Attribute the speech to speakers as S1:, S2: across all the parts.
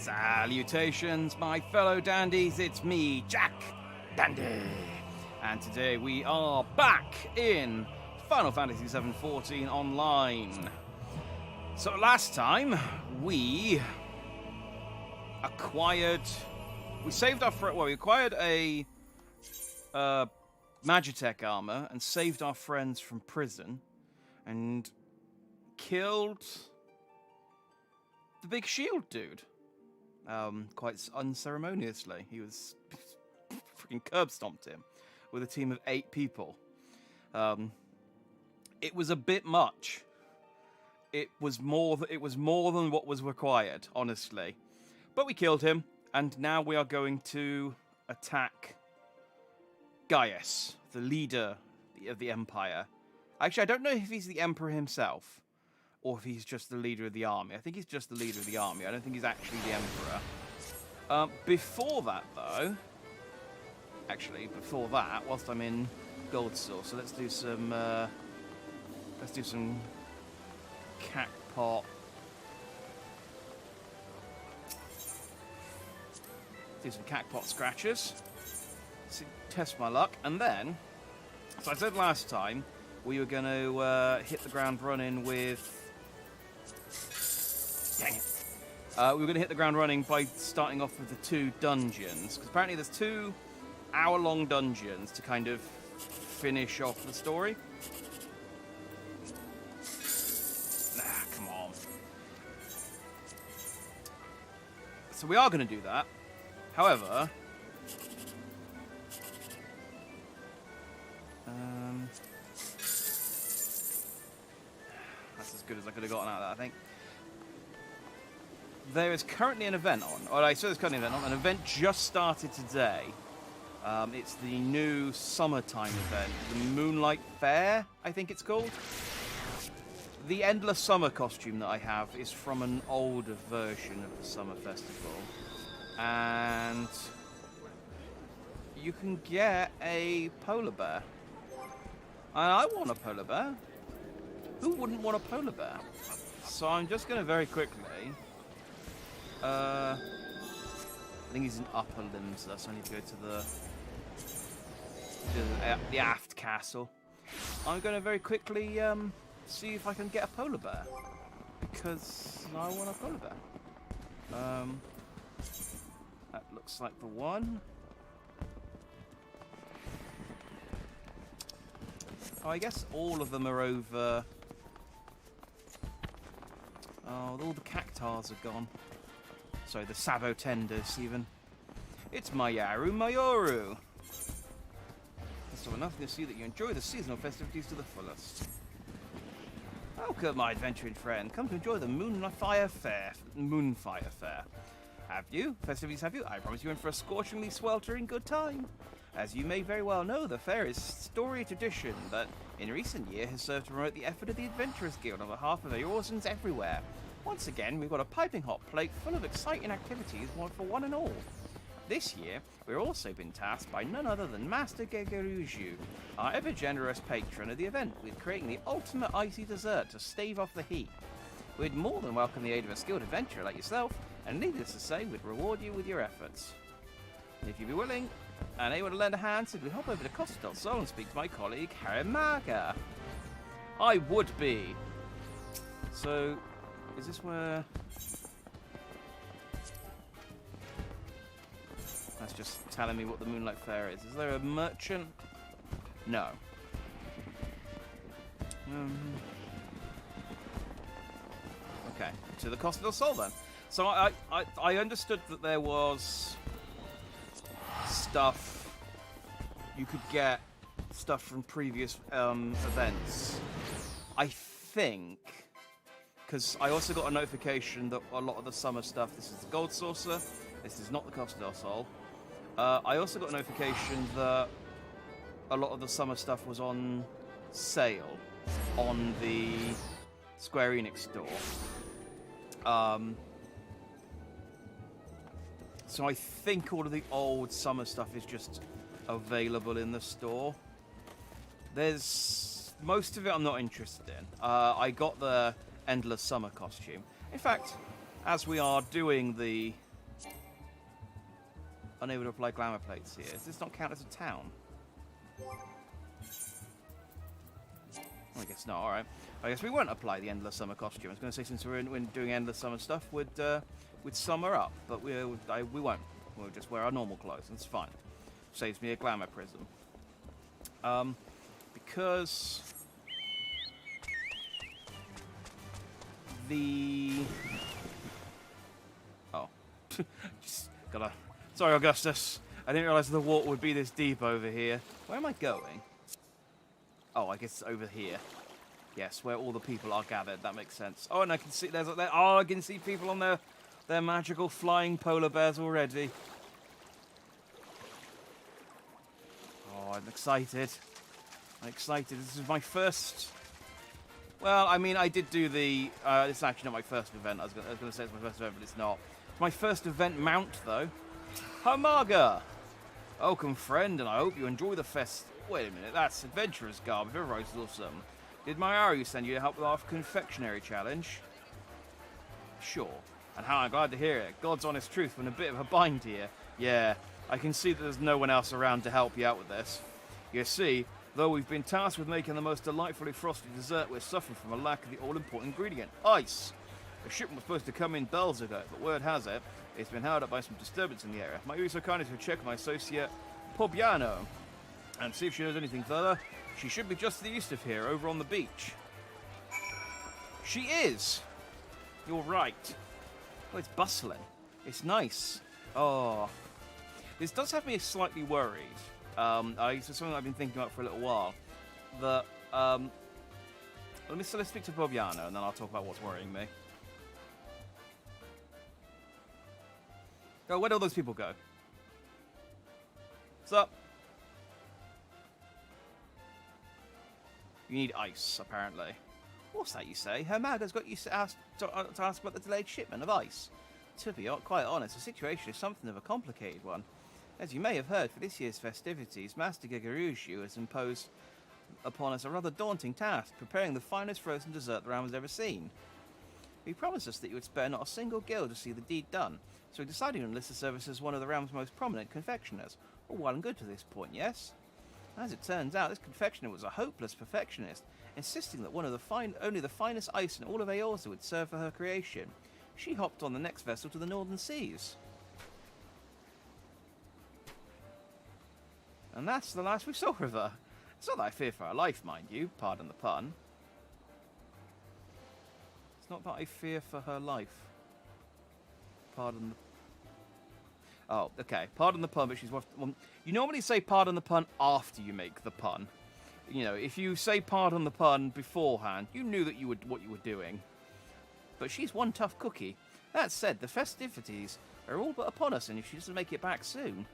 S1: Salutations, my fellow dandies, it's me, Jack Dandy. And today we are back in Final Fantasy VII 14 Online. So last time, we acquired a Magitech armor and saved our friends from prison and killed the big shield dude. Quite unceremoniously. He was freaking curb stomped him with a team of 8 people. It was a bit much. It was more than what was required, honestly. But we killed him, and now we are going to attack Gaius, the leader of the Empire. Actually, I don't know if he's the Emperor himself, or if he's just the leader of the army. I think he's just the leader of the army. I don't think he's actually the Emperor. Before that, though... Actually, before that, whilst I'm in Gold Saucer, let's do some... Cactpot... Do some Cactpot scratches. So test my luck. And then... So I said last time, we were going to hit the ground running with... Dang it. We were going to hit the ground running by starting off with the 2 dungeons. Because apparently there's 2 hour-long dungeons to kind of finish off the story. Come on. So we are going to do that. However... that's as good as I could have gotten out of that, I think. There is currently an event on. An event just started today. It's the new summertime event, the Moonlight Fair, I think it's called. The Endless Summer costume that I have is from an older version of the Summer Festival. And you can get a polar bear. And I want a polar bear. Who wouldn't want a polar bear? So I'm just going to very quickly... I think he's in upper limbs, so I need to go to the aft castle. I'm going to very quickly see if I can get a polar bear, because I want a polar bear. That looks like the one. Oh, I guess all of them are over. Oh, all the cactars are gone. Sorry, the Sabotenders, even. It's Mayaru Mayoru. So enough to see that you enjoy the seasonal festivities to the fullest. Welcome, my adventuring friend. Come to enjoy the Moonfire Fair. Have you? Festivities, have you? I promise you're in for a scorchingly sweltering good time. As you may very well know, the fair is storied tradition that, in recent years, has served to promote the effort of the Adventurers Guild on behalf of Eorzeans everywhere. Once again, we've got a piping hot plate full of exciting activities for one and all. This year, we've also been tasked by none other than Master Gegeruju, our ever-generous patron of the event, with creating the ultimate icy dessert to stave off the heat. We'd more than welcome the aid of a skilled adventurer like yourself, and needless to say, we'd reward you with your efforts. If you'd be willing, and able to lend a hand, simply hop over to Costa del Sol and speak to my colleague, Harimaga. I would be. So, is this where... That's just telling me what the Moonlight Fair is. Is there a merchant? No. Okay, to the Costa del Sol then. So I understood that there was stuff you could get stuff from previous events. I think because I also got a notification that a lot of the summer stuff. This is the Gold Saucer. This is not the Costa del Sol. I also got a notification that a lot of the summer stuff was on sale on the Square Enix store. So I think all of the old summer stuff is just available in the store. There's most of it I'm not interested in. I got the Endless Summer costume. In fact, as we are doing the Unable to apply glamour plates here. Does this not count as a town? I guess not. All right. I guess we won't apply the endless summer costume. I was going to say since we're doing endless summer stuff, we'd summer up, but we won't. We'll just wear our normal clothes. And it's fine. Saves me a glamour prism. Because the just gotta. Sorry, Augustus. I didn't realise the water would be this deep over here. Where am I going? Oh, I guess it's over here. Yes, where all the people are gathered. That makes sense. Oh, and I can see I can see people on their magical flying polar bears already. Oh, I'm excited. I'm excited. This is my first. Well, I mean, I did do the. It's actually not my first event. I was going to say it's my first event, but it's not. It's my first event mount, though. Hamaga! Welcome, friend, and I hope you enjoy the fest. Wait a minute, that's adventurer's garb. If ever I saw some. Did my Aru send you to help with our confectionery challenge? Sure. And how I'm glad to hear it. God's honest truth, we're in a bit of a bind here. Yeah, I can see that there's no one else around to help you out with this. You see, though we've been tasked with making the most delightfully frosty dessert, we're suffering from a lack of the all-important ingredient, ice. The shipment was supposed to come in bells ago, but word has it, it's been held up by some disturbance in the area. Might you be so kind as to check my associate, Pobbiano, and see if she knows anything further? She should be just to the east of here, over on the beach. She is! You're right. Oh, it's bustling. It's nice. Oh. This does have me slightly worried. It's something I've been thinking about for a little while. That, let's speak to Pobbiano, and then I'll talk about what's worrying me. Oh, where'd all those people go? What's up? You need ice, apparently. What's that you say? Her Maga's got you to ask about the delayed shipment of ice. To be quite honest, the situation is something of a complicated one. As you may have heard, for this year's festivities, Master Gagaruju has imposed upon us a rather daunting task, preparing the finest frozen dessert the realm has ever seen. He promised us that you would spare not a single guild to see the deed done, so we decided to enlist the service as one of the realm's most prominent confectioners. All well and good to this point, yes? As it turns out, this confectioner was a hopeless perfectionist, insisting that only the finest ice in all of Eorzea would serve for her creation. She hopped on the next vessel to the northern seas. And that's the last we saw of her. It's not that I fear for her life, mind you, pardon the pun. It's not that I fear for her life. Pardon the... Oh, okay. Pardon the pun, but she's... Well, you normally say pardon the pun after you make the pun. You know, if you say pardon the pun beforehand, you knew that what you were doing. But she's one tough cookie. That said, the festivities are all but upon us, and if she doesn't make it back soon...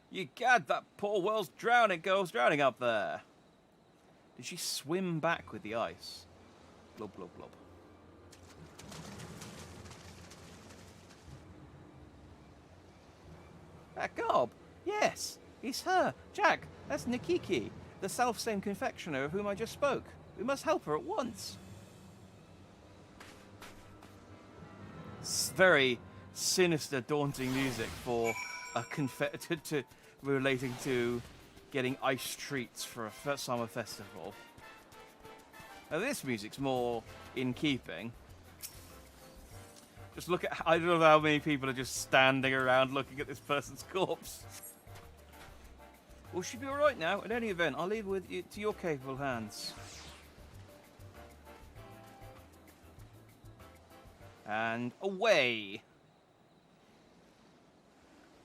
S1: You gad, that poor girl's drowning up there. Did she swim back with the ice? Blub, blub, blub. That garb? Yes, it's her. Jack, that's Nikiki, the self-same confectioner of whom I just spoke. We must help her at once. It's very sinister, daunting music for a relating to getting ice treats for a summer festival. Now this music's more in keeping. Just look at, I don't know how many people are just standing around looking at this person's corpse. Will she be alright now? In any event, I'll leave it to your capable hands. And away!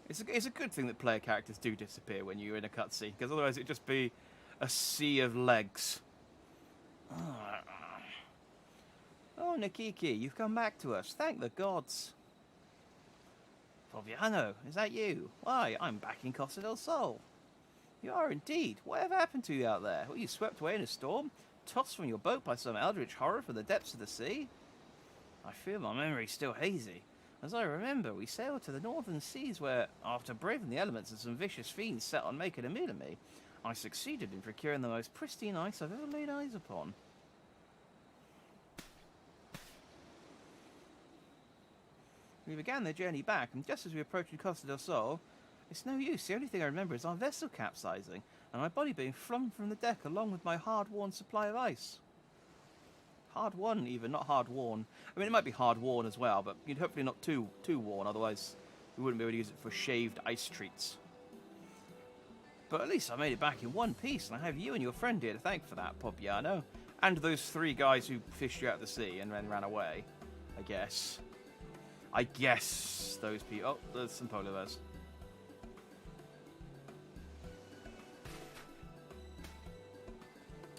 S1: It's a good thing that player characters do disappear when you're in a cutscene, because otherwise it'd just be a sea of legs. Oh, Nikiki, you've come back to us. Thank the gods. Pobbiano, is that you? Why, I'm back in Costa del Sol. You are indeed. Whatever happened to you out there? Were you swept away in a storm? Tossed from your boat by some eldritch horror from the depths of the sea? I feel my memory's still hazy. As I remember, we sailed to the northern seas where, after braving the elements and some vicious fiends set on making a meal of me, I succeeded in procuring the most pristine ice I've ever laid eyes upon. We began the journey back, and just as we approached Costa del Sol, it's no use. The only thing I remember is our vessel capsizing, and my body being flung from the deck along with my hard-worn supply of ice. Hard-won, even, not hard-worn. I mean, it might be hard-worn as well, but you'd hopefully not too worn, otherwise we wouldn't be able to use it for shaved ice treats. But at least I made it back in one piece, and I have you and your friend here to thank for that, Pobbiano. And those 3 guys who fished you out of the sea and then ran away, I guess. I guess those people... Oh, there's some polar bears.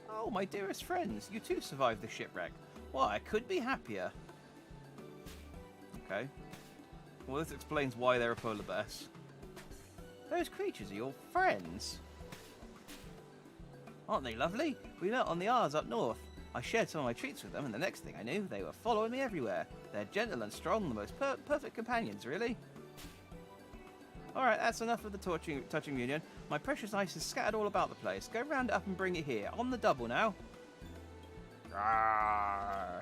S1: Oh, my dearest friends, you too survived the shipwreck. Well, I could be happier. Okay. Well, this explains why there are polar bears. Those creatures are your friends. Aren't they lovely? We met on the R's up north. I shared some of my treats with them, and the next thing I knew, they were following me everywhere. They're gentle and strong, the most perfect companions, really. Alright, that's enough of the touching union. My precious ice is scattered all about the place. Go round it up and bring it here. On the double now. Rawr.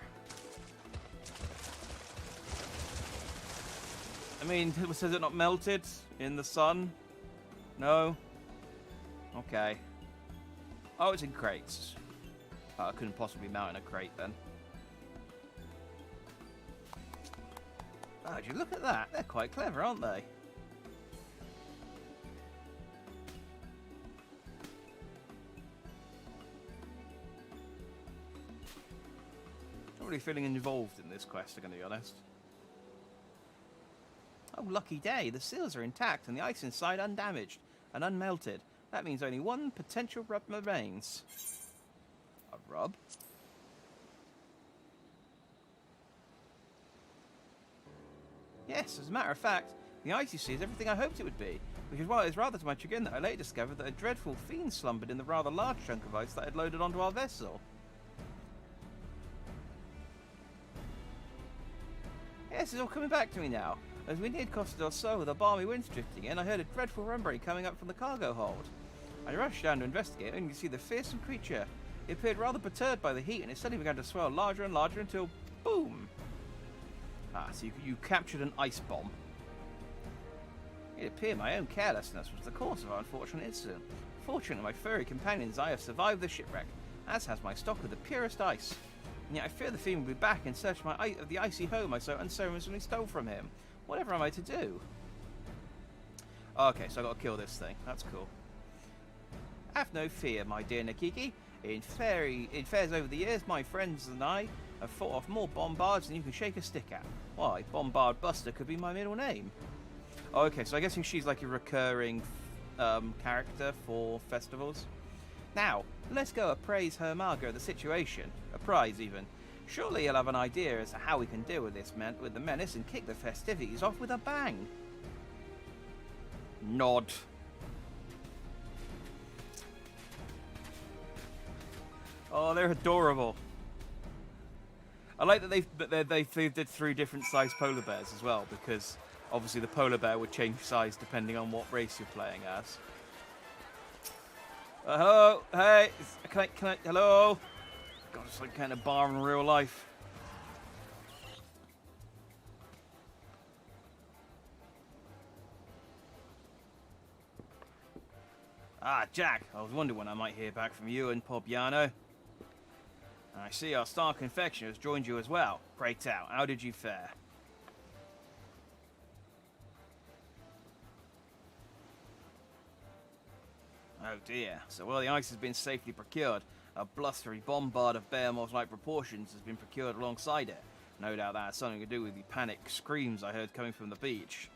S1: I mean, says it not melted in the sun? No? Okay. Oh, it's in crates. Oh, I couldn't possibly mount in a crate then. Oh, did you look at that? They're quite clever, aren't they? Not really feeling involved in this quest, I'm going to be honest. Oh, lucky day. The seals are intact and the ice inside undamaged and unmelted. That means only one potential rub remains. A rub? Yes, as a matter of fact, the ice you see is everything I hoped it would be. Which is why it was rather to my chagrin that I later discovered that a dreadful fiend slumbered in the rather large chunk of ice that had loaded onto our vessel. Yes, it's all coming back to me now. As we neared Costa del Sol with the balmy winds drifting in, I heard a dreadful rumbling coming up from the cargo hold. I rushed down to investigate, only to see the fearsome creature. It appeared rather perturbed by the heat, and it suddenly began to swell larger and larger until, boom! Ah, so you captured an ice bomb. It appeared my own carelessness was the cause of our unfortunate incident. Fortunately, my furry companions and I have survived the shipwreck, as has my stock of the purest ice. And yet I fear the fiend will be back in search of the icy home I so unceremoniously stole from him. Whatever am I to do? Okay, so I got to kill this thing. That's cool. Have no fear, my dear Nakiki. In fairs over the years, my friends and I have fought off more bombards than you can shake a stick at. Why, Bombard Buster could be my middle name. Okay, so I guess she's like a recurring character for festivals. Now, let's go appraise Her Margot the situation. Apprise, even. Surely you'll have an idea as to how we can deal with this with the menace and kick the festivities off with a bang. Nod. Oh, they're adorable. I like that they did 3 different sized polar bears as well, because obviously the polar bear would change size depending on what race you're playing as. Hello, hey, can I, hello? God, it's like kind of bar in real life. Ah, Jack, I was wondering when I might hear back from you and Pobbiano. I see our star confectioner has joined you as well. Pray tell, how did you fare? Oh dear. So while the ice has been safely procured, a blustery bombard of behemoth-like proportions has been procured alongside it. No doubt that has something to do with the panic screams I heard coming from the beach.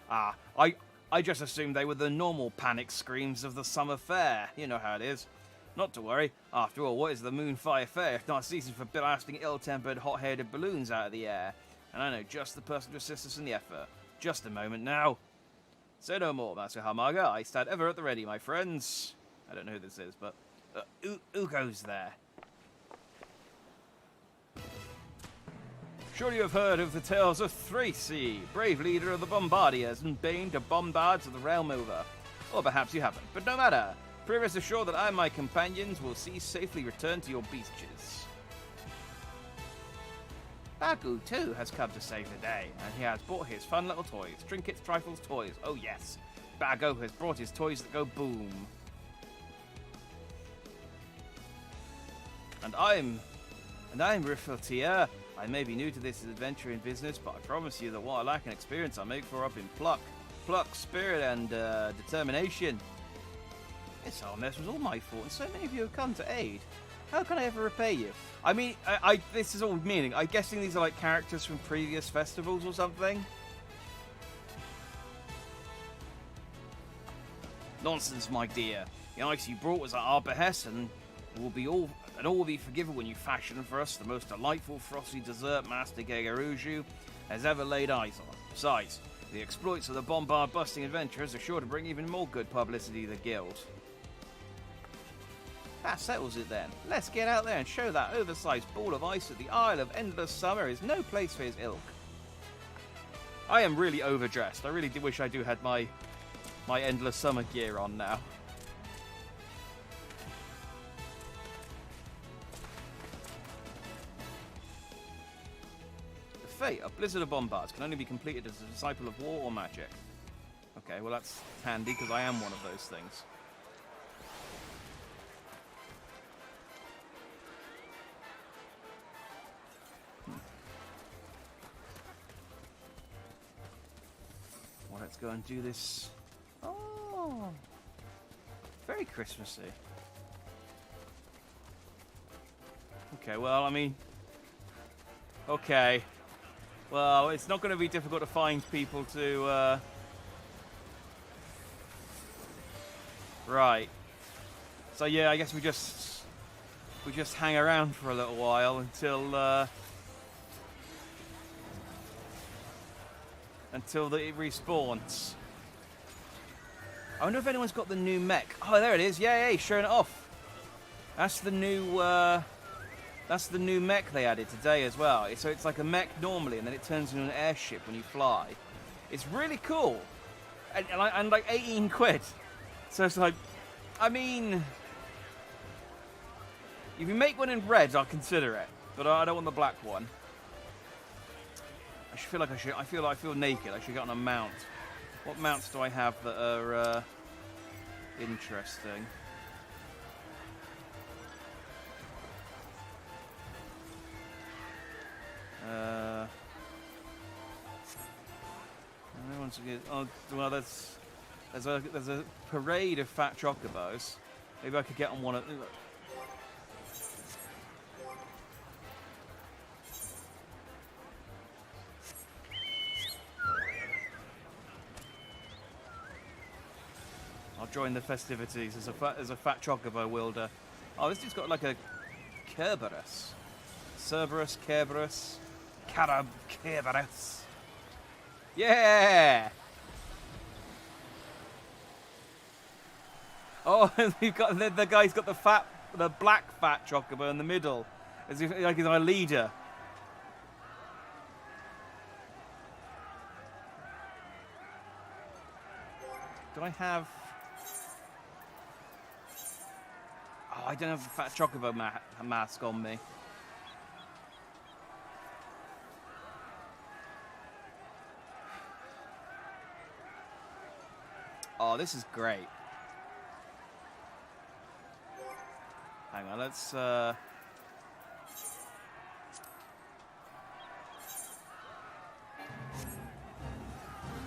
S1: Ah, I just assumed they were the normal panic screams of the summer fair. You know how it is. Not to worry. After all, what is the Moonfire Fair if not a season for blasting ill-tempered, hot-headed balloons out of the air? And I know just the person to assist us in the effort. Just a moment now. Say no more, Master Hamaga. I stand ever at the ready, my friends. I don't know who this is, but who goes there? Surely you have heard of the tales of Thracy, brave leader of the Bombardiers and bane to bombards of the realm over. Or perhaps you haven't, but no matter. Pray rest assured that I and my companions will see safely return to your beaches. Bagu, too, has come to save the day, and he has brought his fun little toys. Trinkets, trifles, toys. Oh, yes. Bagu has brought his toys that go boom. And I'm Riffeltier. I may be new to this adventuring business, but I promise you that what I lack in experience, I make for up in pluck, spirit, and determination. This whole mess was all my fault, and so many of you have come to aid. How can I ever repay you? I mean, this is all meaning. I'm guessing these are like characters from previous festivals or something. Nonsense, my dear. The ice you brought was at our behest, and all will be forgiven when you fashion for us the most delightful frosty dessert Master Gaius has ever laid eyes on. Besides, the exploits of the bombard-busting adventurers are sure to bring even more good publicity to the guild. That settles it then. Let's get out there and show that oversized ball of ice that the Isle of Endless Summer is no place for his ilk. I am really overdressed. I really do wish I had my Endless Summer gear on now. The fate of Blizzard of Bombards can only be completed as a disciple of war or magic. Okay, well that's handy because I am one of those things. Well, let's go and do this. Oh, very Christmassy. Okay, well, I mean, okay. Well, it's not going to be difficult to find people to, Right. So yeah, I guess we just hang around for a little while until it respawns. I wonder if anyone's got the new mech. Oh, there it is. Yay, showing it off. That's the new mech they added today as well. So it's like a mech normally, and then it turns into an airship when you fly. It's really cool. And like 18 quid. So it's like, I mean, if you make one in red, I'll consider it. But I don't want the black one. I feel naked. I should get on a mount. What mounts do I have that are interesting? Oh well, there's a parade of fat chocobos. Maybe I could get on one of. I'll join the festivities as a fat chocobo wielder. Oh, this dude's got like a Kerberos. Cerberus, Kerberos, Kerberos. Yeah! Oh, we've got the guy's got the black fat chocobo in the middle, as if like he's our leader. Do I have? Oh, I don't have the fat chocobo mask on me. Oh, this is great. Hang on, let's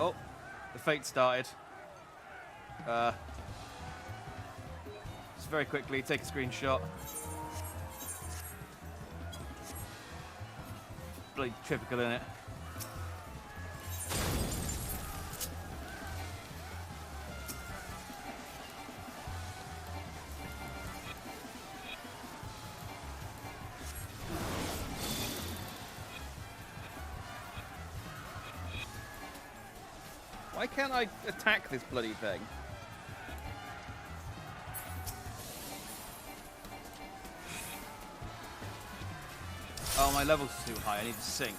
S1: Oh, the fate started. Just very quickly take a screenshot. Bloody typical, innit? Why can't I attack this bloody thing? Oh, my level's too high. I need to sink.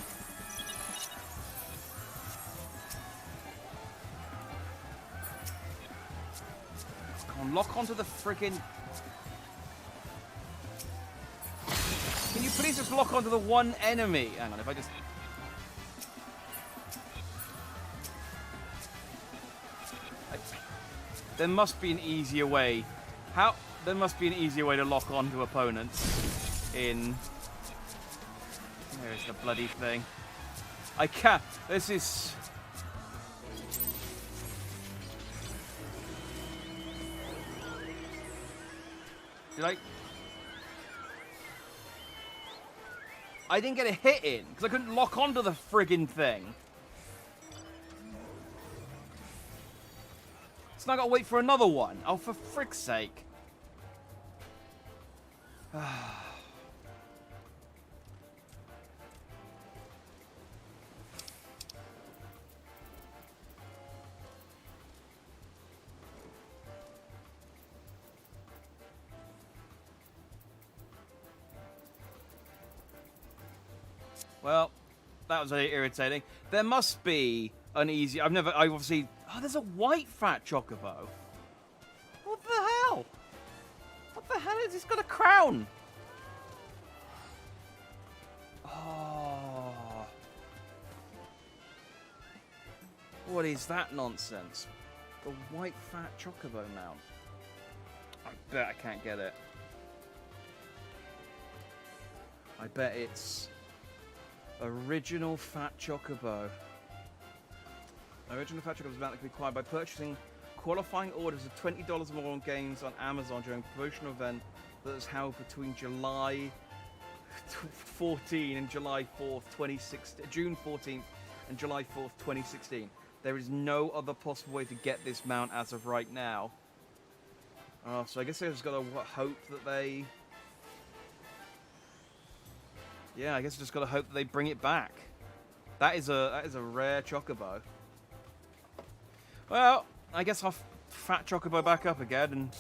S1: Come on, lock onto the friggin'... Can you please just lock onto the one enemy? Hang on, if I just... There must be an easier way. How? There must be an easier way to lock onto opponents in... There's the bloody thing. I can't. This is... Did I didn't get a hit in because I couldn't lock onto the friggin' thing. So now I gotta wait for another one. Oh, for frick's sake. Well, that was very irritating. There must be an easy... I obviously... Oh, there's a white fat chocobo. What the hell? What the hell is... He's got a crown. Oh. What is that nonsense? The white fat chocobo mount. I bet I can't get it. I bet it's... Original Fat Chocobo. Original Fat Chocobo is about to be acquired by purchasing qualifying orders of $20 or more on games on Amazon during a promotional event that was held between July 14 and July 4th, 2016. June 14th and July 4th, 2016. There is no other possible way to get this mount as of right now. Oh, so I guess I've just got to hope that they... Yeah, I guess I just gotta hope that they bring it back. That is a rare chocobo. Well, I guess I'll fat chocobo back up again and...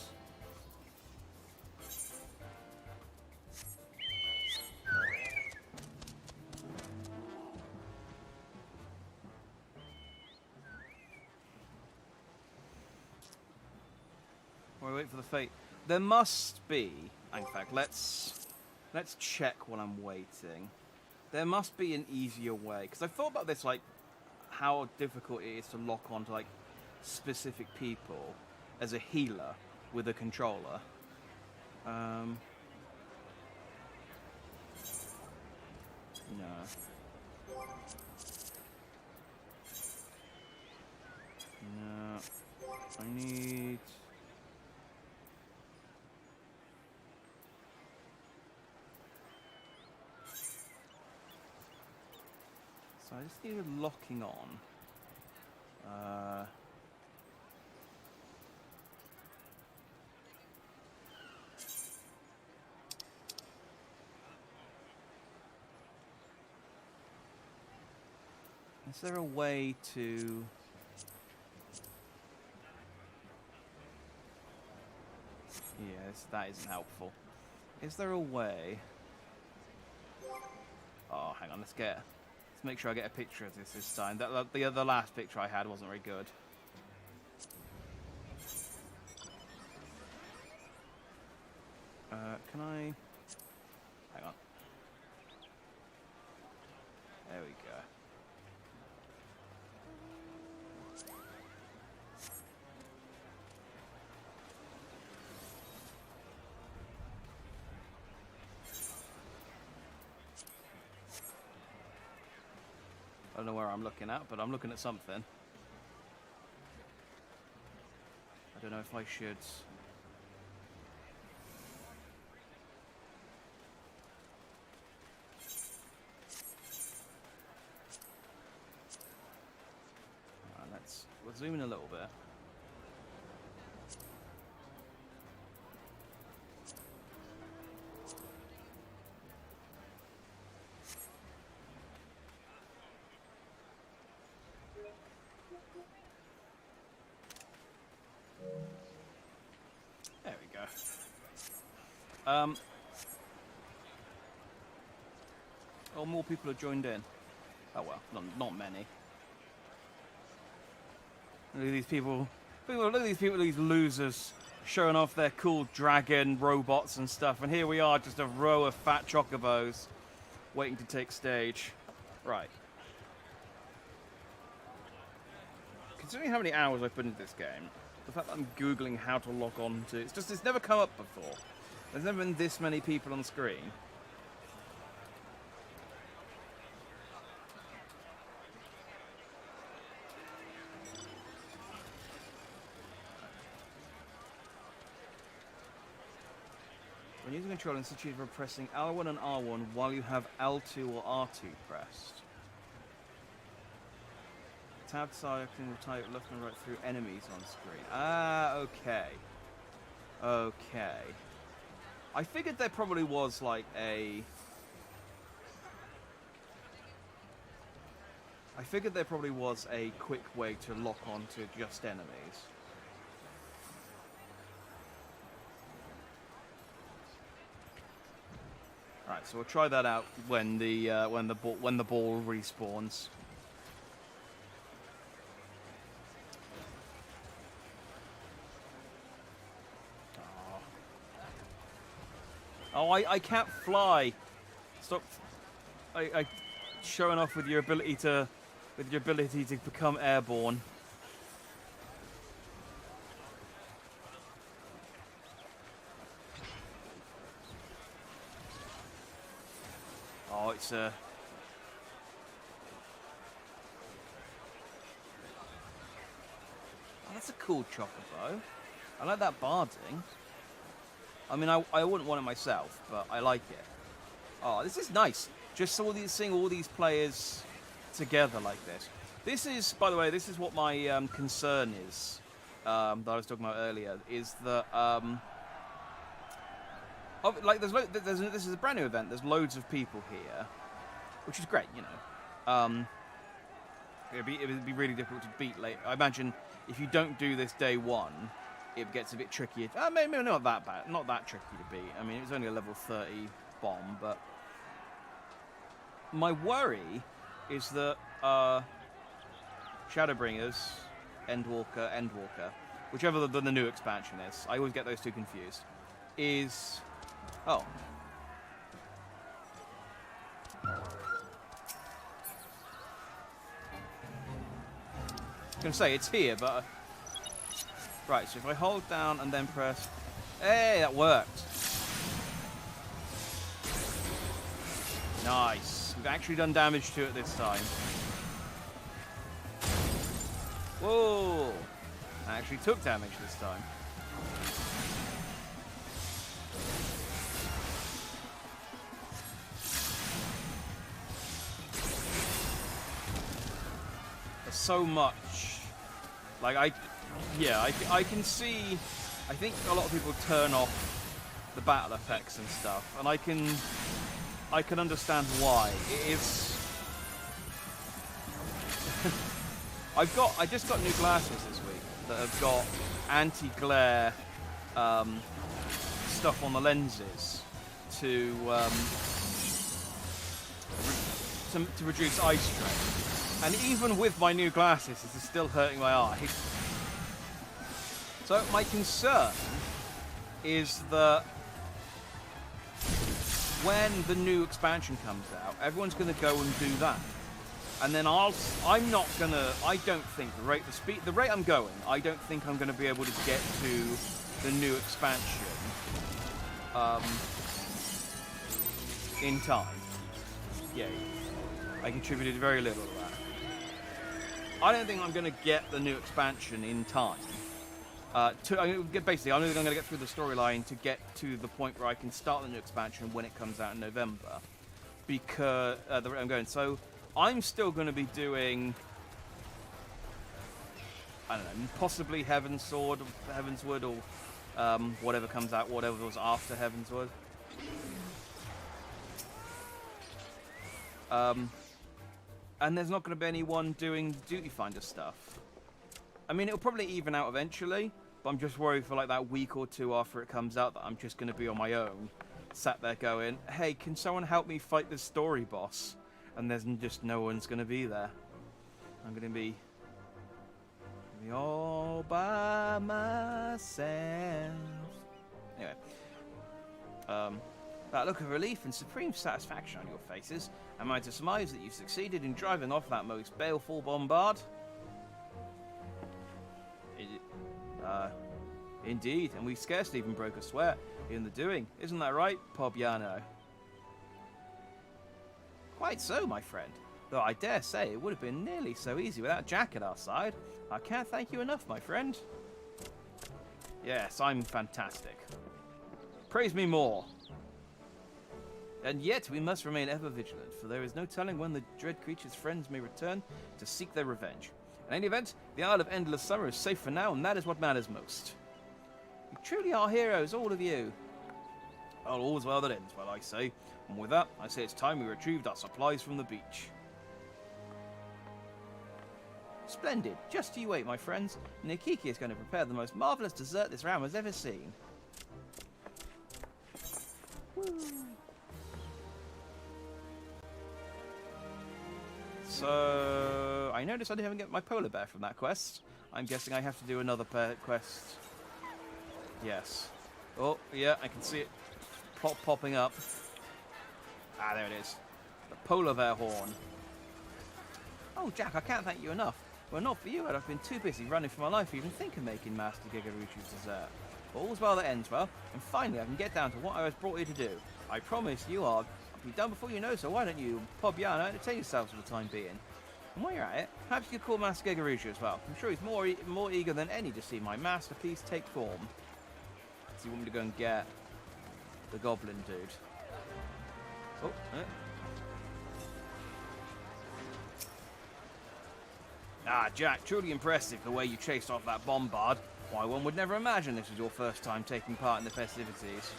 S1: While we wait for the fate. There must be... In fact, Let's check while I'm waiting. There must be an easier way. Because I've thought about this, like, how difficult it is to lock onto, like, specific people as a healer with a controller. No. No. I need... So I just need locking on. Is there a way to... Yes, that isn't helpful. Is there a way... Oh, hang on, let's make sure I get a picture of this time. The last picture I had wasn't very good. Can I... Hang on. There we go. I don't know where I'm looking at, but I'm looking at something. I don't know if I should... We'll zoom in a little bit. There we go. Oh, more people have joined in. Oh well, not many. Look at these people. Look at these people, these losers showing off their cool dragon robots and stuff, and here we are, just a row of fat chocobos waiting to take stage. Right. Considering how many hours I've put into this game, the fact that I'm Googling how to log on to... It's never come up before. There's never been this many people on screen. When using control, institute for pressing L1 and R1 while you have L2 or R2 pressed. Tab selecting will type left and right through enemies on screen. Ah, okay. Okay. I figured there probably was like a... I figured there probably was a quick way to lock on to just enemies. Alright, so we'll try that out when the ball respawns. Oh, I can't fly. Stop. I showing off with your ability to become airborne. Oh, it's a... Oh, that's a cool chocobo. I like that barding. I mean, I wouldn't want it myself, but I like it. Oh, this is nice. Just seeing all these players together like this. This is, by the way, this is what my concern is, that I was talking about earlier, is that, like, this is a brand new event. There's loads of people here, which is great, you know. It would be really difficult to beat late. I imagine if you don't do this day one, it gets a bit tricky. Maybe not that bad, not that tricky to beat. I mean, it was only a level 30 bomb, but my worry is that Shadowbringers, Endwalker, whichever the new expansion is, I always get those two confused, is... Oh. I was going to say, it's here, but... Right, so if I hold down and then press... Hey, that worked. Nice. We've actually done damage to it this time. Whoa! I actually took damage this time. There's so much. Like, I can see... I think a lot of people turn off the battle effects and stuff, and I can understand why. It is... I just got new glasses this week that have got anti-glare stuff on the lenses to reduce eye strain. And even with my new glasses, this is still hurting my eyes. So my concern is that when the new expansion comes out, everyone's going to go and do that. And then I don't think the rate I'm going, I don't think I'm going to be able to get to the new expansion in time. Yeah, I contributed very little to that. I don't think I'm going to get the new expansion in time. Basically, I'm going to get through the storyline to get to the point where I can start the new expansion when it comes out in November. Because the rate I'm going, so I'm still going to be doing, I don't know, possibly Heavensward, or whatever comes out, whatever was after Heavensward. And there's not going to be anyone doing Duty Finder stuff. I mean, it'll probably even out eventually, but I'm just worried for like that week or two after it comes out that I'm just going to be on my own, sat there going, hey, can someone help me fight this story boss? And there's just no one's going to be there. I'm going to be Me all by myself. Anyway. That look of relief and supreme satisfaction on your faces, am I to surmise that you succeeded in driving off that most baleful bombard? Indeed, and we scarcely even broke a sweat in the doing. Isn't that right, Pobbiano? Quite so, my friend. Though I dare say it would have been nearly so easy without Jack at our side. I can't thank you enough, my friend. Yes, I'm fantastic. Praise me more. And yet we must remain ever vigilant, for there is no telling when the dread creature's friends may return to seek their revenge. In any event, the Isle of Endless Summer is safe for now, and that is what matters most. You truly are heroes, all of you. Well, all's well that ends well, I say. And with that, I say it's time we retrieved our supplies from the beach. Splendid. Just you wait, my friends. Nikiki is going to prepare the most marvellous dessert this realm has ever seen. Woo. So, I noticed I didn't get my polar bear from that quest. I'm guessing I have to do another quest. Yes. Oh, yeah, I can see it popping up. Ah, there it is. The polar bear horn. Oh, Jack, I can't thank you enough. Well, not for you, I'd have been too busy running for my life to even think of making Master Gigaruchi's dessert. But all's well that ends well, and finally I can get down to what I was brought here to do. I promise you I'll be done before you know, so why don't you, Pobbiano, entertain yourselves for the time being. And while you're at it, perhaps you could call Master Gigaruchi as well. I'm sure he's more eager than any to see my masterpiece take form. So you want me to go and get the goblin dude? Oh, Ah, Jack, truly impressive the way you chased off that bombard. Why, one would never imagine this was your first time taking part in the festivities.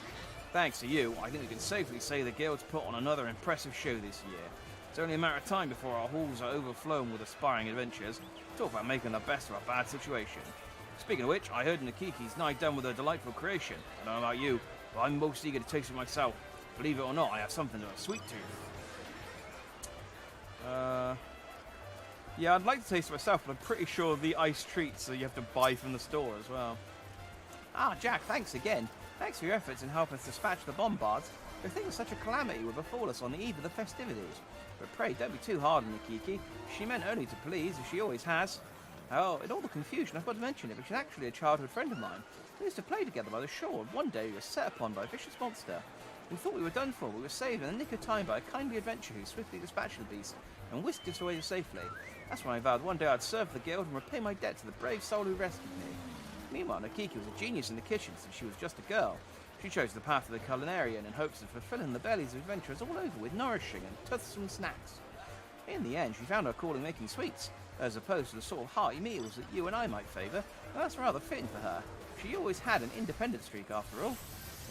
S1: Thanks to you, I think we can safely say the Guild's put on another impressive show this year. It's only a matter of time before our halls are overflowing with aspiring adventurers. Talk about making the best of a bad situation. Speaking of which, I heard Nikiki's nigh done with her delightful creation. I don't know about you, but I'm most eager to taste it myself. Believe it or not, I have something of a sweet tooth. Yeah, I'd like to taste it myself, but I'm pretty sure the ice treats that you have to buy from the store as well. Ah, Jack, thanks again. Thanks for your efforts in helping us dispatch the bombards. To think of such a calamity would befall us on the eve of the festivities. But pray, don't be too hard on Nikiki. She meant only to please, as she always has. Oh, in all the confusion, I've got to mention it, but she's actually a childhood friend of mine. We used to play together by the shore, and one day we were set upon by a vicious monster. We thought we were done for, but we were saved in the nick of time by a kindly adventurer who swiftly dispatched the beast and whisked us away safely. That's when I vowed one day I'd serve the guild and repay my debt to the brave soul who rescued me. Meanwhile, Nikiki was a genius in the kitchen since she was just a girl. She chose the path of the culinarian in hopes of fulfilling the bellies of adventurers all over with nourishing and toothsome snacks. In the end, she found her calling making sweets, as opposed to the sort of hearty meals that you and I might favour, and that's rather fitting for her. She always had an independent streak after all.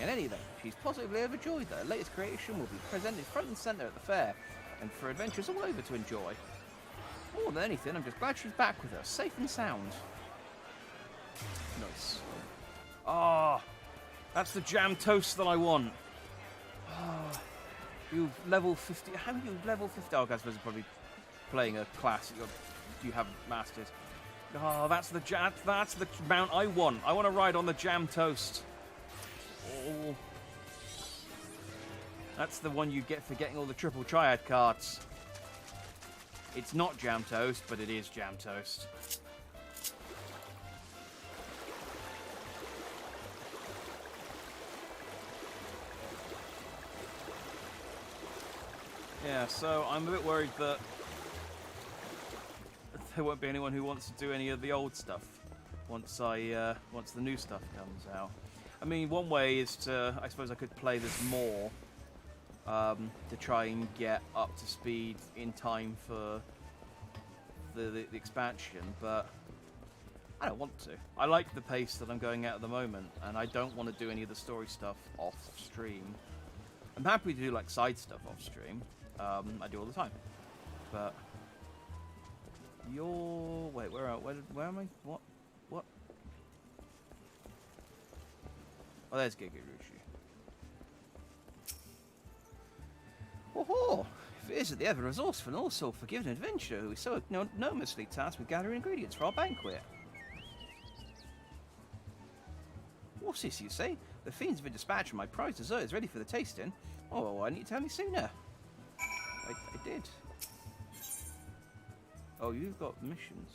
S1: In any event, she's positively overjoyed that her latest creation will be presented front and centre at the fair, and for adventurers all over to enjoy. More than anything, I'm just glad she's back with us, safe and sound. Nice. Ah, that's the jam toast that I want. Ah, you level 50. How are you level 50? Oh, I suppose you're probably playing a class that you haven't mastered. Oh, that's the mount I want. I want to ride on the jam toast. Oh. That's the one you get for getting all the triple triad cards. It's not jam toast, but it is jam toast. Yeah, so I'm a bit worried that there won't be anyone who wants to do any of the old stuff once the new stuff comes out. I mean, one way is to, I suppose I could play this more to try and get up to speed in time for the expansion, but I don't want to. I like the pace that I'm going at the moment, and I don't want to do any of the story stuff off stream. I'm happy to do like side stuff off stream. I do all the time, but wait, where am I? What? Oh, there's Gigaruchi. Oh, if it is the ever resourceful and also forgiving adventurer who is so enormously tasked with gathering ingredients for our banquet. horses, you say? The fiends have been dispatched and my prized dessert is ready for the tasting. Oh, well, why didn't you tell me sooner? I did. Oh, you've got missions.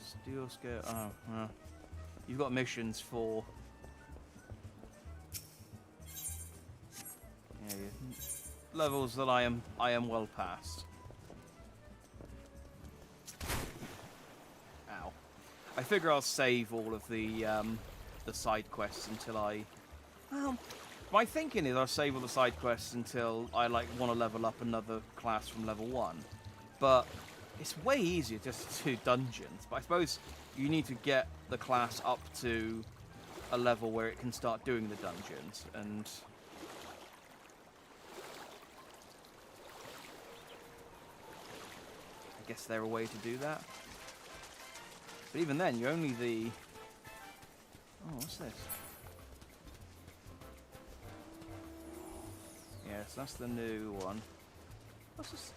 S1: Steel scale. Oh, you've got missions for. Yeah, levels that I am well past. Ow. I figure I'll save all of the side quests until I. Well, my thinking is I'll save all the side quests until I want to level up another class from level 1. But it's way easier just to do dungeons. But I suppose you need to get the class up to a level where it can start doing the dungeons. And I guess there's a way to do that. But even then, you're only the... Oh, what's this? Yes, that's the new one. What's this?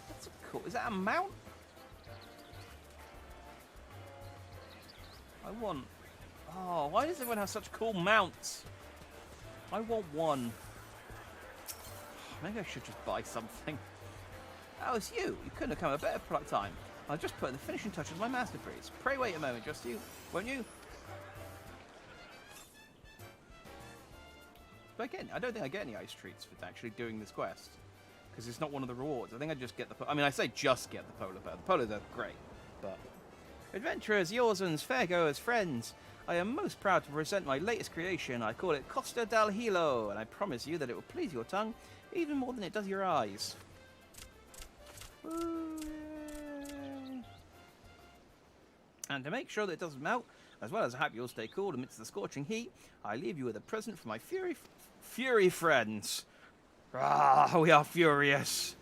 S1: That's cool. Is that a mount? I want... Oh, why does everyone have such cool mounts? I want one. Maybe I should just buy something. Oh, it's you. You couldn't have come at a better product time. I'll just put the finishing touches on my masterpiece. Pray wait a moment, just you. Won't you? But again, I don't think I get any ice treats for actually doing this quest. Because it's not one of the rewards. I think I just get the... I mean, I say just get the polar bear. The polar bear are great, but... Adventurers, Eorzeans, fairgoers, friends. I am most proud to present my latest creation. I call it Costa del Hilo, and I promise you that it will please your tongue even more than it does your eyes. And to make sure that it doesn't melt, as well as I hope you'll stay cool amidst the scorching heat, I leave you with a present for my fury friends. Ah, we are furious.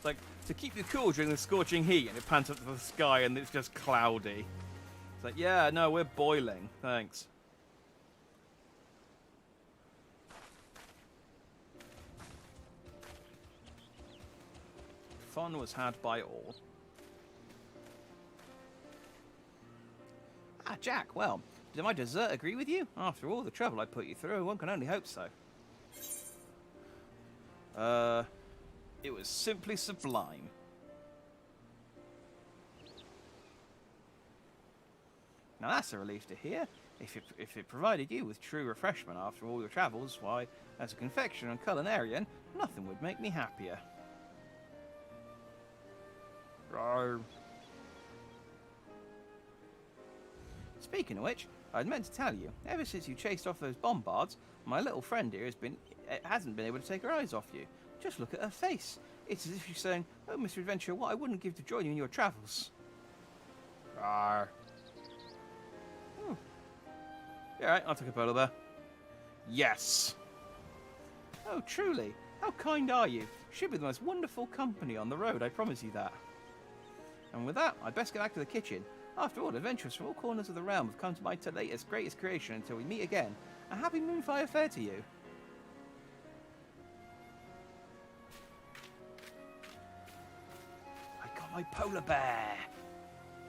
S1: Like, to keep you cool during the scorching heat, and it pans up to the sky and it's just cloudy. It's like, yeah, no, we're boiling. Thanks. Fun was had by all. Ah, Jack, well, did my dessert agree with you? After all the trouble I put you through, one can only hope so. It was simply sublime. Now that's a relief to hear. If it provided you with true refreshment after all your travels, why, as a confectioner and culinarian, nothing would make me happier. Rawr. Speaking of which, I'd meant to tell you, ever since you chased off those bombards, my little friend here hasn't been able to take her eyes off you. Just look at her face. It's as if she's saying, "Oh, Mr. Adventurer, what I wouldn't give to join you in your travels." Rawr. Yeah, alright, I'll take a polar bear. Yes. Oh, truly. How kind are you? She'll be the most wonderful company on the road, I promise you that. And with that, I'd best get back to the kitchen. After all, adventurers from all corners of the realm have come to my latest, greatest creation. Until we meet again, a happy Moonfire Fair to you. I got my polar bear.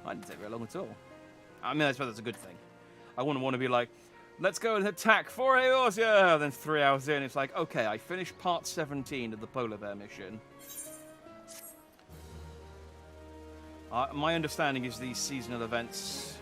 S1: I didn't take very long at all. I mean, I suppose that's a good thing. I wouldn't want to be like, let's go and attack for Eorzea. Then 3 hours in, it's like, okay, I finished part 17 of the polar bear mission. My understanding is these seasonal events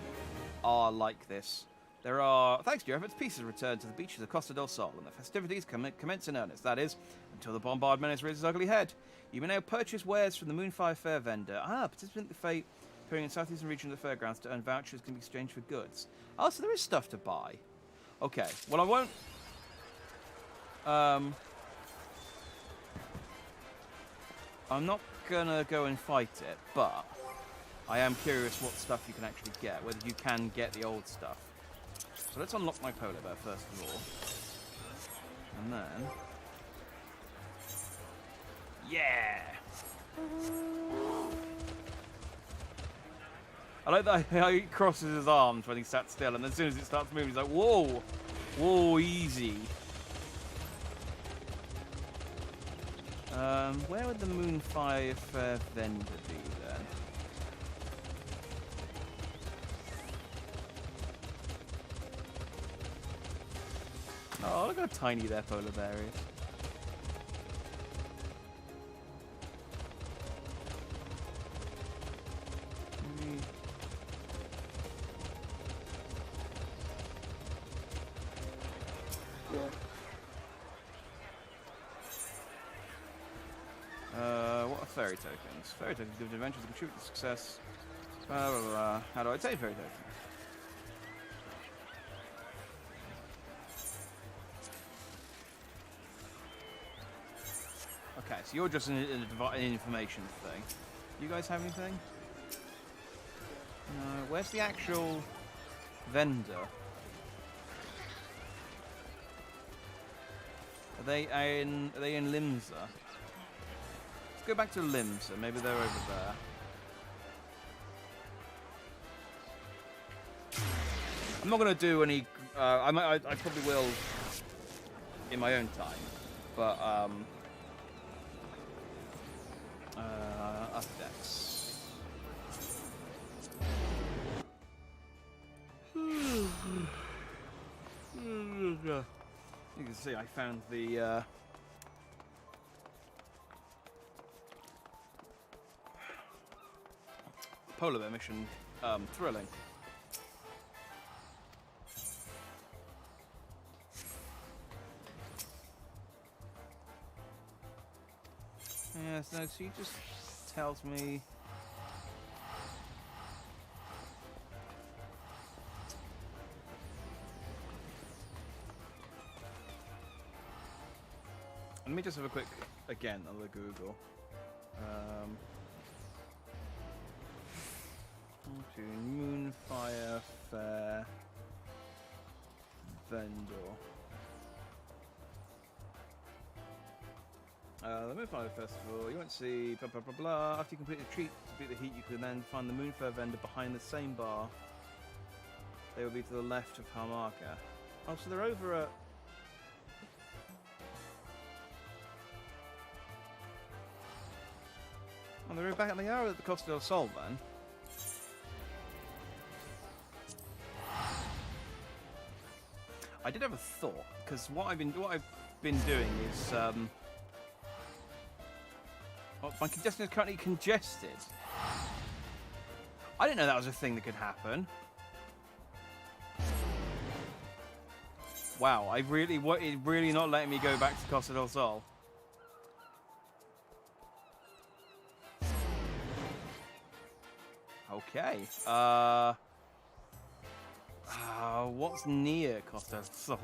S1: are like this. There are, thanks to your efforts, pieces return to the beaches of Costa del Sol, and the festivities commence in earnest. That is, until the bombard menace raises its ugly head. You may now purchase wares from the Moonfire Fair vendor. Participant in the fate appearing in the southeastern region of the fairgrounds to earn vouchers can be exchanged for goods. Oh, so there is stuff to buy. Okay, well I won't... I'm not gonna go and fight it, but I am curious what stuff you can actually get, whether you can get the old stuff. So let's unlock my polar bear first of all. And then... Yeah! I like that how he crosses his arms when he sat still, and as soon as it starts moving, he's like, whoa! Whoa, easy. Where would the Moonfire vendor be then? Oh, look how tiny their polar bear is. What are fairy tokens? Fairy tokens give adventures that contribute to success. Blah, blah, blah. How do I take fairy tokens? Okay, so you're just an information thing. You guys have anything? No. Where's the actual vendor? Are they in Limsa? Let's go back to Limsa. Maybe they're over there. I'm not going to do any... I probably will in my own time. But, up decks. You can see I found the... polar bear mission thrilling. Yes, no, she just tells me... Let me just have a quick, again, on the Google. Moonfire Fair vendor. The Moonfire Festival, you won't see blah blah blah blah. After you complete the treat to beat the heat, you can then find the Moonfire vendor behind the same bar. They will be to the left of Harmarka. Oh, so they're over at... Oh, they're back. They are at the Costa del Sol then. I did have a thought, because what I've been doing is my congestion is currently congested. I didn't know that was a thing that could happen. Wow, it's really not letting me go back to Costa del Sol. Okay. What's near Costa del Sol?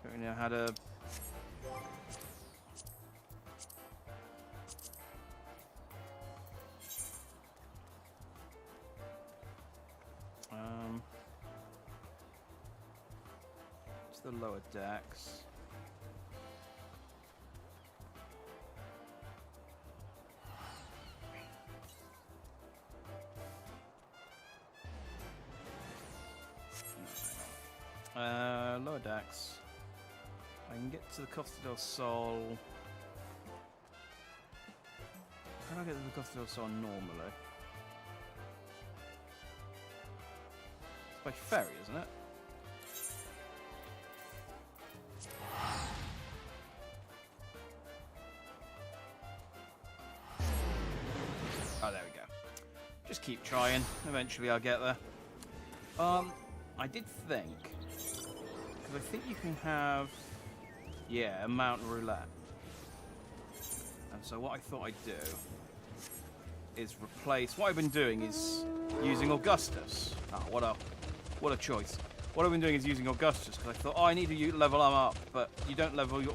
S1: Don't know how to... It's the lower decks. Lower decks. I can get to the Costa del Sol. How do I get to the Costa del Sol normally? It's by ferry, isn't it? Oh, there we go. Just keep trying. Eventually I'll get there. I did think... Because I think you can have... Yeah, a mountain roulette. And so what I thought I'd do is replace... What I've been doing is using Augustus. Ah, what a choice. What I've been doing is using Augustus because I thought, oh, I need to level them up, but you don't level your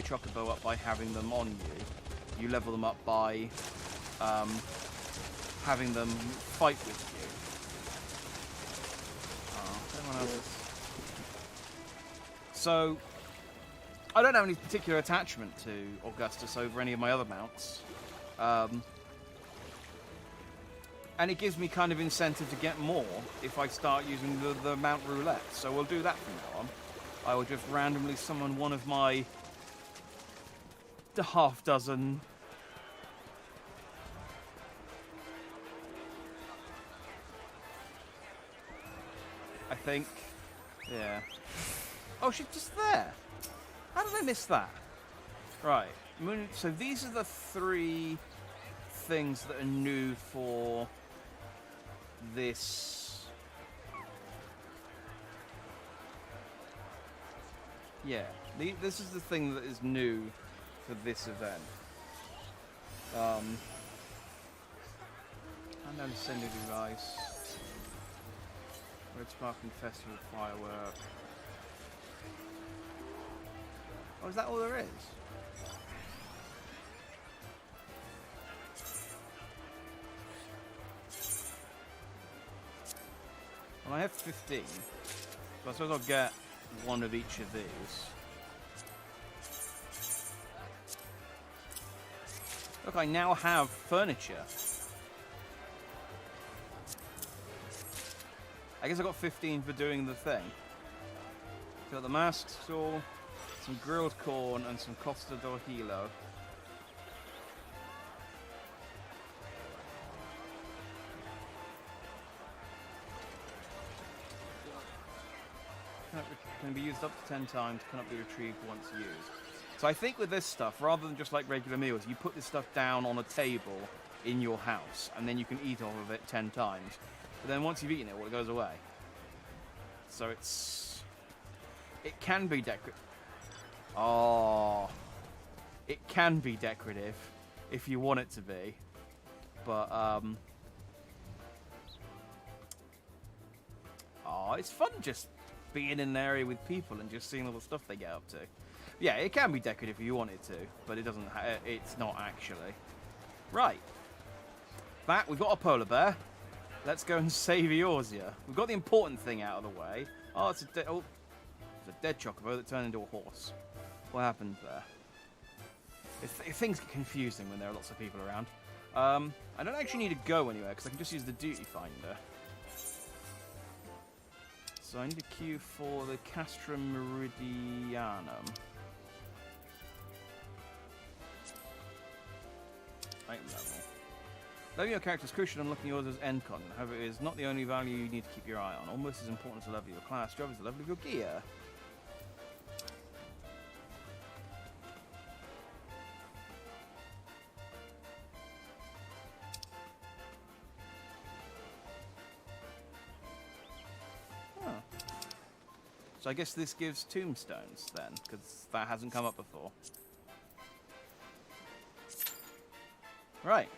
S1: Chocobo up by having them on you. You level them up by having them fight with you. Oh, everyone else. So I don't have any particular attachment to Augustus over any of my other mounts. And it gives me kind of incentive to get more if I start using the Mount Roulette. So we'll do that from now on. I will just randomly summon one of my half dozen. I think. Yeah. Oh, she's just there. How did I miss that? Right. So these are the 3 things that are new for this. Yeah. This is the thing that is new for this event. Unknown Ascending Device. Red Sparkling Festival Firework. Oh, is that all there is? Well, I have 15. So I suppose I'll get one of each of these. Look, I now have furniture. I guess I got 15 for doing the thing. Got the mask stall, some grilled corn, and some Costa do Hilo. Can be used up to 10 times, cannot be retrieved once used. So I think with this stuff, rather than just like regular meals, you put this stuff down on a table in your house, and then you can eat off of it 10 times. But then once you've eaten it, well, it goes away. So it can be decorative. Oh, it can be decorative if you want it to be, but oh, it's fun just being in an area with people and just seeing all the stuff they get up to. Yeah, it can be decorative if you want it to, but it doesn't. It's not actually. Right. We've got a polar bear. Let's go and save Eorzea. We've got the important thing out of the way. Oh, it's a dead chocobo that turned into a horse. What happened there? Things get confusing when there are lots of people around. I don't actually need to go anywhere because I can just use the duty finder. So I need a queue for the Castrum Meridianum. Item level. Leveling your character is crucial in unlocking yours as Endcon. However, it is not the only value you need to keep your eye on. Almost as important as the level of your class job is the level of your gear. Huh. So I guess this gives tombstones then, because that hasn't come up before. Right.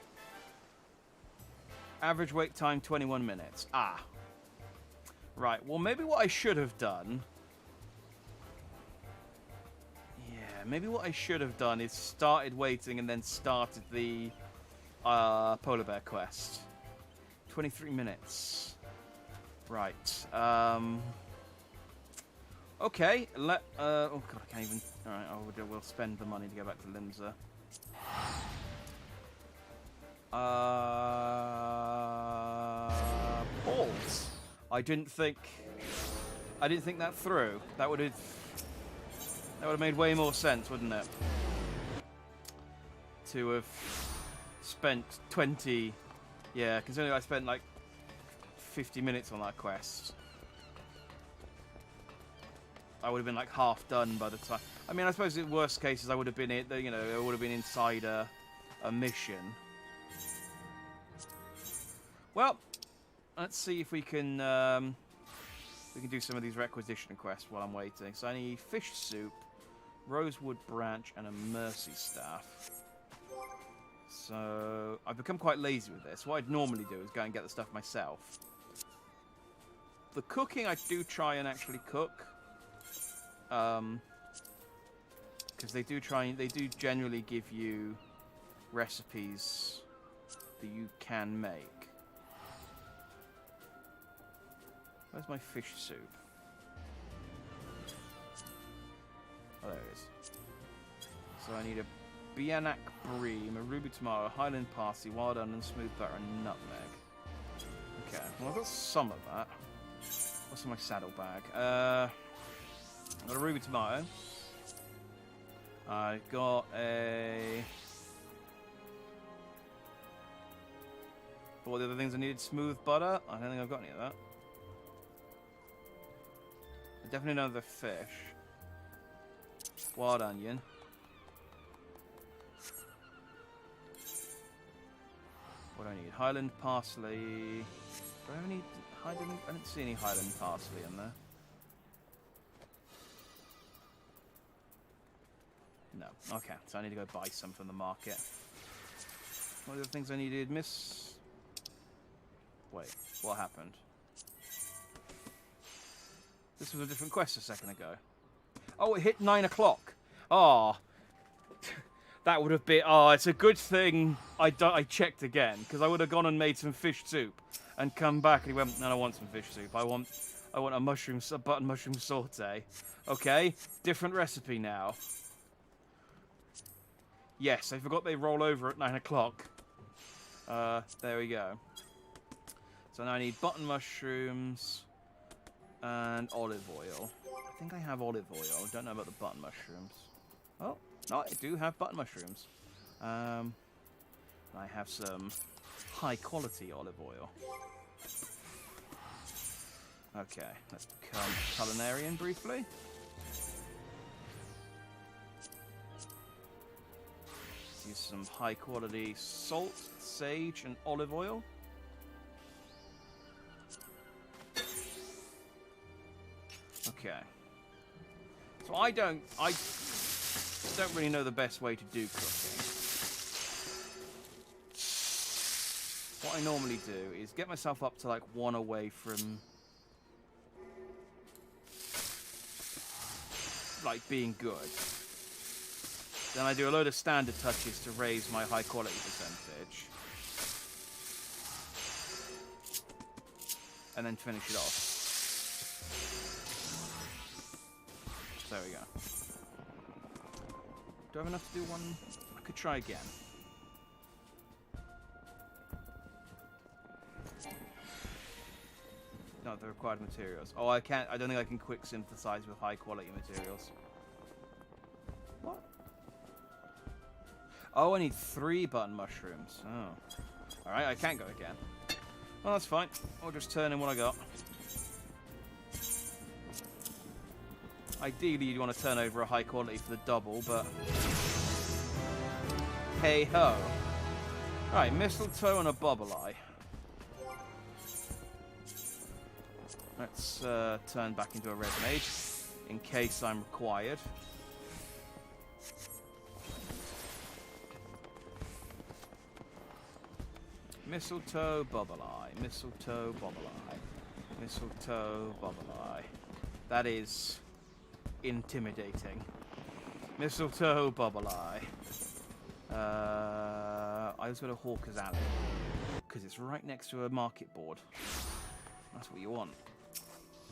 S1: Average wait time 21 minutes. Ah. Right, well maybe what I should have done... Yeah, maybe what I should have done is started waiting and then started the polar bear quest. 23 minutes. Right. Okay, oh god, I can't even... Alright, we'll spend the money to go back to Limsa. Balls. I didn't think that through. That would have made way more sense, wouldn't it? To have spent 20, yeah, considering I spent like 50 minutes on that quest. I would have been like half done by the time. I mean, I suppose in worst cases I would have been it would have been inside a mission. Well, let's see if we can do some of these requisition quests while I'm waiting. So I need fish soup, rosewood branch, and a mercy staff. So I've become quite lazy with this. What I'd normally do is go and get the stuff myself. The cooking I do try and actually cook, because they do generally give you recipes that you can make. Where's my fish soup? Oh, there it is. So I need a Bianak Bream, a Ruby Tomato, Highland Parsley, Wild Onion, Smooth Butter, and Nutmeg. Okay, well I've got some of that. What's in my saddlebag? I've got a Ruby Tomato. I've got a... What were the other things I needed? Smooth Butter? I don't think I've got any of that. I definitely know the fish. Wild Onion. What do I need? Highland Parsley. Do I have any Highland? I didn't see any Highland Parsley in there. No. Okay, so I need to go buy some from the market. What are the things I needed? Wait, what happened? This was a different quest a second ago. Oh, it hit 9 o'clock. Oh. That would have been... Oh, it's a good thing I checked again, because I would have gone and made some fish soup and come back and he went, no, I want some fish soup. I want a button mushroom saute. Okay, different recipe now. Yes, I forgot they roll over at 9 o'clock. There we go. So now I need button mushrooms and olive oil. I think I have olive oil. Don't know about the button mushrooms. Oh, no, I do have button mushrooms. I have some high quality olive oil. Okay, let's become culinarian briefly. Let's use some high quality salt, sage, and olive oil. Okay. So I don't really know the best way to do cooking. What I normally do is get myself up to like 1 away from like being good. Then I do a load of standard touches to raise my high quality percentage. And then finish it off. There we go. Do I have enough to do one? I could try again. No, the required materials. Oh, I can't. I don't think I can quick synthesize with high quality materials. What? Oh, I need 3 button mushrooms. Oh. Alright, I can't go again. Well, that's fine. I'll just turn in what I got. Ideally, you'd want to turn over a high quality for the double, but... Hey-ho. Alright, mistletoe and a bubble eye. Let's turn back into a red mage, in case I'm required. Mistletoe, bubble eye. Mistletoe, bubble eye. Mistletoe, bubble eye. That is... intimidating. Mistletoe, bubble eye. I was going to Hawker's Alley because it's right next to a market board. That's what you want.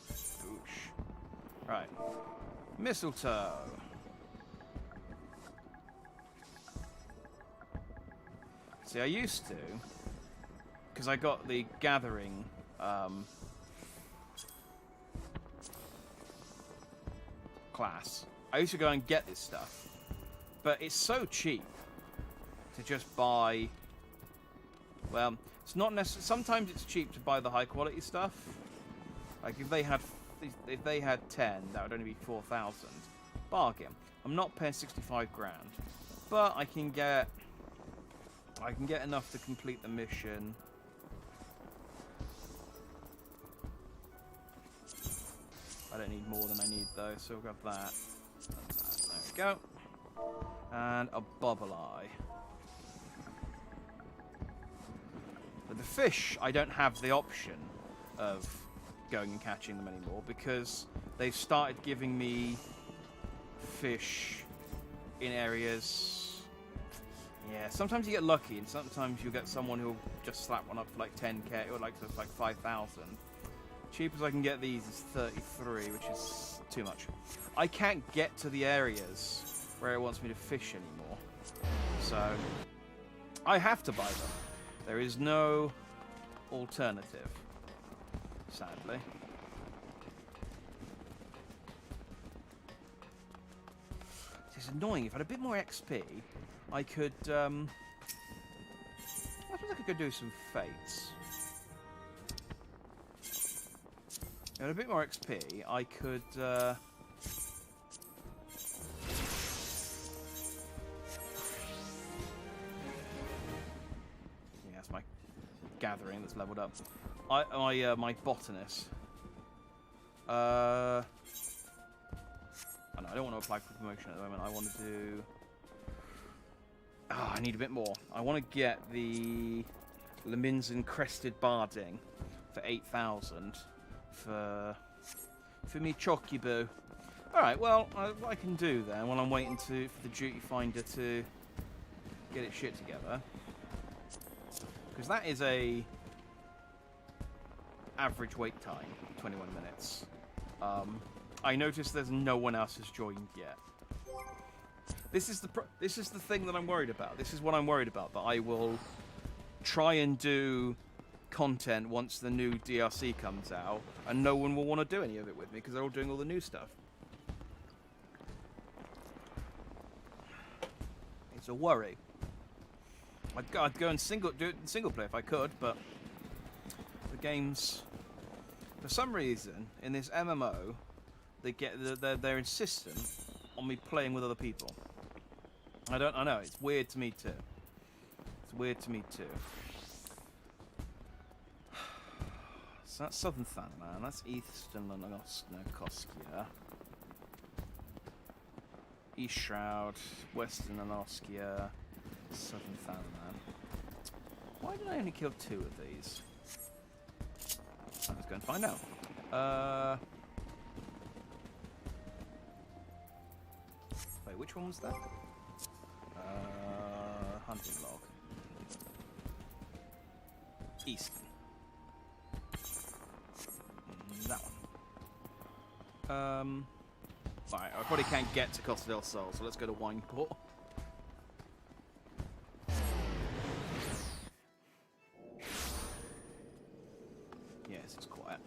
S1: Boosh. Right. Mistletoe. See, I used to, because I got the gathering class. I used to go and get this stuff, but it's so cheap to just buy. Well, it's not necessarily. Sometimes it's cheap to buy the high quality stuff. Like if they had 10, that would only be 4,000. Bargain. I'm not paying 65 grand, but I can get enough to complete the mission. I don't need more than I need though, so we'll grab that. And that. There we go. And a bubble eye. But the fish, I don't have the option of going and catching them anymore because they've started giving me fish in areas. Yeah, sometimes you get lucky and sometimes you'll get someone who'll just slap one up for like 10k or like 5,000. Cheapest I can get these is 33, which is too much. I can't get to the areas where it wants me to fish anymore. So I have to buy them. There is no alternative, sadly. It's annoying. If I had a bit more XP, I could... I suppose I could go do some fates. If I had a bit more XP, I could... Yeah, that's my gathering that's leveled up. My botanist. Oh, no, I don't want to apply for promotion at the moment. I want to do... Oh, I need a bit more. I want to get the Leminson Crested Barding for 8,000 for me Chokibu. Alright, well, what I can do then, while I'm waiting for the Duty Finder to get its shit together, because that is a average wait time, 21 minutes. I noticed there's no one else has joined yet. This is the thing that I'm worried about. This is what I'm worried about. That I will try and do content once the new DLC comes out, and no one will want to do any of it with me because they're all doing all the new stuff. It's a worry. I'd go and do it in single player if I could, but the games, for some reason, in this MMO, they're insistent on me playing with other people. I know, it's weird to me too. It's weird to me too. So that's Southern Thanaman, that's Eastern Lanoskia. East Shroud, Western Lanoskia, Southern Thanaman. Why did I only kill 2 of these? Let's go and find out. Wait, which one was that? Hunting log. East. That one. Alright, I probably can't get to Costa del Sol, so let's go to Wineport. Yes, it's quiet.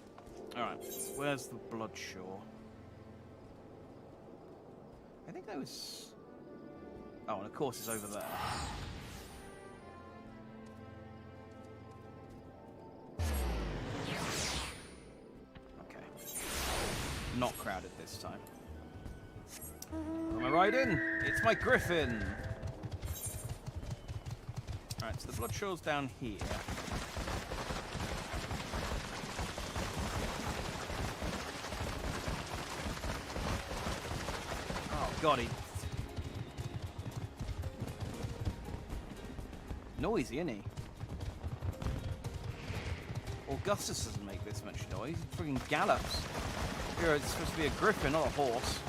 S1: Alright, where's the Bloodshore? I think that was... Oh, and of course it's over there. Okay. Not crowded this time. Am I riding? It's my Griffin! Alright, so the Bloodshore's down here. Oh, God, he... Noisy, isn't he? Augustus doesn't make this much noise. He friggin' gallops. Here, it's supposed to be a griffin, not a horse.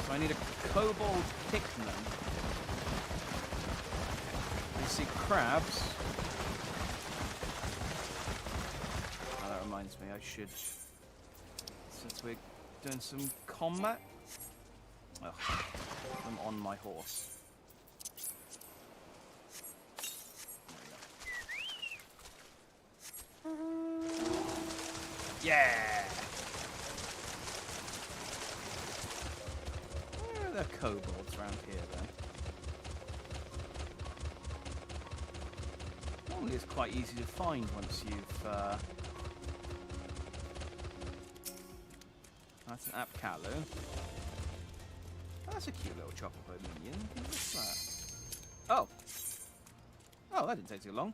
S1: So I need a kobold hickman. I see crabs. Oh, that reminds me, I should... Since we're doing some combat... Ugh, I'm on my horse. Yeah! Where are the kobolds around here then? Normally it's quite easy to find once you've... That's an Apkalu. That's a cute little chocobo minion. What's that? Oh! Oh, that didn't take too long.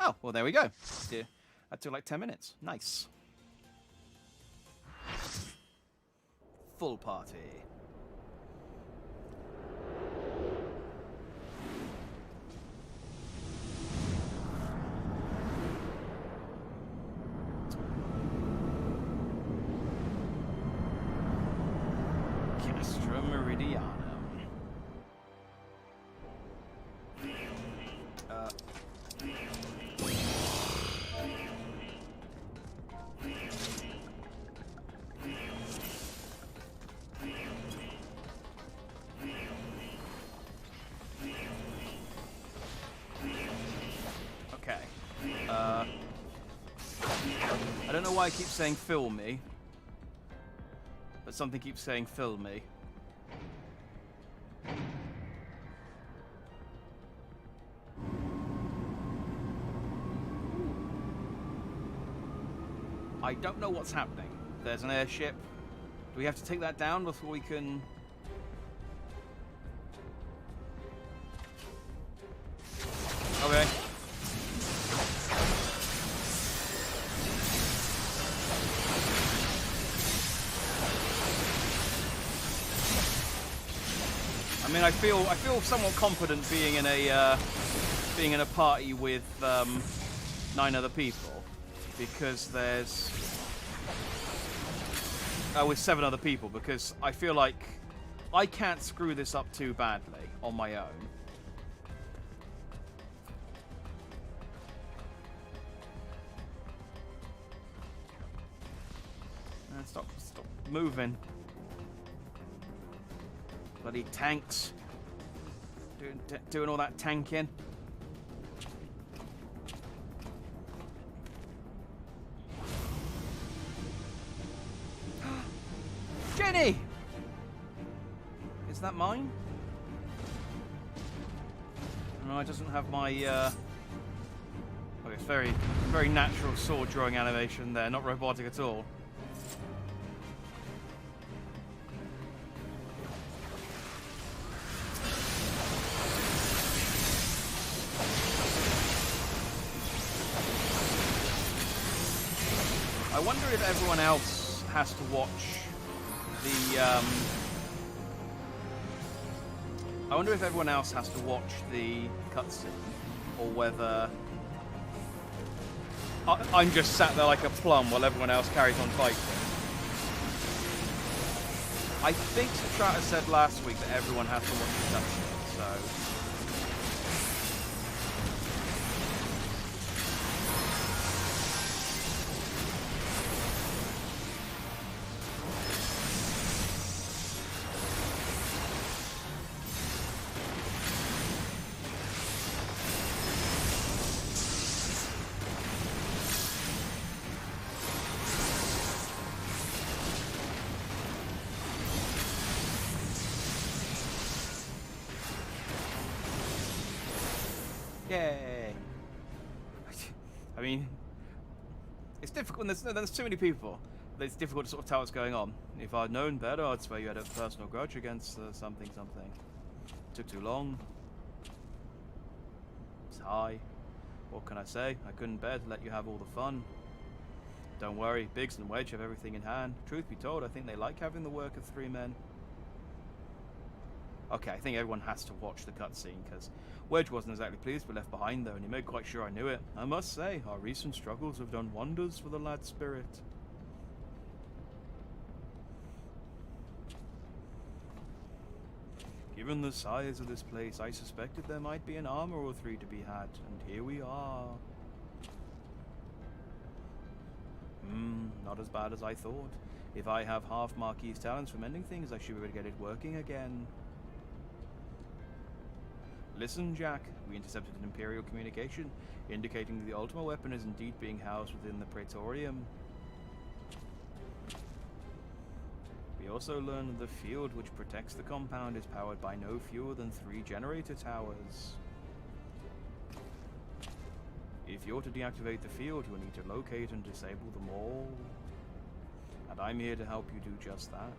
S1: Oh, well, there we go. That took like 10 minutes. Nice. Full party. Castra Meridianum. why I keep saying fill me. But something keeps saying fill me. I don't know what's happening. There's an airship. Do we have to take that down before we can... Okay. I mean, I feel somewhat confident being in a party with 9 other people, because there's with 7 other people, because I feel like I can't screw this up too badly on my own. Stop moving. Bloody tanks. Doing all that tanking. Jenny! Is that mine? No, it doesn't have my okay, very natural sword drawing animation there, not robotic at all. I wonder if everyone else has to watch the I wonder if everyone else has to watch the cutscene, or whether I'm just sat there like a plum while everyone else carries on fighting. I think Strata said last week that everyone has to watch the cutscene, so... Yay! I mean, it's difficult when there's too many people. It's difficult to sort of tell what's going on. If I'd known better, I'd swear you had a personal grudge against something. Took too long. It's high. What can I say? I couldn't bear to let you have all the fun. Don't worry, Biggs and Wedge have everything in hand. Truth be told, I think they like having the work of 3 men. Okay, I think everyone has to watch the cutscene, because Wedge wasn't exactly pleased to be left behind, though, and he made quite sure I knew it. I must say, our recent struggles have done wonders for the lad's spirit. Given the size of this place, I suspected there might be an armor or 3 to be had, and here we are. Not as bad as I thought. If I have half Marquis's talents for mending things, I should be able to get it working again. Listen, Jack. We intercepted an Imperial communication indicating that the Ultima weapon is indeed being housed within the Praetorium. We also learned that the field which protects the compound is powered by no fewer than 3 generator towers. If you're to deactivate the field, you'll need to locate and disable them all. And I'm here to help you do just that.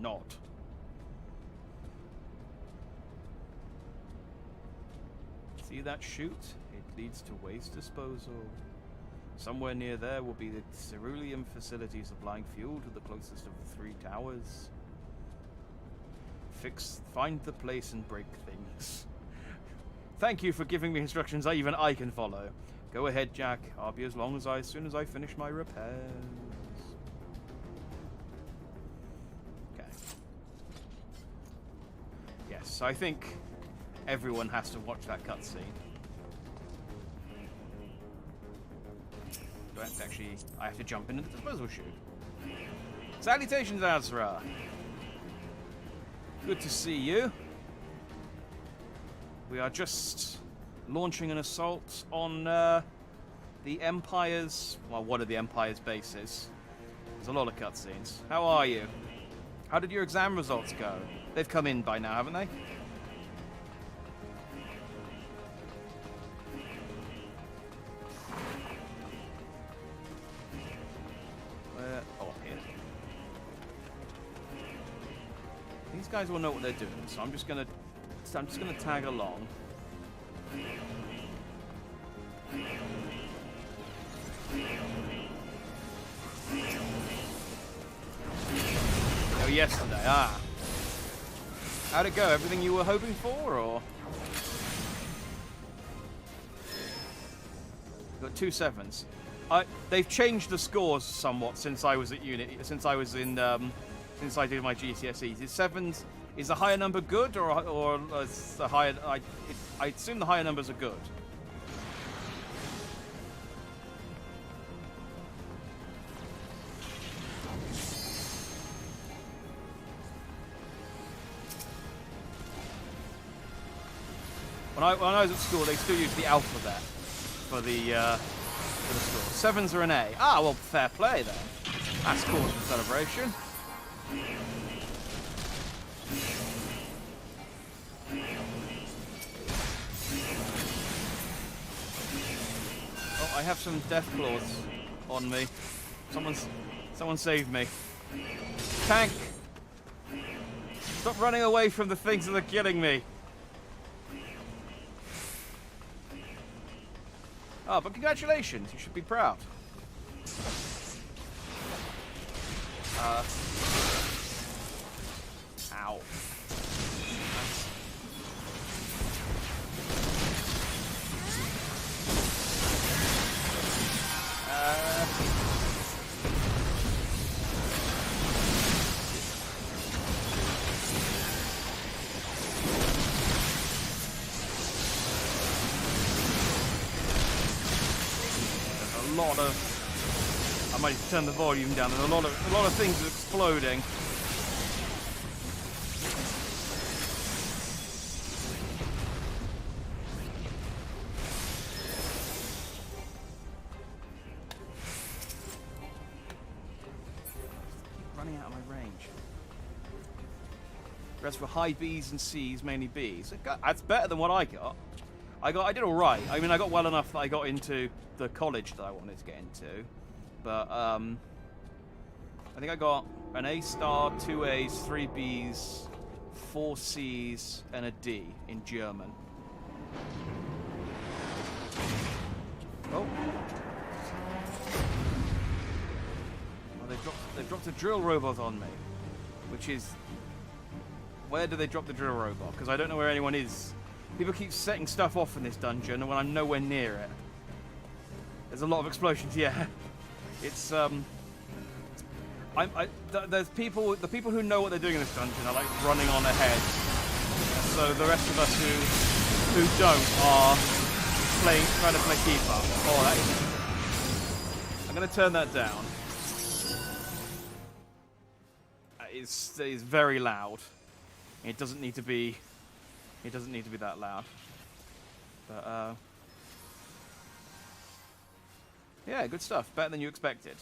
S1: Not. See that chute? It leads to waste disposal. Somewhere near there will be the ceruleum facility supplying fuel to the closest of the 3 towers. Find the place and break things. Thank you for giving me instructions even I can follow. Go ahead, Jack. I'll be as soon as I finish my repairs. Okay. Yes, I think everyone has to watch that cutscene. Do I have to actually... I have to jump into the disposal chute. Salutations, Azra. Good to see you. We are just launching an assault on the Empire's... Well, one of the Empire's bases. There's a lot of cutscenes. How are you? How did your exam results go? They've come in by now, haven't they? Where? Oh, here. These guys will know what they're doing, so I'm just gonna tag along. Oh, yesterday. Ah. How'd it go? Everything you were hoping for, or? Got 2 sevens. They've changed the scores somewhat since I was at uni. Since I was in. Since I did my GCSEs. Is sevens? Is the higher number good, or is the higher? I assume the higher numbers are good. When I was at school, they still used the alphabet for the score. Sevens are an A. Ah, well, fair play then. That's cause for celebration. Oh, I have some death claws on me. Someone save me. Tank! Stop running away from the things that are killing me. Oh, but congratulations, you should be proud. Ow. A lot of... I might turn the volume down. There's a lot of things exploding. Running out of my range. Rest for high Bs and Cs, mainly Bs. That's better than what I got. I did all right. I mean, I got well enough that I got into the college that I wanted to get into, but I think I got an A star, 2 A's, 3 B's, 4 C's, and a D in German. Oh, they've dropped a drill robot on me, which is... Where do they drop the drill robot? Because I don't know where anyone is. People keep setting stuff off in this dungeon when I'm nowhere near it. There's a lot of explosions, yeah. It's, there's people, the people who know what they're doing in this dungeon are like running on ahead. So the rest of us who don't are trying to play keep up. Oh, that is... I'm going to turn that down. It's very loud. It doesn't need to be... It doesn't need to be that loud. But, yeah, good stuff. Better than you expected.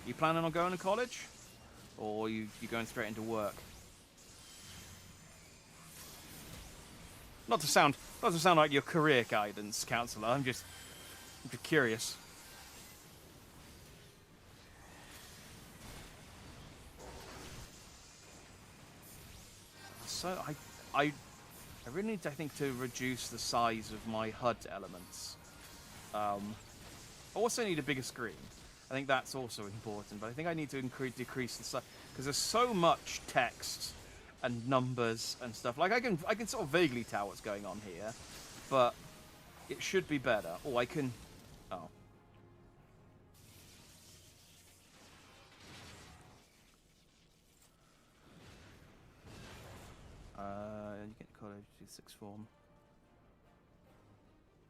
S1: You planning on going to college? Or you going straight into work? Not to sound like your career guidance counselor. I'm just curious. So I really need, I think, to reduce the size of my HUD elements. I also need a bigger screen. I think that's also important, but I think I need to decrease the size because there's so much text and numbers and stuff. Like I can sort of vaguely tell what's going on here, but it should be better. Oh, I can. Oh. You get college, do sixth form.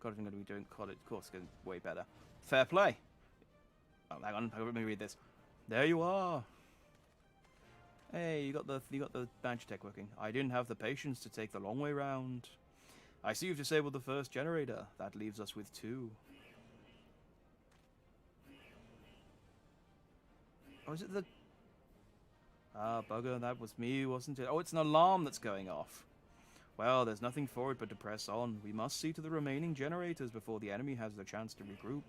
S1: College, I'm going to be doing college course, going way better. Fair play. Oh, hang on, let me read this. There you are. Hey, you got the badge tech working. I didn't have the patience to take the long way round. I see you've disabled the first generator. That leaves us with 2. Oh, is it the... Ah, bugger, that was me, wasn't it? Oh, it's an alarm that's going off. Well, there's nothing for it but to press on. We must see to the remaining generators before the enemy has the chance to regroup.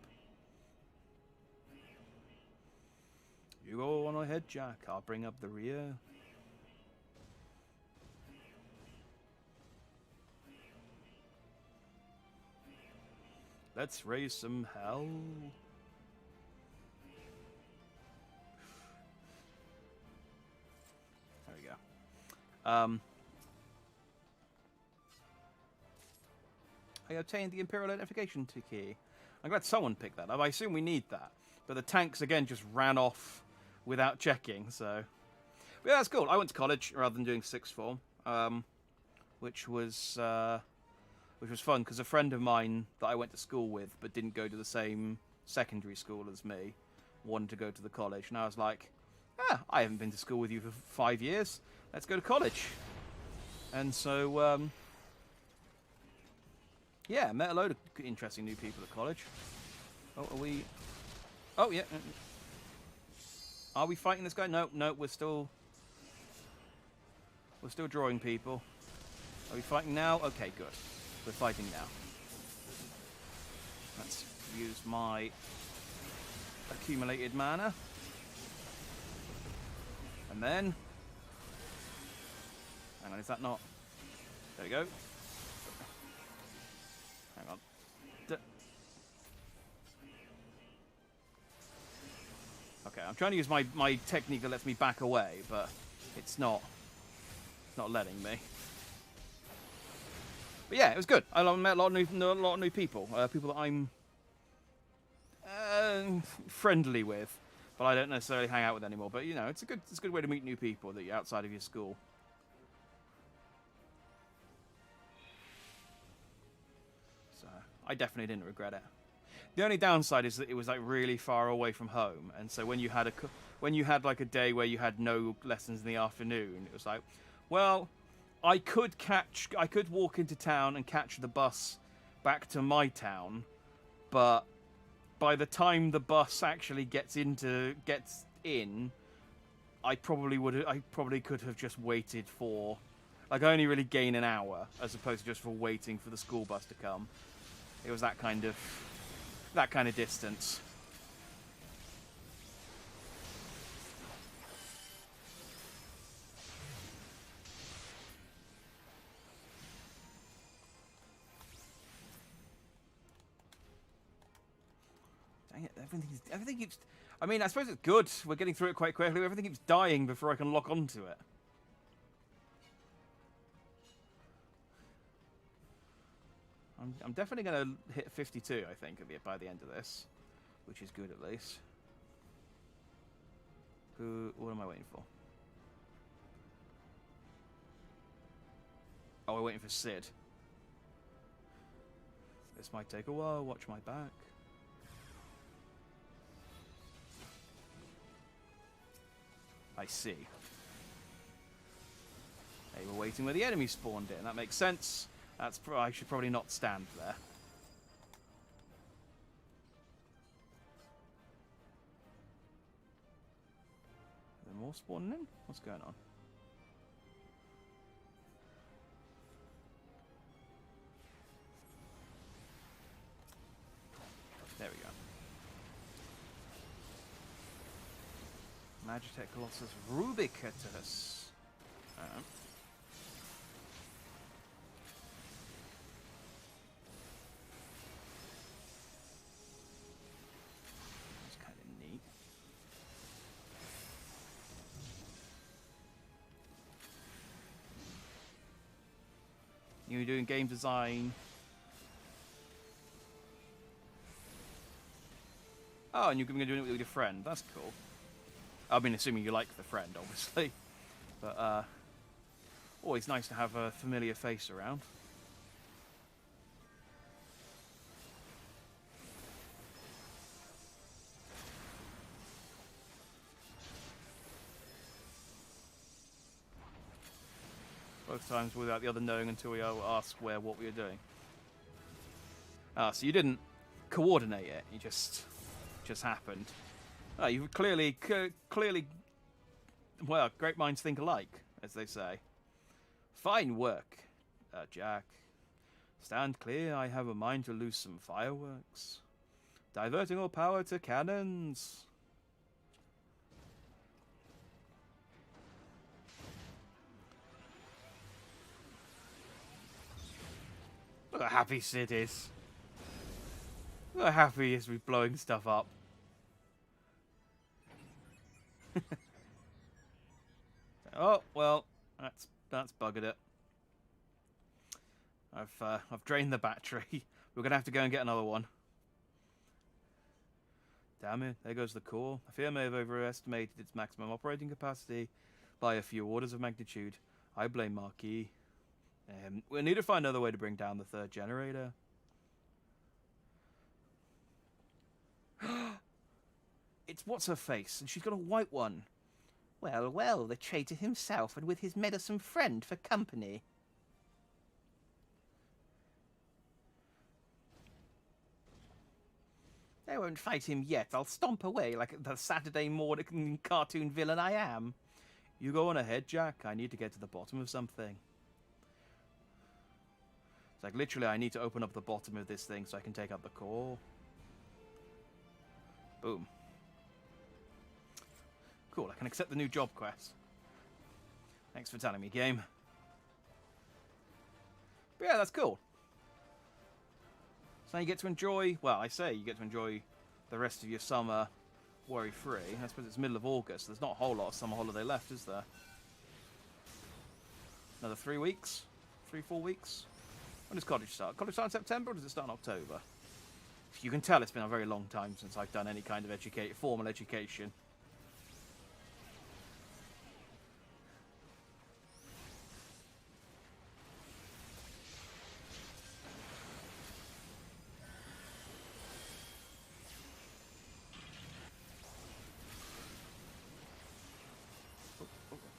S1: You go on ahead, Jack. I'll bring up the rear. Let's raise some hell. There we go. I obtained the Imperial Identification Key. I'm glad someone picked that up. I assume we need that. But the tanks, again, just ran off without checking, so... But yeah, that's cool. I went to college rather than doing sixth form, which was fun, because a friend of mine that I went to school with but didn't go to the same secondary school as me wanted to go to the college. And I was like, I haven't been to school with you for 5 years. Let's go to college. And so... yeah, met a load of interesting new people at college. Oh, are we... Oh, yeah. Are we fighting this guy? No, no, we're still drawing people. Are we fighting now? Okay, good. We're fighting now. Let's use my accumulated mana. And then... Hang on, is that not... There we go. Hang on. Okay, I'm trying to use my technique that lets me back away, but it's not letting me. But yeah, it was good. I met a lot of new people. People that I'm friendly with, but I don't necessarily hang out with anymore. But you know, it's a good way to meet new people that you're outside of your school. So I definitely didn't regret it. The only downside is that it was like really far away from home, and so when you had like a day where you had no lessons in the afternoon, it was like, well, I could walk into town and catch the bus back to my town, but by the time the bus actually gets in, I probably could have just waited for, like, I only really gain an hour as opposed to just for waiting for the school bus to come. It was that kind of distance. Dang it, everything keeps... I mean, I suppose it's good. We're getting through it quite quickly. Everything keeps dying before I can lock onto it. I'm definitely going to hit 52, I think, by the end of this, which is good at least. What am I waiting for? Oh, we're waiting for Sid. This might take a while. Watch my back. I see. Hey, we're waiting where the enemy spawned in. That makes sense. I should probably not stand there. Are there more spawning in? What's going on? There we go. Magitech Colossus Rubicatus. You're doing game design. Oh, and you're going to do it with your friend. That's cool. I mean, assuming you like the friend, obviously. But, always nice to have a familiar face around. Both times without the other knowing until we asked what we were doing. Ah, so you didn't coordinate it. You just happened. Oh, you clearly, well, great minds think alike, as they say. Fine work, Jack. Stand clear, I have a mind to loose some fireworks. Diverting all power to cannons. Look how happy Sid is. Look how happy he is with blowing stuff up. Oh, well, that's buggered it. I've drained the battery. We're gonna have to go and get another one. Damn it, there goes the core. I fear I may have overestimated its maximum operating capacity by a few orders of magnitude. I blame Marquis. We'll need to find another way to bring down the third generator. It's what's-her-face, and she's got a white one. Well, well, the traitor himself, and with his meddlesome friend for company. They won't fight him yet. I'll stomp away like the Saturday morning cartoon villain I am. You go on ahead, Jack. I need to get to the bottom of something. It's like, literally, I need to open up the bottom of this thing so I can take out the core. Boom. Cool, I can accept the new job quest. Thanks for telling me, game. But yeah, that's cool. So now you get to enjoy, well, I say you get to enjoy the rest of your summer worry-free. I suppose it's middle of August. There's not a whole lot of summer holiday left, is there? Another 3 weeks? 3-4 weeks? When does college start? College start in September, or does it start in October? You can tell it's been a very long time since I've done any kind of formal education.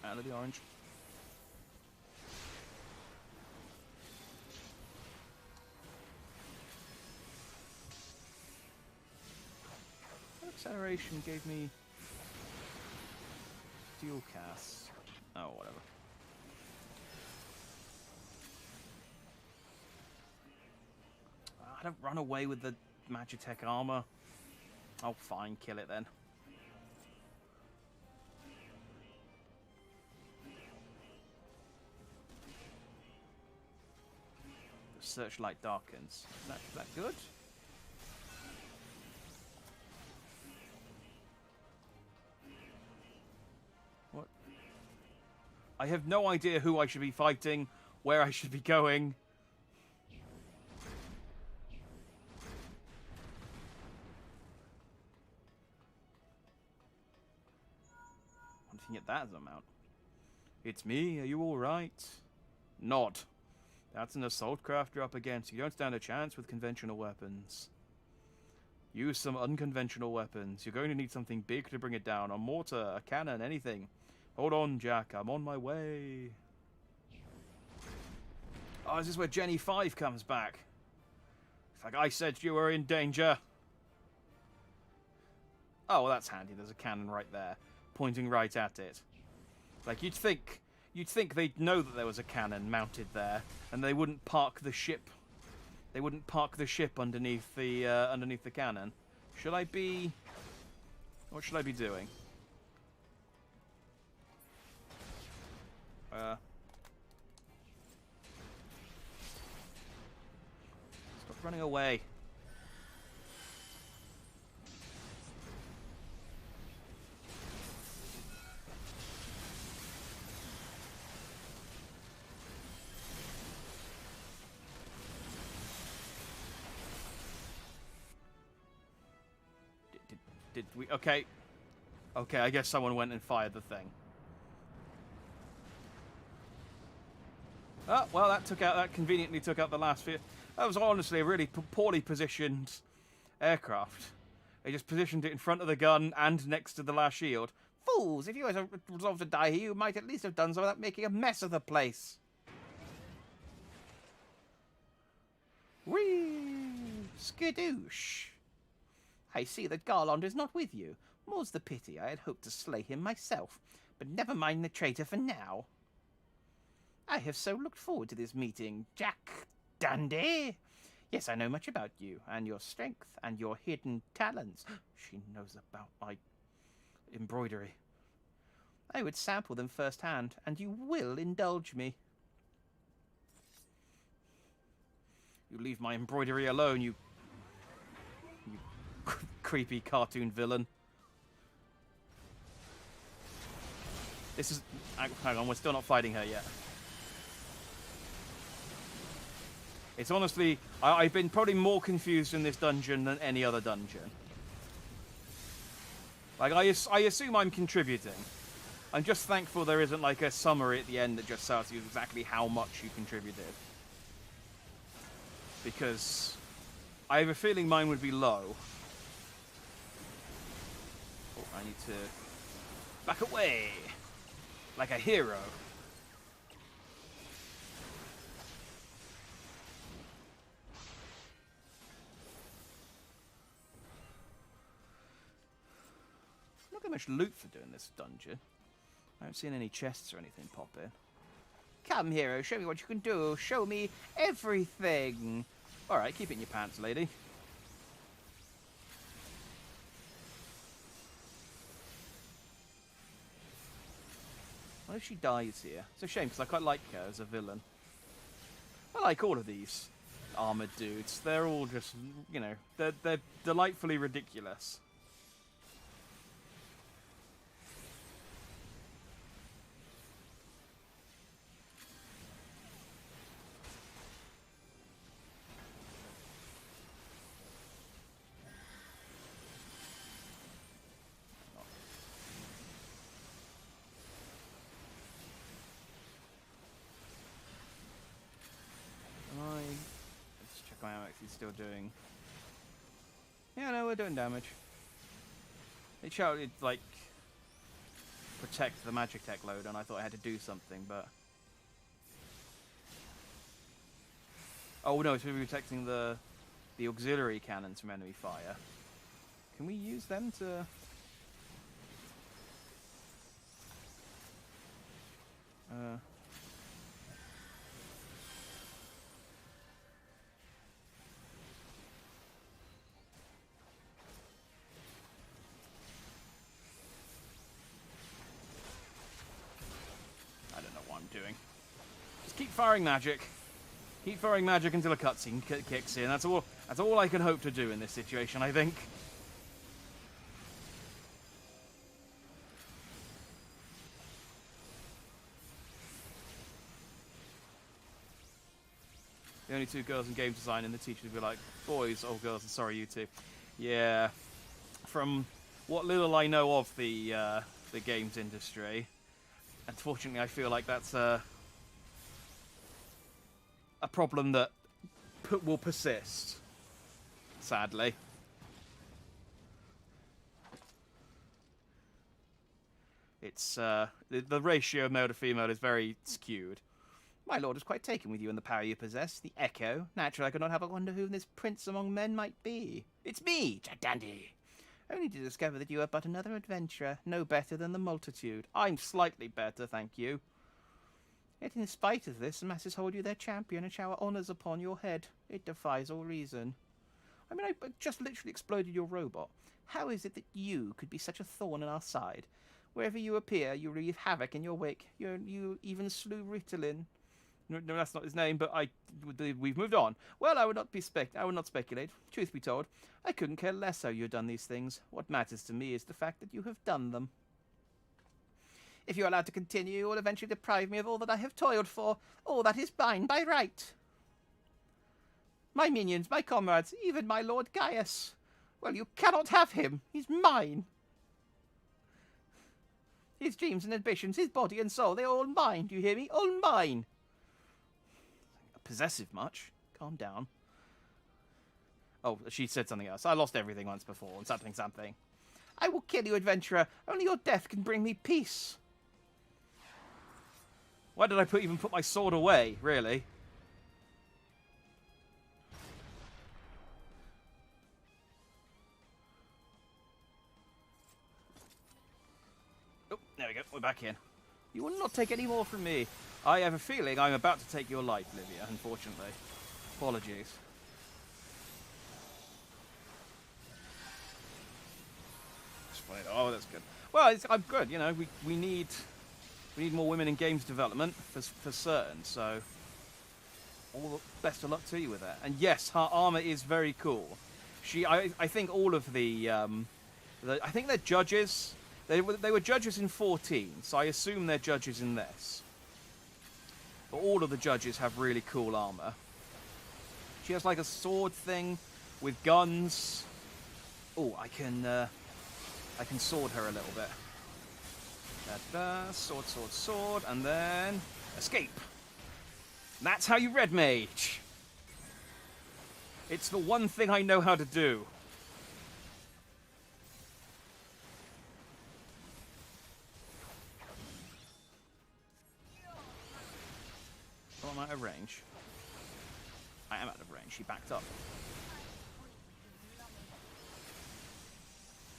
S1: Out of the orange. Acceleration gave me dual cast. Oh, whatever. I don't run away with the Magitech armor. Oh, fine, kill it then. The searchlight darkens. Is that good? What? I have no idea who I should be fighting, where I should be going. I'm looking at that as a mount. It's me, are you alright? Nod. That's an assault craft you're up against. You don't stand a chance with conventional weapons. Use some unconventional weapons. You're going to need something big to bring it down. A mortar, a cannon, anything. Hold on, Jack. I'm on my way. Oh, is this where Jenny 5 comes back? It's like I said you were in danger. Oh, well, that's handy. There's a cannon right there, pointing right at it. Like, you'd think they'd know that there was a cannon mounted there, and they wouldn't park the ship. They wouldn't park the ship underneath the cannon. Should I be? What should I be doing? Stop running away. Did we? Okay. Okay, I guess someone went and fired the thing. Oh, well, that conveniently took out the last few. That was honestly a really poorly positioned aircraft. They just positioned it in front of the gun and next to the last shield. Fools! If you guys resolved to die here, you might at least have done so without making a mess of the place. Whee! Skadoosh! I see that Garland is not with you. More's the pity. I had hoped to slay him myself. But never mind the traitor for now. I have so looked forward to this meeting, Jack Dandy. Yes, I know much about you, and your strength, and your hidden talents. She knows about my embroidery. I would sample them firsthand, and you will indulge me. You leave my embroidery alone, you creepy cartoon villain. This is... Hang on, we're still not fighting her yet. It's honestly... I've been probably more confused in this dungeon than any other dungeon. Like, I assume I'm contributing. I'm just thankful there isn't, like, a summary at the end that just tells you exactly how much you contributed. Because I have a feeling mine would be low. Oh, I need to back away like a hero. Not got much loot for doing this dungeon. I haven't seen any chests or anything pop in. Come, hero, show me what you can do. Show me everything. Alright, keep it in your pants, lady. What if she dies here? It's a shame, because I quite like her as a villain. I like all of these armoured dudes. They're all just, you know, they're delightfully ridiculous. Let's check my ammo if he's still doing... Yeah, no, we're doing damage. It shouted, like, protect the magic tech load, and I thought I had to do something, but... Oh, no, it's really protecting the auxiliary cannons from enemy fire. Can we use them to... I don't know what I'm doing. Just keep firing magic. Keep firing magic until a cutscene kicks in. That's all I can hope to do in this situation, I think. The only two girls in game design, and the teacher would be like, boys, oh girls, I'm sorry, you two. Yeah. From what little I know of the games industry, unfortunately I feel like that's a problem that will persist, sadly. It's, the ratio of male to female is very skewed. My lord is quite taken with you and the power you possess. The echo. Naturally, I could not have a wonder who this prince among men might be. It's me, Jack Dandy. Only to discover that you are but another adventurer, no better than the multitude. I'm slightly better, thank you. Yet in spite of this, the masses hold you their champion and shower honours upon your head. It defies all reason. I mean, I just literally exploded your robot. How is it that you could be such a thorn in our side? Wherever you appear, you leave havoc in your wake. You even slew Ritalin. No, that's not his name, but we've moved on. Well, I would not speculate. Truth be told, I couldn't care less how you've done these things. What matters to me is the fact that you have done them. If you're allowed to continue, you will eventually deprive me of all that I have toiled for, all that is mine by right. My minions, my comrades, even my Lord Gaius. Well, you cannot have him. He's mine. His dreams and ambitions, his body and soul, they're all mine. Do you hear me? All mine. Possessive much? Calm down. Oh, she said something else. I lost everything once before, and something. I will kill you, adventurer. Only your death can bring me peace. Why did I even put my sword away, really? There we go. We're back in. You will not take any more from me. I have a feeling I'm about to take your life, Livia, unfortunately. Apologies. Oh, that's good. Well, I'm good. You know, we need more women in games development for certain. So, all the best of luck to you with that. And yes, her armor is very cool. I think all of I think they're judges. They were judges in 14, so I assume they're judges in this. But all of the judges have really cool armor. She has like a sword thing with guns. Oh, I can sword her a little bit. Sword, sword, sword, and then escape. That's how you red mage. It's the one thing I know how to do. Oh, I'm out of range. I am out of range. She backed up.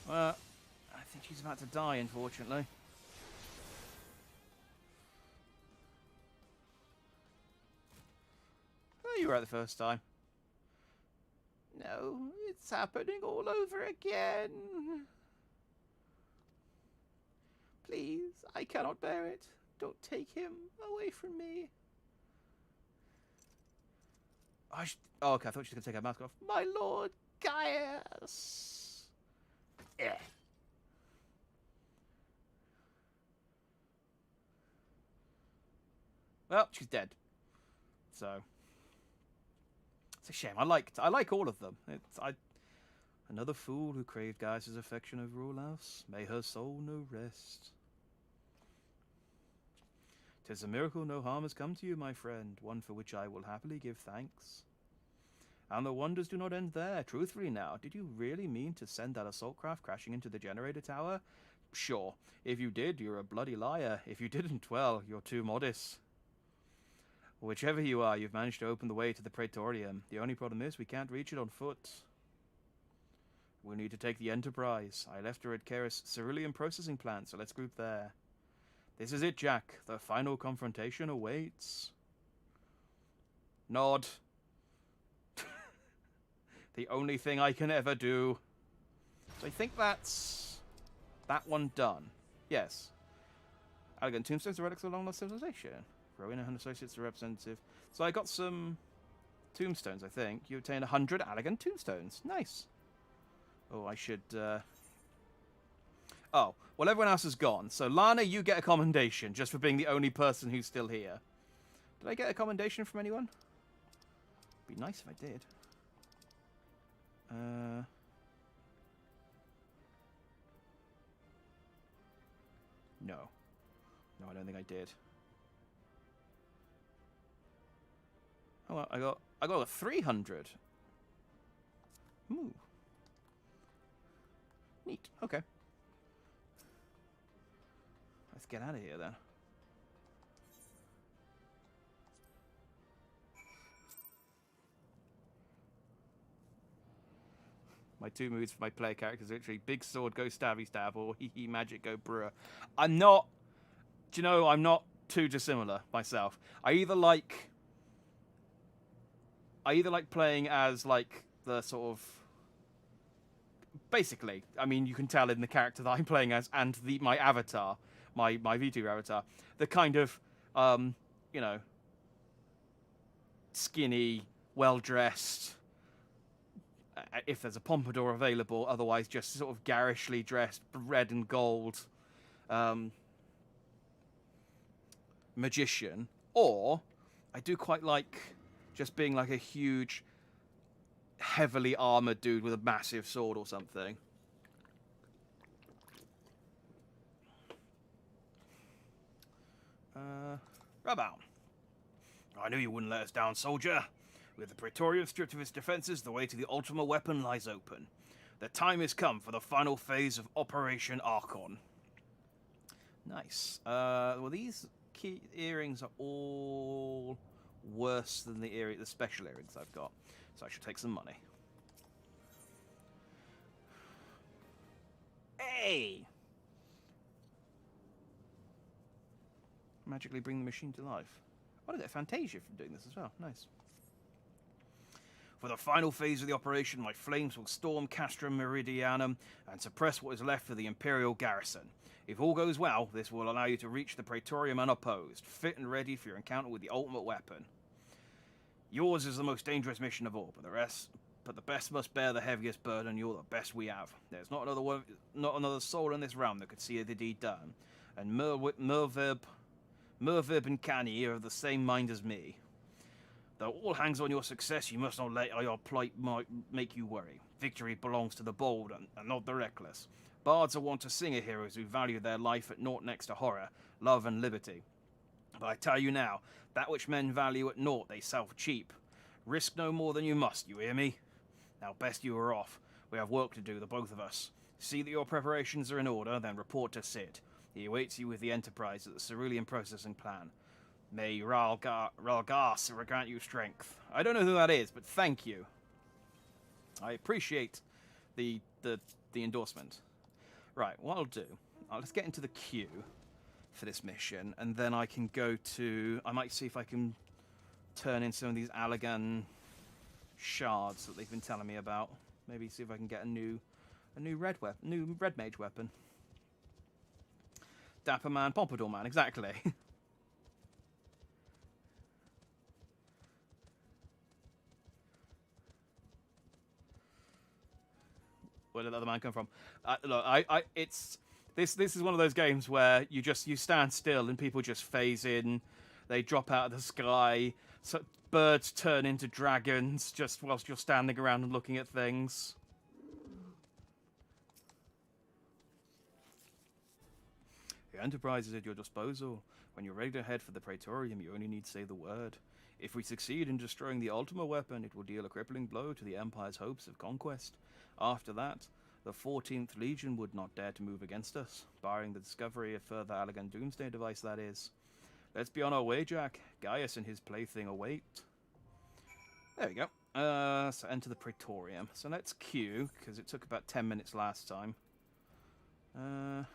S1: Well, I think she's about to die, unfortunately. Oh, you were right the first time. No, it's happening all over again. Please, I cannot bear it. Don't take him away from me. Oh, okay, I thought she was going to take her mask off. My lord Gaius. Yeah. Well, she's dead. So it's a shame. I like all of them. Another fool who craved Gaius' affection over all else. May her soul know rest. 'Tis a miracle no harm has come to you, my friend, one for which I will happily give thanks. And the wonders do not end there. Truthfully now, did you really mean to send that assault craft crashing into the generator tower? Sure. If you did, you're a bloody liar. If you didn't, well, you're too modest. Whichever you are, you've managed to open the way to the Praetorium. The only problem is we can't reach it on foot. We'll need to take the Enterprise. I left her at Keris' Cerulean processing plant, so let's group there. This is it, Jack. The final confrontation awaits. Nod. The only thing I can ever do. So I think that's that one done. Yes. Elegant tombstones, the relics of long-lost civilization. Rowena and Associates, the representative. So I got some tombstones, I think. You obtained 100 elegant tombstones. Nice. Oh, I should... Oh, well, everyone else is gone. So, Lana, you get a commendation just for being the only person who's still here. Did I get a commendation from anyone? It'd be nice if I did. No. No, I don't think I did. Oh, well, I got a 300. Ooh. Neat. Okay. Let's get out of here then. My two moves for my player characters are literally big sword, go stabby stab, or hee hee magic, go brewer. I'm not... Do you know, I'm not too dissimilar myself. I either like playing as, like, the sort of... Basically, I mean, you can tell in the character that I'm playing as and my avatar, my Vtuber avatar, the kind of, you know, skinny, well-dressed, if there's a pompadour available, otherwise just sort of garishly dressed, red and gold, magician. Or, I do quite like just being like a huge, heavily armored dude with a massive sword or something. Rabow. I knew you wouldn't let us down, soldier. With the Praetorium stripped of its defenses, the way to the Ultima weapon lies open. The time has come for the final phase of Operation Archon. Nice. Well, these key earrings are all worse than the special earrings I've got, so I should take some money. Hey! Magically bring the machine to life. Oh, I get Fantasia from doing this as well. Nice. For the final phase of the operation, my flames will storm Castrum Meridianum and suppress what is left of the Imperial garrison. If all goes well, this will allow you to reach the Praetorium unopposed, fit and ready for your encounter with the ultimate weapon. Yours is the most dangerous mission of all, but the best must bear the heaviest burden. You're the best we have. There's not another soul in this realm that could see the deed done, and Mervib and Canny are of the same mind as me. Though all hangs on your success, you must not let your plight make you worry. Victory belongs to the bold and not the reckless. Bards are wont to sing of heroes who value their life at naught next to horror, love and liberty. But I tell you now, that which men value at naught they sell for cheap. Risk no more than you must, you hear me? Now best you are off. We have work to do, the both of us. See that your preparations are in order, then report to Sid. He awaits you with the Enterprise at the Cerulean processing plan. May Ralgas grant you strength. I don't know who that is, but thank you. I appreciate the endorsement. Right, what I'll do, let's get into the queue for this mission, and then I can go to... I might see if I can turn in some of these Allagan shards that they've been telling me about. Maybe see if I can get a new red mage weapon. Dapper man, Pompadour man, exactly. Where did the other man come from? Look, this is one of those games where you stand still and people just phase in. They drop out of the sky. So birds turn into dragons just whilst you're standing around and looking at things. The Enterprise is at your disposal. When you're ready to head for the Praetorium, you only need to say the word. If we succeed in destroying the ultimate weapon, it will deal a crippling blow to the Empire's hopes of conquest. After that, the 14th Legion would not dare to move against us, barring the discovery of further Allagan Doomsday device, that is. Let's be on our way, Jack. Gaius and his plaything await. There we go. So enter the Praetorium. So let's queue, because it took about 10 minutes last time. There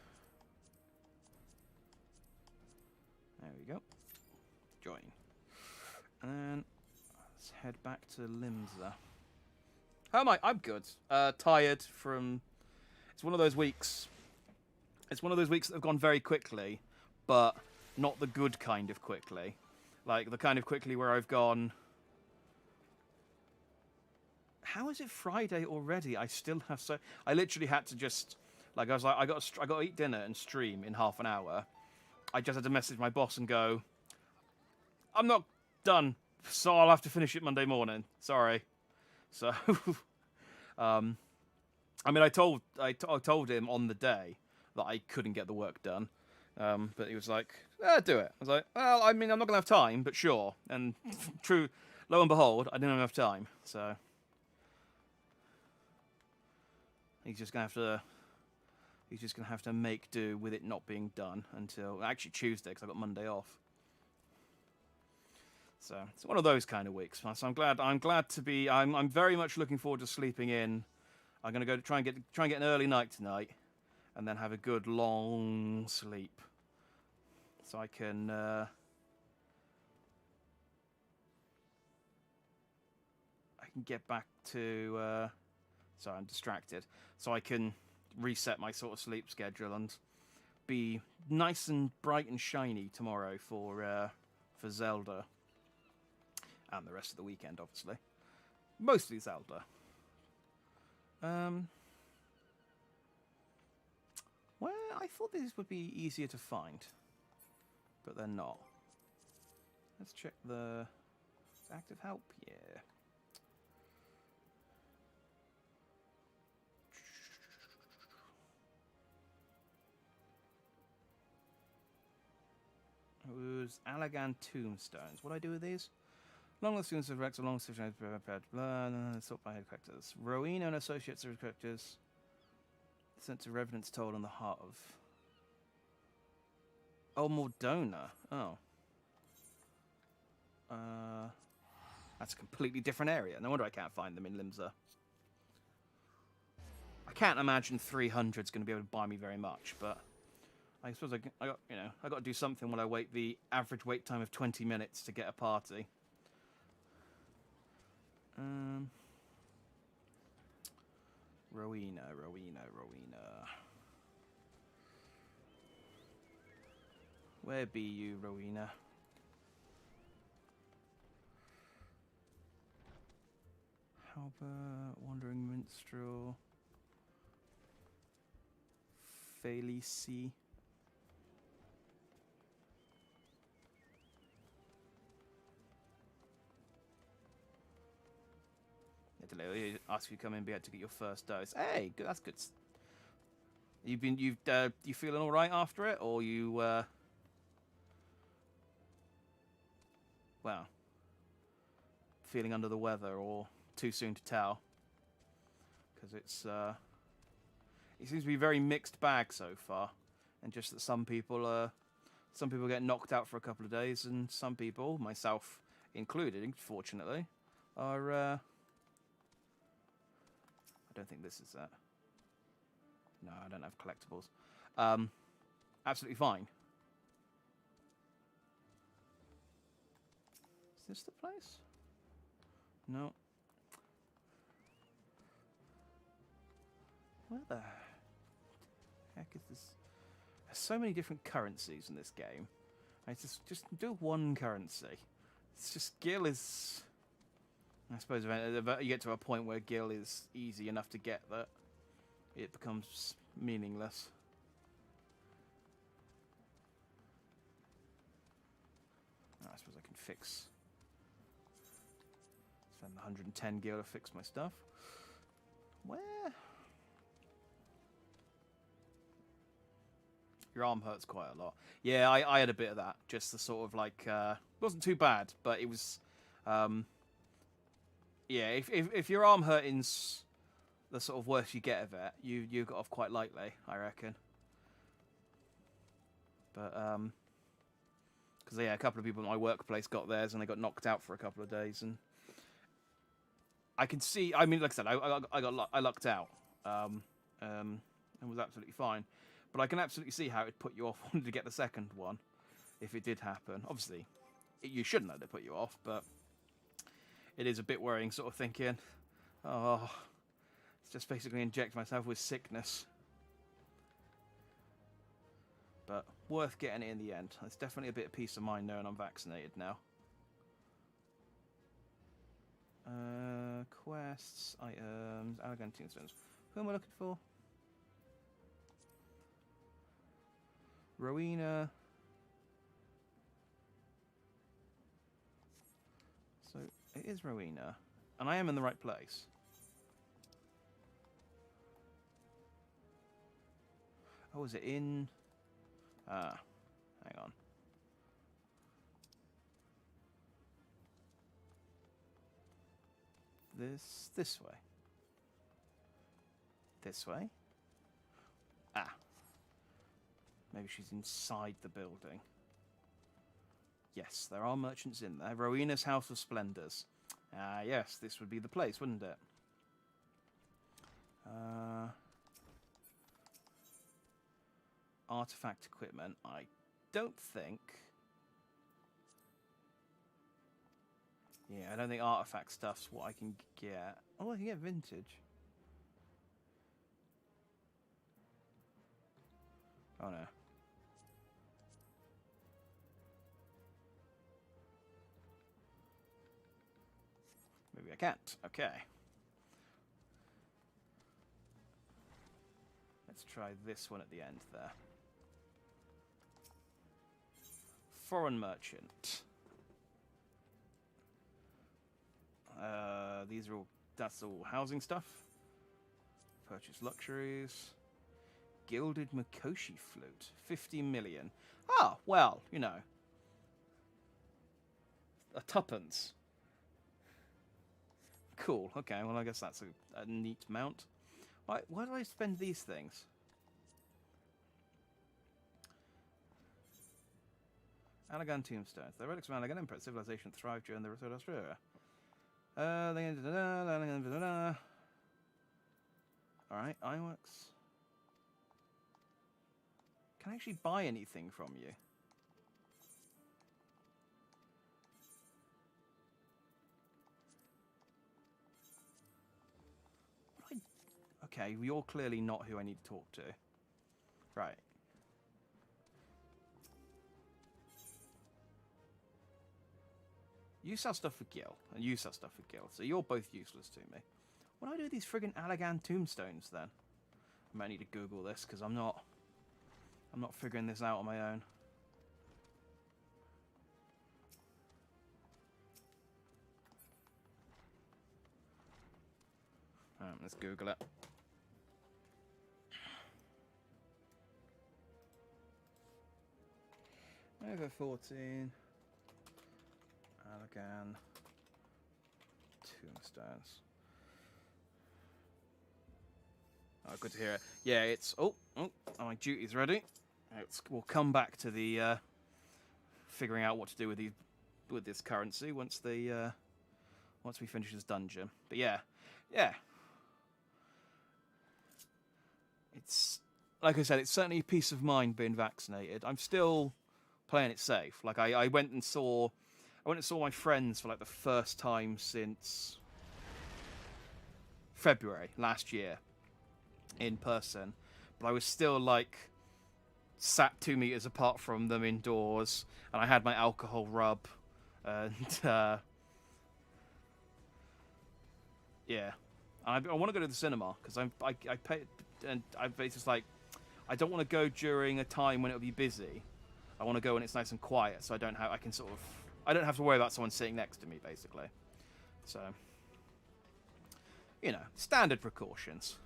S1: we go. Join. And then let's head back to Limsa. How am I? I'm good. Tired from... It's one of those weeks. It's one of those weeks that have gone very quickly, but not the good kind of quickly. Like, the kind of quickly where I've gone... How is it Friday already? I still have so... I literally had to just... Like, I was like, I got to eat dinner and stream in half an hour. I just had to message my boss and go, I'm not done, so I'll have to finish it Monday morning. Sorry. So, I mean, I told him on the day that I couldn't get the work done, but he was like, do it. I was like, well, I mean, I'm not going to have time, but sure. And true, lo and behold, I didn't have enough time, so he's just going to have to make do with it not being done until actually Tuesday, because I got Monday off. So it's one of those kind of weeks. So I'm glad to be. I'm very much looking forward to sleeping in. I'm gonna go to try and get an early night tonight, and then have a good long sleep, so I can. I can get back to. Sorry, I'm distracted. So I can reset my sort of sleep schedule and be nice and bright and shiny tomorrow for Zelda. And the rest of the weekend, obviously. Mostly Zelda. Well, I thought these would be easier to find. But they're not. Let's check the active help. Yeah. It was Allagan Tombstones. What do I do with these? Long list of Rex, long list of sort by headquarters. Rowena and Associates of characters sent to Revenant's Toll in the heart of... Oh, Mordona. Oh. That's a completely different area. No wonder I can't find them in Limsa. I can't imagine 300's going to be able to buy me very much, but I suppose I got, you know, I got to do something when I wait the average wait time of 20 minutes to get a party. Rowena. Where be you, Rowena? Halbert, Wandering Minstrel, Felici. Ask if you come in, be able to get your first dose. Hey, good, that's good. You feeling all right after it, or you well, feeling under the weather, or too soon to tell? Because it seems to be a very mixed bag so far, and just that some people get knocked out for a couple of days, and some people, myself included, fortunately, are. I don't think this is that. No, I don't have collectibles. Absolutely fine. Is this the place? No. Where the heck is this? There's so many different currencies in this game. I just do one currency. It's just Gil is. I suppose you get to a point where Gil is easy enough to get that it becomes meaningless. I suppose I can spend 110 Gil to fix my stuff. Where? Your arm hurts quite a lot. Yeah, I had a bit of that. Just the sort of like, it wasn't too bad, but it was, yeah, if your arm hurting's the sort of worst you get of it, you got off quite lightly, I reckon. But because yeah, a couple of people in my workplace got theirs and they got knocked out for a couple of days, and I can see. I mean, like I said, I lucked out, and was absolutely fine. But I can absolutely see how it'd put you off wanting to get the second one if it did happen. Obviously, you shouldn't let it put you off, but it is a bit worrying, sort of thinking, oh, it's just basically inject myself with sickness. But worth getting it in the end. It's definitely a bit of peace of mind knowing I'm vaccinated now. Quests, items, Allegantine stones. Who am I looking for? Rowena. So it is Rowena, and I am in the right place. Oh, is it in? Ah, hang on. This way. This way. Ah. Maybe she's inside the building. Yes, there are merchants in there. Rowena's House of Splendors. Ah, yes, this would be the place, wouldn't it? Artifact equipment. I don't think... Yeah, I don't think artifact stuff's what I can get. Oh, I can get vintage. Oh, no. Maybe I can't. Okay. Let's try this one at the end there. Foreign merchant. These are all... That's all housing stuff. Purchase luxuries. Gilded Mikoshi flute. 50 million. Ah, well, you know. A tuppence. Cool. Okay, well, I guess that's a neat mount. Why do I spend these things? Allegan tombstones. The relics of Allegan Emperor civilization thrived during the Return of Australia. Alright, ironworks. Can I actually buy anything from you? Okay, you're clearly not who I need to talk to. Right. You sell stuff for Gil, and you sell stuff for Gil, so you're both useless to me. What do I do with these friggin' Allagan tombstones, then? I might need to Google this, because I'm not figuring this out on my own. Let's Google it. Over 14. Allagan tombstones. Oh, good to hear it. Yeah, it's... Oh, my duty's ready. We'll come back to the figuring out what to do with this currency once we finish this dungeon. But yeah. It's, like I said, it's certainly a peace of mind being vaccinated. I'm still playing it safe. Like I went and saw my friends for like the first time since February last year in person, but I was still like sat 2 meters apart from them indoors, and I had my alcohol rub, and yeah, I want to go to the cinema because I pay, and it's just like I don't want to go during a time when it'll be busy. I want to go when it's nice and quiet, so I don't have to worry about someone sitting next to me, basically. So, standard precautions.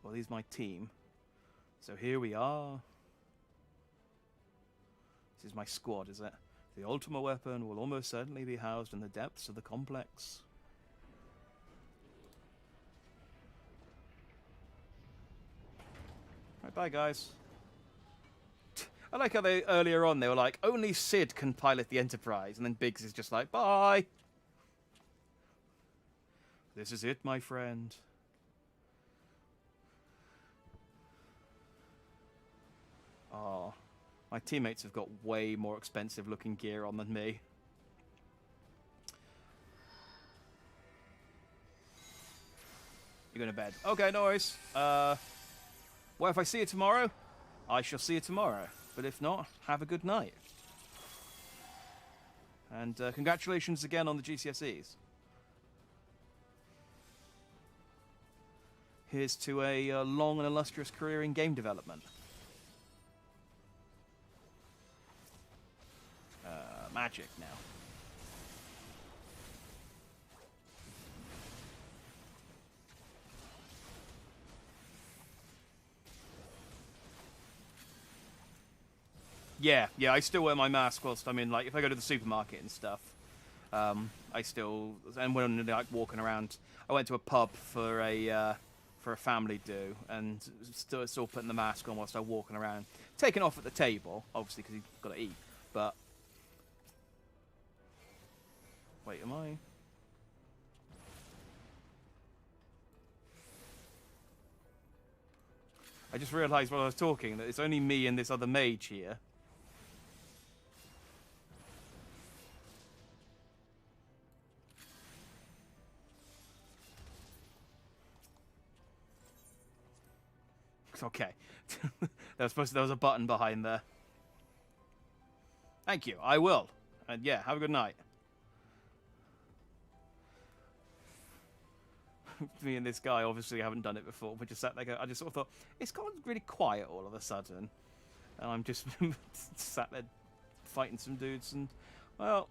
S1: Well, these my team. So here we are. This is my squad, is it? The Ultima weapon will almost certainly be housed in the depths of the complex. Right, bye, guys. I like how earlier on they were like, only Sid can pilot the Enterprise, and then Biggs is just like, bye. This is it, my friend. Oh, my teammates have got way more expensive looking gear on than me. You're going to bed. Okay, no worries. Well, if I see you tomorrow, I shall see you tomorrow. But if not, have a good night. And congratulations again on the GCSEs. Here's to a long and illustrious career in game development. Magic now. Yeah, I still wear my mask whilst I'm in, like, if I go to the supermarket and stuff. I still, and when I'm like walking around, I went to a pub for a family do, and still putting the mask on whilst I'm walking around, taking off at the table, obviously because you've got to eat. But wait, am I? I just realised while I was talking that it's only me and this other mage here. Okay. There was a button behind there. Thank you. I will. And yeah, have a good night. Me and this guy obviously haven't done it before. We just sat there. I just sort of thought it's gone really quiet all of a sudden, and I'm just sat there fighting some dudes. And well,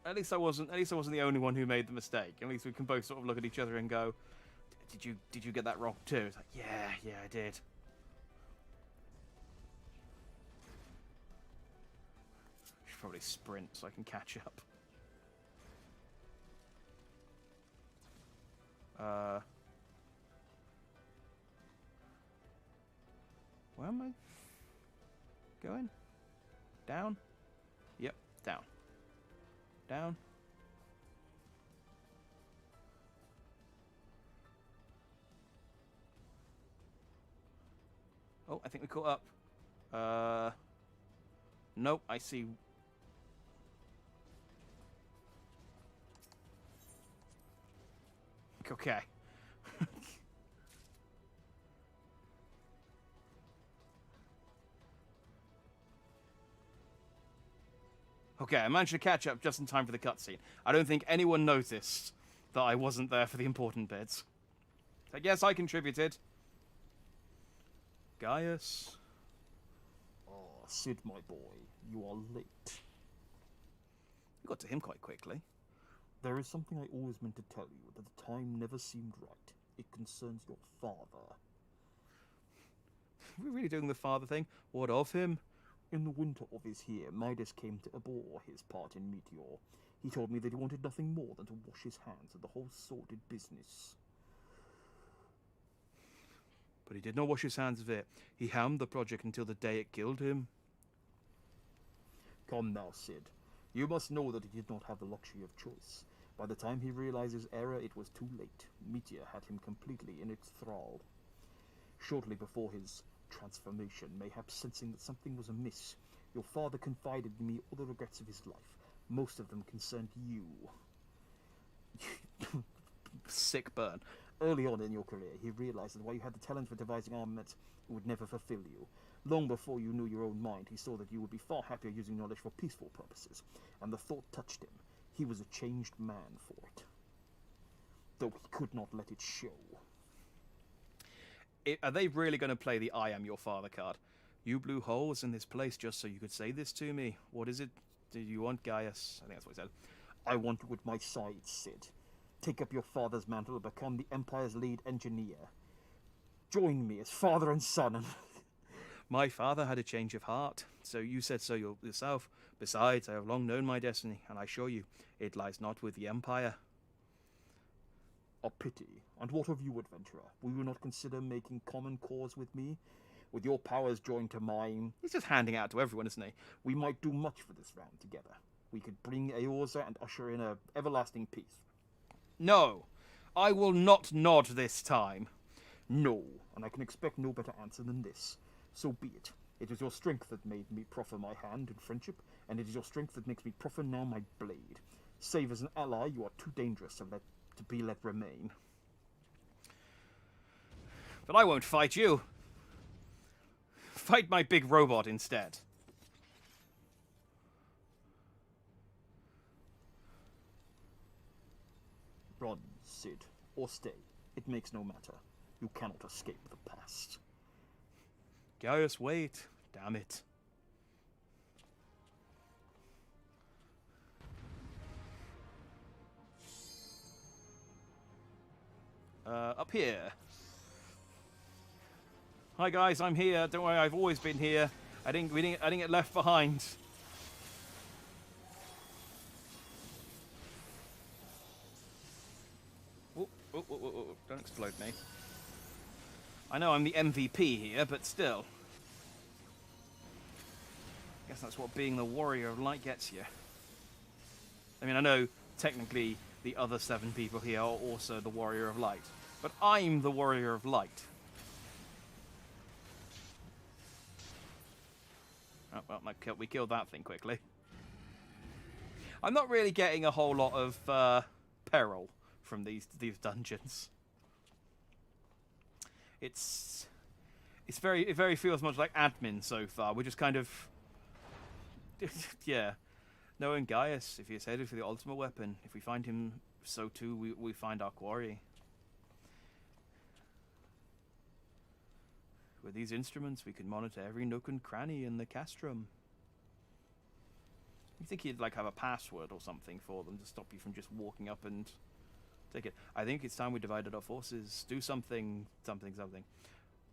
S1: at least I wasn't the only one who made the mistake. At least we can both sort of look at each other and go, Did you get that wrong too? It's like, yeah, I did. Should probably sprint so I can catch up. Where am I going? Down? Yep, down. Down. Oh, I think we caught up. Nope, I see. Okay. Okay, I managed to catch up just in time for the cutscene. I don't think anyone noticed that I wasn't there for the important bits. So yes, I contributed. Gaius.
S2: Ah, Sid, my boy, you are late.
S1: You got to him quite quickly.
S2: There is something I always meant to tell you, that the time never seemed right. It concerns your father.
S1: Are we really doing the father thing? What of him?
S2: In the winter of his year, Midas came to abhor his part in Meteor. He told me that he wanted nothing more than to wash his hands of the whole sordid business.
S1: But he did not wash his hands of it. He hammed the project until the day it killed him.
S2: Come now, Sid. You must know that he did not have the luxury of choice. By the time he realized his error, it was too late. Meteor had him completely in its thrall. Shortly before his transformation, mayhaps sensing that something was amiss, your father confided in me all the regrets of his life. Most of them concerned you.
S1: Sick burn.
S2: Early on in your career, he realized that while you had the talent for devising armaments, it would never fulfill you. Long before you knew your own mind, he saw that you would be far happier using knowledge for peaceful purposes, and the thought touched him. He was a changed man for it. Though he could not let it show.
S1: Are they really going to play the I am your father card? You blew holes in this place just so you could say this to me. What is it? Do you want, Gaius? I think that's what he said.
S2: I want you at my side, Sid. Take up your father's mantle and become the Empire's lead engineer. Join me as father and son and...
S1: My father had a change of heart, so you said so yourself. Besides, I have long known my destiny, and I assure you, it lies not with the Empire.
S2: A pity. And what of you, adventurer? Will you not consider making common cause with me? With your powers joined to mine...
S1: He's just handing out to everyone, isn't he?
S2: We might do much for this round together. We could bring Eorzea and usher in a everlasting peace.
S1: No, I will not nod this time.
S2: No, and I can expect no better answer than this. So be it. It is your strength that made me proffer my hand in friendship, and it is your strength that makes me proffer now my blade. Save as an ally, you are too dangerous to be let remain.
S1: But I won't fight you. Fight my big robot instead.
S2: Run, Sid, or stay. It makes no matter. You cannot escape the past.
S1: Gaius, wait. Damn it. Up here. Hi guys, I'm here. Don't worry, I've always been here. I didn't get left behind. Oh, don't explode me. I know I'm the MVP here, but still. I guess that's what being the warrior of light gets you. I mean, I know technically the other 7 people here are also the warrior of light, but I'm the warrior of light. Oh, well, we killed that thing quickly. I'm not really getting a whole lot of peril from these dungeons. It very feels much like admin so far. We're just kind of yeah. Knowing Gaius, if he is headed for the ultimate weapon, if we find him, so too we find our quarry. With these instruments, we can monitor every nook and cranny in the castrum. You think he'd like have a password or something for them to stop you from just walking up and take it? I think it's time we divided our forces. Do something.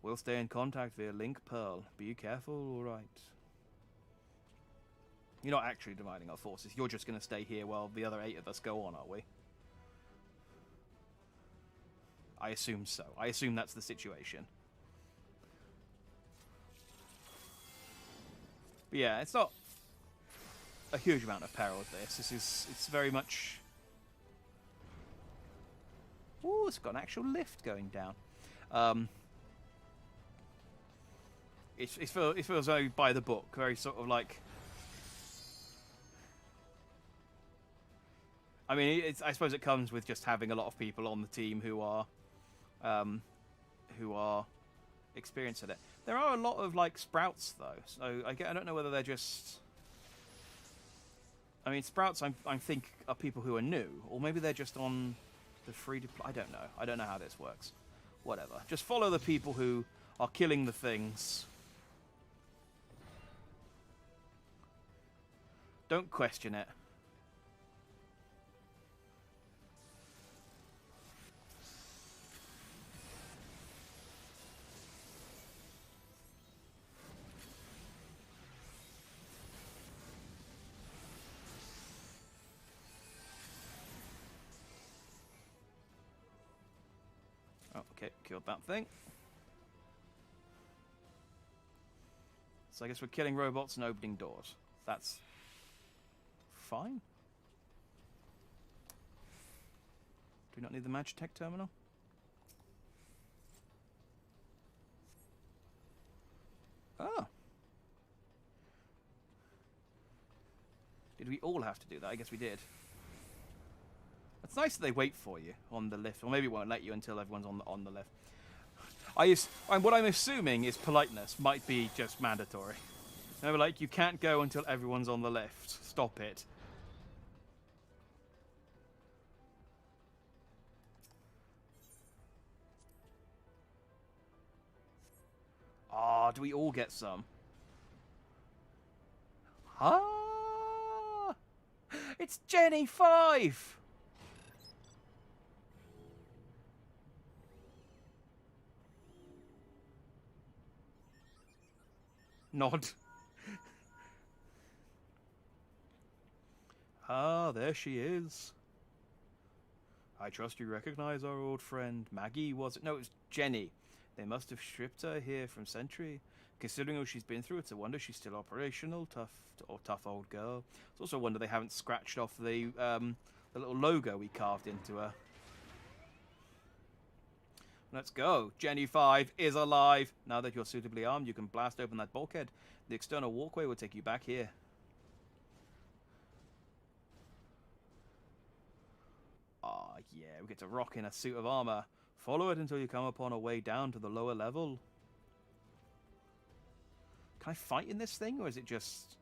S1: We'll stay in contact via link pearl. Be careful, all right? You're not actually dividing our forces. You're just going to stay here while the other 8 of us go on, are we? I assume so. I assume that's the situation. But yeah, it's not a huge amount of peril with this. It's very much... Ooh, it's got an actual lift going down. it feels very by the book, very sort of like. I mean, I suppose it comes with just having a lot of people on the team who are experienced at it. There are a lot of like sprouts though, so I don't know whether they're just. I mean, sprouts I think are people who are new, or maybe they're just on the free. I don't know. I don't know how this works. Whatever. Just follow the people who are killing the things. Don't question it. Oh, okay, killed that thing. So I guess we're killing robots and opening doors. That's fine. Do we not need the Magitech terminal? Oh. Did we all have to do that? I guess we did. It's nice that they wait for you on the lift, or maybe it won't let you until everyone's on the lift. What I'm assuming is politeness might be just mandatory. No, like you can't go until everyone's on the lift. Stop it. Ah, do we all get some? Ah, it's Jenny 5. Nod. Ah, there she is. I trust you recognize our old friend. Maggie, was it? No, it was Jenny. They must have stripped her here from Sentry. Considering all she's been through, it's a wonder she's still operational. Tough old girl. It's also a wonder they haven't scratched off the little logo we carved into her. Let's go. Jenny 5 is alive. Now that you're suitably armed, you can blast open that bulkhead. The external walkway will take you back here. Ah, yeah, we get to rock in a suit of armor. Follow it until you come upon a way down to the lower level. Can I fight in this thing, or is it just...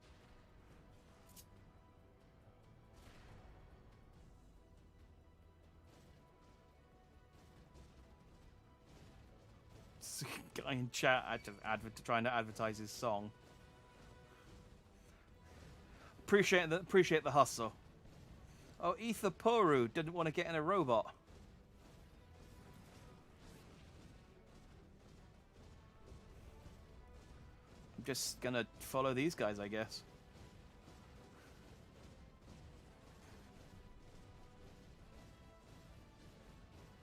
S1: Guy in chat trying to advertise his song. Appreciate the hustle. Oh, Ether Poru didn't want to get in a robot. I'm just gonna follow these guys, I guess.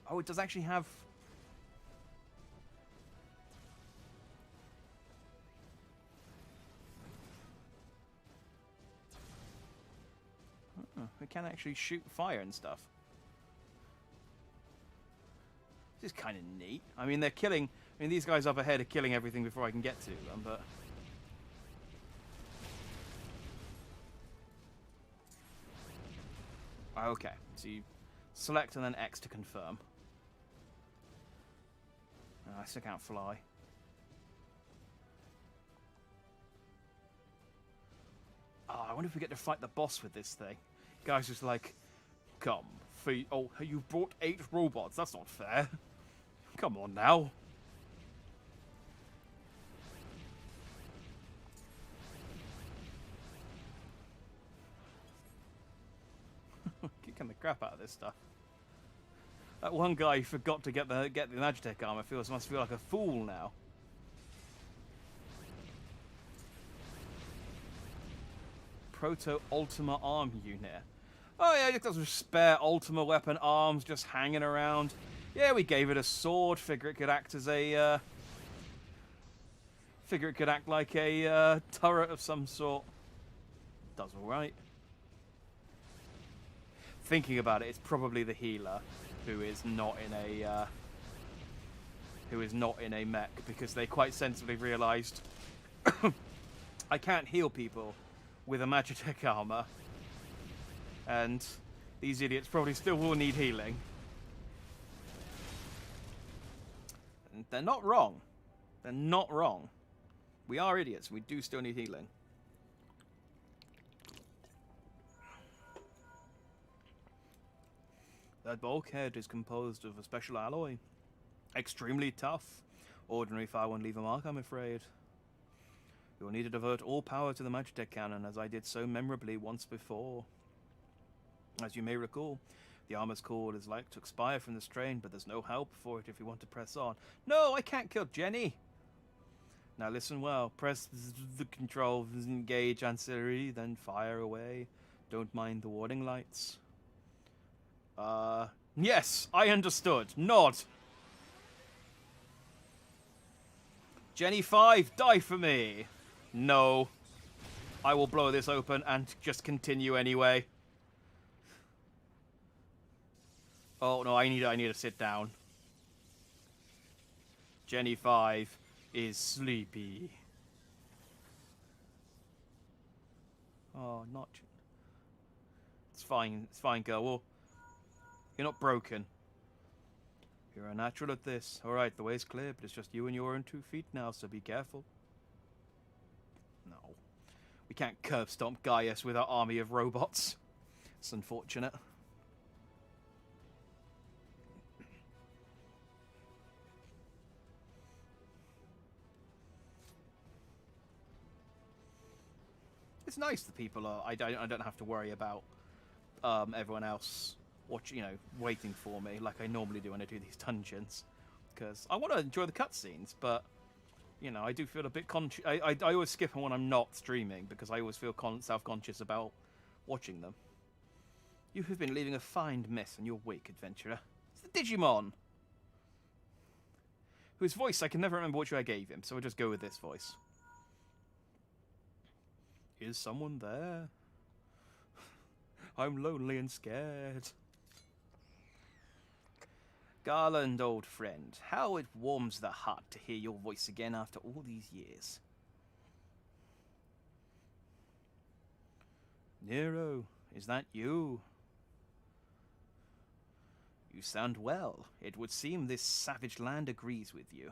S1: Oh, it does actually have... We can actually shoot fire and stuff. This is kind of neat. I mean, they're killing... I mean, these guys up ahead are killing everything before I can get to them, but... Okay, so you select and then X to confirm. I still can't fly. Oh, I wonder if we get to fight the boss with this thing. Guy's just like, come, oh, you brought 8 robots. That's not fair. Come on now. Kicking the crap out of this stuff. That one guy who forgot to get the Magitech armor must feel like a fool now. Proto Ultima arm unit. Oh yeah, just got some spare Ultima weapon arms just hanging around. Yeah, we gave it a sword. Figure it could act as a. Figure it could act like a turret of some sort. Does all right. Thinking about it, it's probably the healer who is not in a. who is not in a mech, because they quite sensibly realised I can't heal people with a Magitech armor, and these idiots probably still will need healing. And they're not wrong. They're not wrong. We are idiots. We do still need healing. That bulkhead is composed of a special alloy. Extremely tough. Ordinary fire won't leave a mark, I'm afraid. You'll need to divert all power to the Magitech cannon, as I did so memorably once before. As you may recall, the armor's cord is like to expire from the strain, but there's no help for it if you want to press on. No, I can't kill Jenny! Now listen well. Press the control, engage ancillary, then fire away. Don't mind the warning lights. Yes, I understood. Nod. Jenny 5, die for me. No. I will blow this open and just continue anyway. Oh no, I need to sit down. Jenny 5 is sleepy. Oh, not. It's fine, girl. Well, you're not broken. You're a natural at this. Alright, the way's clear, but it's just you and your own 2 feet now, so be careful. No. We can't curb stomp Gaius with our army of robots. It's unfortunate. It's nice that people are. I don't have to worry about everyone else waiting for me like I normally do when I do these dungeons, because I want to enjoy the cutscenes, but I do feel a bit conscious. I always skip them when I'm not streaming because I always feel self-conscious about watching them. You have been leaving a fine mess in your wake, adventurer. It's the Digimon, whose voice I can never remember which I gave him, so I'll just go with this voice. Is someone there? I'm lonely and scared. Garland, old friend, how it warms the heart to hear your voice again after all these years. Nero, is that you? You sound well. It would seem this savage land agrees with you.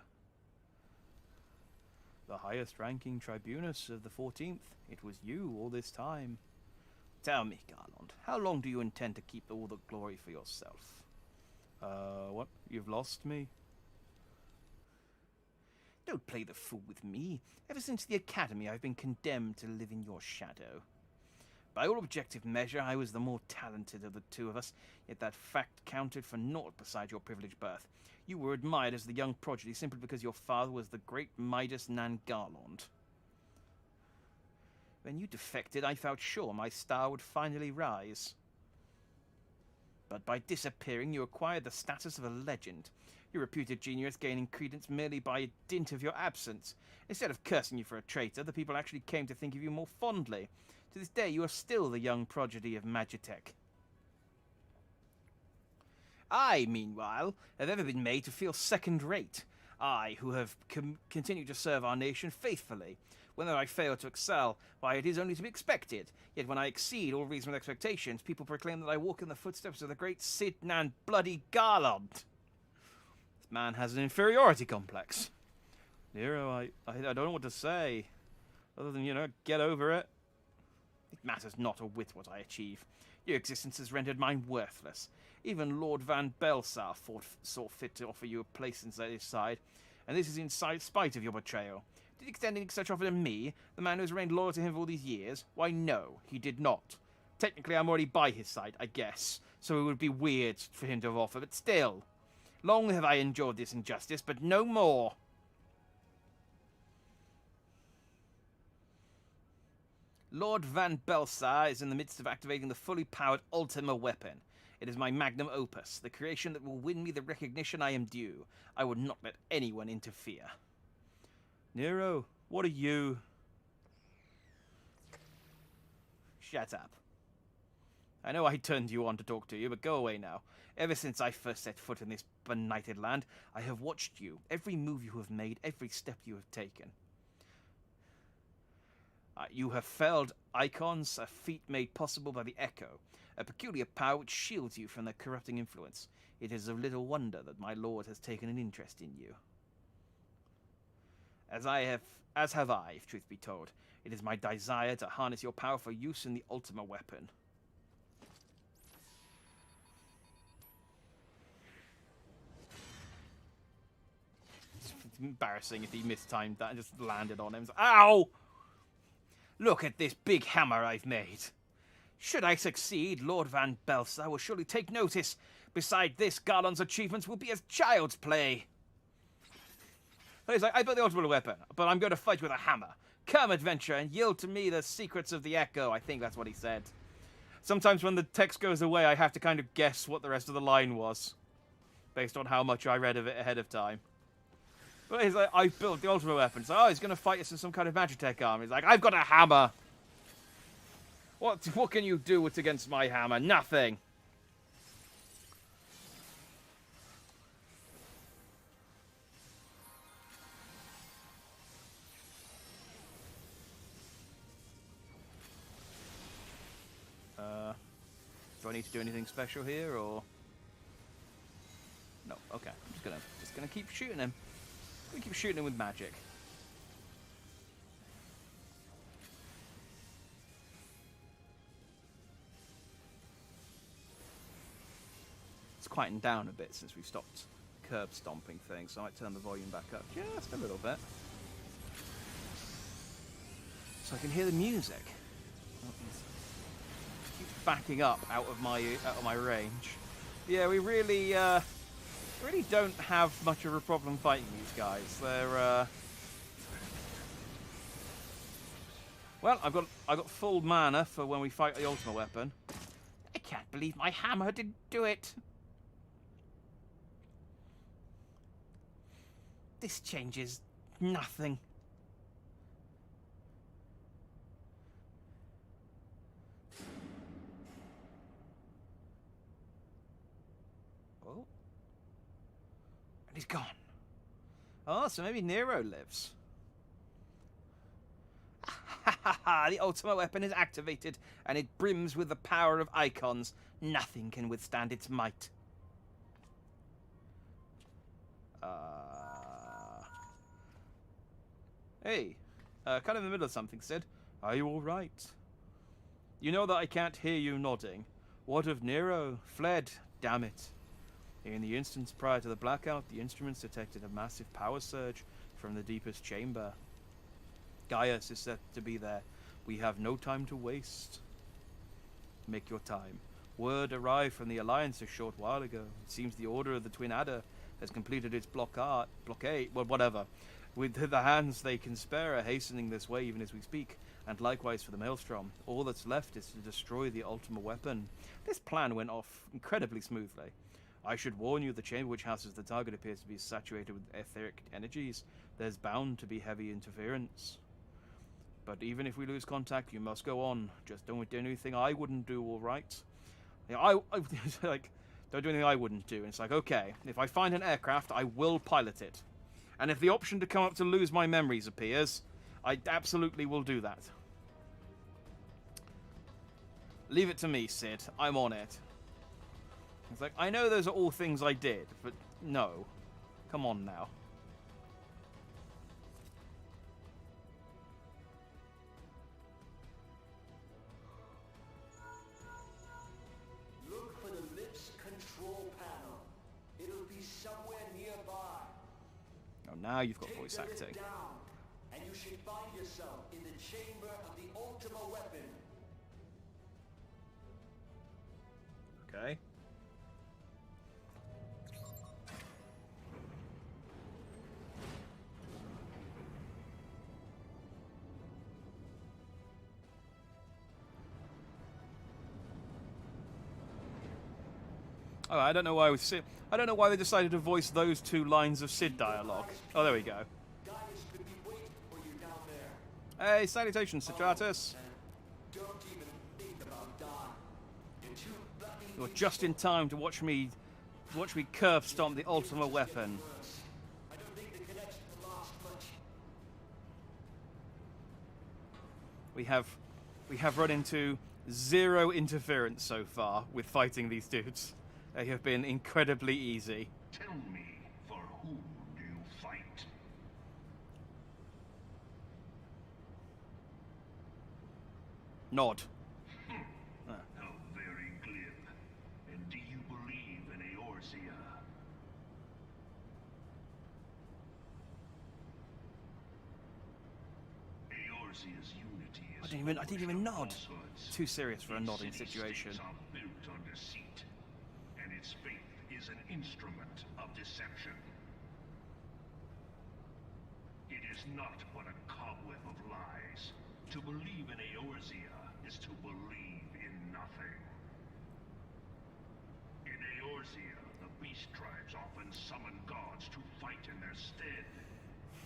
S1: The highest-ranking tribunus of the 14th. It was you all this time. Tell me, Garland, how long do you intend to keep all the glory for yourself? What? You've lost me? Don't play the fool with me. Ever since the academy, I've been condemned to live in your shadow. By all objective measure, I was the more talented of the two of us, yet that fact counted for naught beside your privileged birth. You were admired as the young prodigy simply because your father was the great Midas Nan Garland. When you defected, I felt sure my star would finally rise. But by disappearing, you acquired the status of a legend. Your reputed genius gaining credence merely by dint of your absence. Instead of cursing you for a traitor, the people actually came to think of you more fondly. To this day, you are still the young prodigy of Magitech. I, meanwhile, have ever been made to feel second-rate. I, who have continued to serve our nation faithfully. Whenever I fail to excel, why, it is only to be expected. Yet when I exceed all reasonable expectations, people proclaim that I walk in the footsteps of the great Sid Nan bloody Garland. This man has an inferiority complex. Nero, I don't know what to say. Other than, get over it. It matters not a whit what I achieve. Your existence has rendered mine worthless. Even Lord Van Belsar saw fit to offer you a place inside his side, and this is in spite of your betrayal. Did he extend any such offer to me, the man who has remained loyal to him for all these years? Why, no, he did not. Technically, I'm already by his side, I guess, so it would be weird for him to have offered, but still. Long have I endured this injustice, but no more. Lord Van Belsar is in the midst of activating the fully powered Ultima weapon. It is my magnum opus, the creation that will win me the recognition I am due. I would not let anyone interfere. Nero, what are you? Shut up. I know I turned you on to talk to you, but go away now. Ever since I first set foot in this benighted land. I have watched you, every move you have made, every step you have taken. You have felled icons, a feat made possible by the Echo, a peculiar power which shields you from their corrupting influence. It is of little wonder that my lord has taken an interest in you. As have I, if truth be told. It is my desire to harness your power for use in the ultimate weapon. It's embarrassing if he mistimed that and just landed on him. Ow! Look at this big hammer I've made. Should I succeed, Lord Van Belsa will surely take notice. Beside this, Garland's achievements will be as child's play. He's like, I built the ultimate weapon, but I'm going to fight with a hammer. Come, adventure, and yield to me the secrets of the Echo. I think that's what he said. Sometimes when the text goes away, I have to kind of guess what the rest of the line was, based on how much I read of it ahead of time. But he's like, I built the ultimate weapon. So, oh, he's going to fight us in some kind of Magitech arm. He's like, I've got a hammer. What can you do against my hammer? Nothing. Do I need to do anything special here, or no? Okay, I'm just gonna keep shooting him. We keep shooting him with magic. It's quietened down a bit since we've stopped curb stomping things, so I might turn the volume back up just a little bit, so I can hear the music. Keeps backing up out of my range. Yeah, we really don't have much of a problem fighting these guys. They're well, I've got full mana for when we fight the ultimate weapon. I can't believe my hammer didn't do it. This changes nothing. Oh. And he's gone. Oh, so maybe Nero lives. The ultimate weapon is activated, and it brims with the power of icons. Nothing can withstand its might. Hey, kind of in the middle of something, Sid. Are you all right? You know that I can't hear you nodding. What of Nero? Fled, damn it. In the instance prior to the blackout, the instruments detected a massive power surge from the deepest chamber. Gaius is set to be there. We have no time to waste. Make your time. Word arrived from the Alliance a short while ago. It seems the Order of the Twin Adder has completed its blockade, well, whatever. With the hands they can spare are hastening this way even as we speak, and likewise for the Maelstrom. All that's left is to destroy the ultimate weapon. This plan went off incredibly smoothly. I should warn you, the chamber which houses the target appears to be saturated with etheric energies. There's bound to be heavy interference. But even if we lose contact, you must go on. Just don't do anything I wouldn't do, all right? You know, like, don't do anything I wouldn't do. And it's like, okay, if I find an aircraft, I will pilot it. And if the option to come up to lose my memories appears, I absolutely will do that. Leave it to me, Sid. I'm on it. It's like, I know those are all things I did, but no. Come on now.
S3: Look for the lips control panel. It'll be somewhere nearby.
S1: Oh, now you've got
S3: Take
S1: voice
S3: the lip
S1: acting.
S3: down, and you should find yourself in the chamber of the ultimate weapon.
S1: Okay. Oh, I don't know why I don't know why they decided to voice those two lines of Sid dialogue. Oh, there we go.
S3: Gaius could be waiting for you down there.
S1: Hey, salutations, Citratus.
S3: Don't even think about dying. You're too bloody.
S1: You're just in time to watch me Watch me curb stomp the ultimate weapon.
S3: I don't think the connection will last much.
S1: We have run into zero interference so far with fighting these dudes. They have been incredibly easy.
S4: Tell me, for whom do you fight?
S1: Nod.
S4: How very glib. And do you believe in Eorzea? Eorzea's unity is
S1: I didn't even nod.
S4: falsehoods.
S1: Too serious for a
S4: Its
S1: nodding
S4: city-states
S1: situation.
S4: are built on deceit, and its faith is an instrument of deception. It is not but a cobweb of lies. To believe in Eorzea is to believe in nothing. In Eorzea, the beast tribes often summon gods to fight in their stead,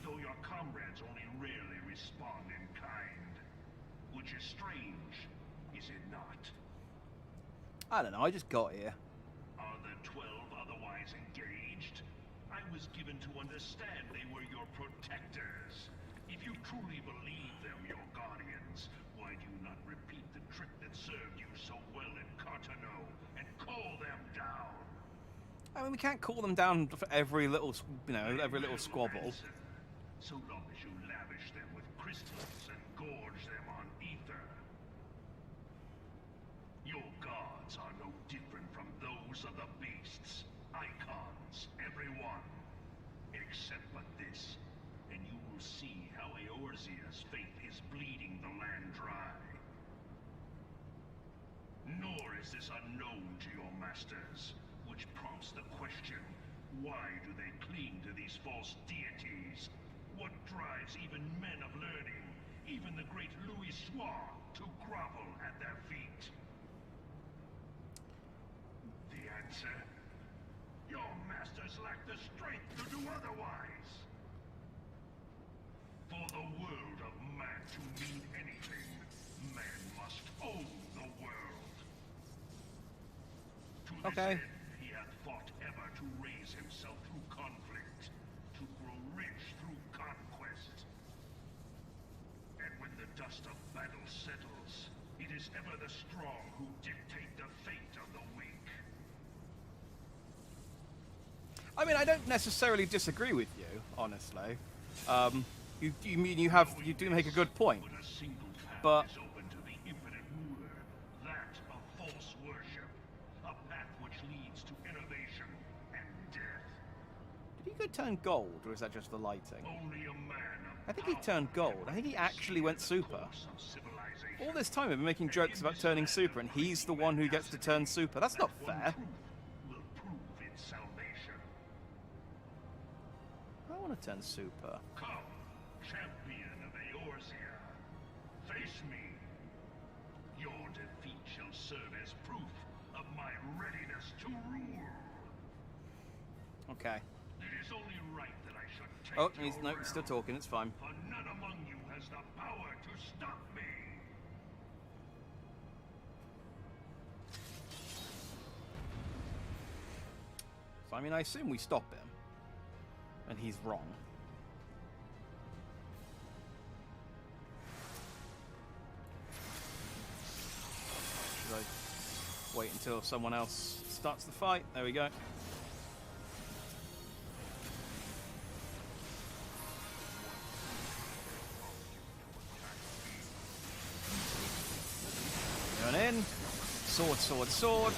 S4: though your comrades only rarely respond in kind. Which is strange, is it not?
S1: I don't know, I just got here.
S4: Are the 12 otherwise engaged? I was given to understand they were your protectors. If you truly believe them your guardians, why do you not repeat the trick that served you so well in Cartano and call them down?
S1: I mean, we can't call them down for every little, every little squabble.
S4: Answer. So long as you lavish them with crystals and gorge them on ether. Your gods are no different from those of the beasts. Icons, everyone. Except but this, and you will see how Eorzea's faith is bleeding the land dry. Nor is this unknown to your masters, which prompts the question, why do they cling to these false deities? What drives even men of learning, even the great Louis Soir, to grovel at their feet? The answer? Your masters lack the strength to do otherwise. For the world of man to mean anything, man must own the world. To this
S1: Okay.
S4: end, he hath fought ever to raise himself through conflict, to grow rich through conquest. And when the dust of battle settles, it is ever the strong who dictate the fate of the weak.
S1: I mean, I don't necessarily disagree with you, honestly. You do make a good point.
S4: But a single path
S1: But-
S4: is open to the infinite ruler, that of false worship, a path which leads to innovation and death.
S1: Did he go turn gold, or is that just the lighting?
S4: Only a man of
S1: I think he
S4: power
S1: turned gold. I
S4: can
S1: think he actually went
S4: steer the
S1: super.
S4: course of civilization.
S1: All this time I've been making jokes about turning super, and he's the one who gets to turn super. That's not
S4: One
S1: fair.
S4: truth will prove its salvation.
S1: I want to turn super.
S4: Come, champion of Eorzea. Face me. Your defeat shall serve as proof of my readiness to rule.
S1: Okay.
S4: It is only right that I should take
S1: Oh,
S4: your
S1: he's still
S4: realm,
S1: talking. It's fine.
S4: for none among you has the power to stop me.
S1: So I mean, I assume we stop him, and he's wrong. Should I wait until someone else starts the fight? There we go. Going in. Sword, sword, sword.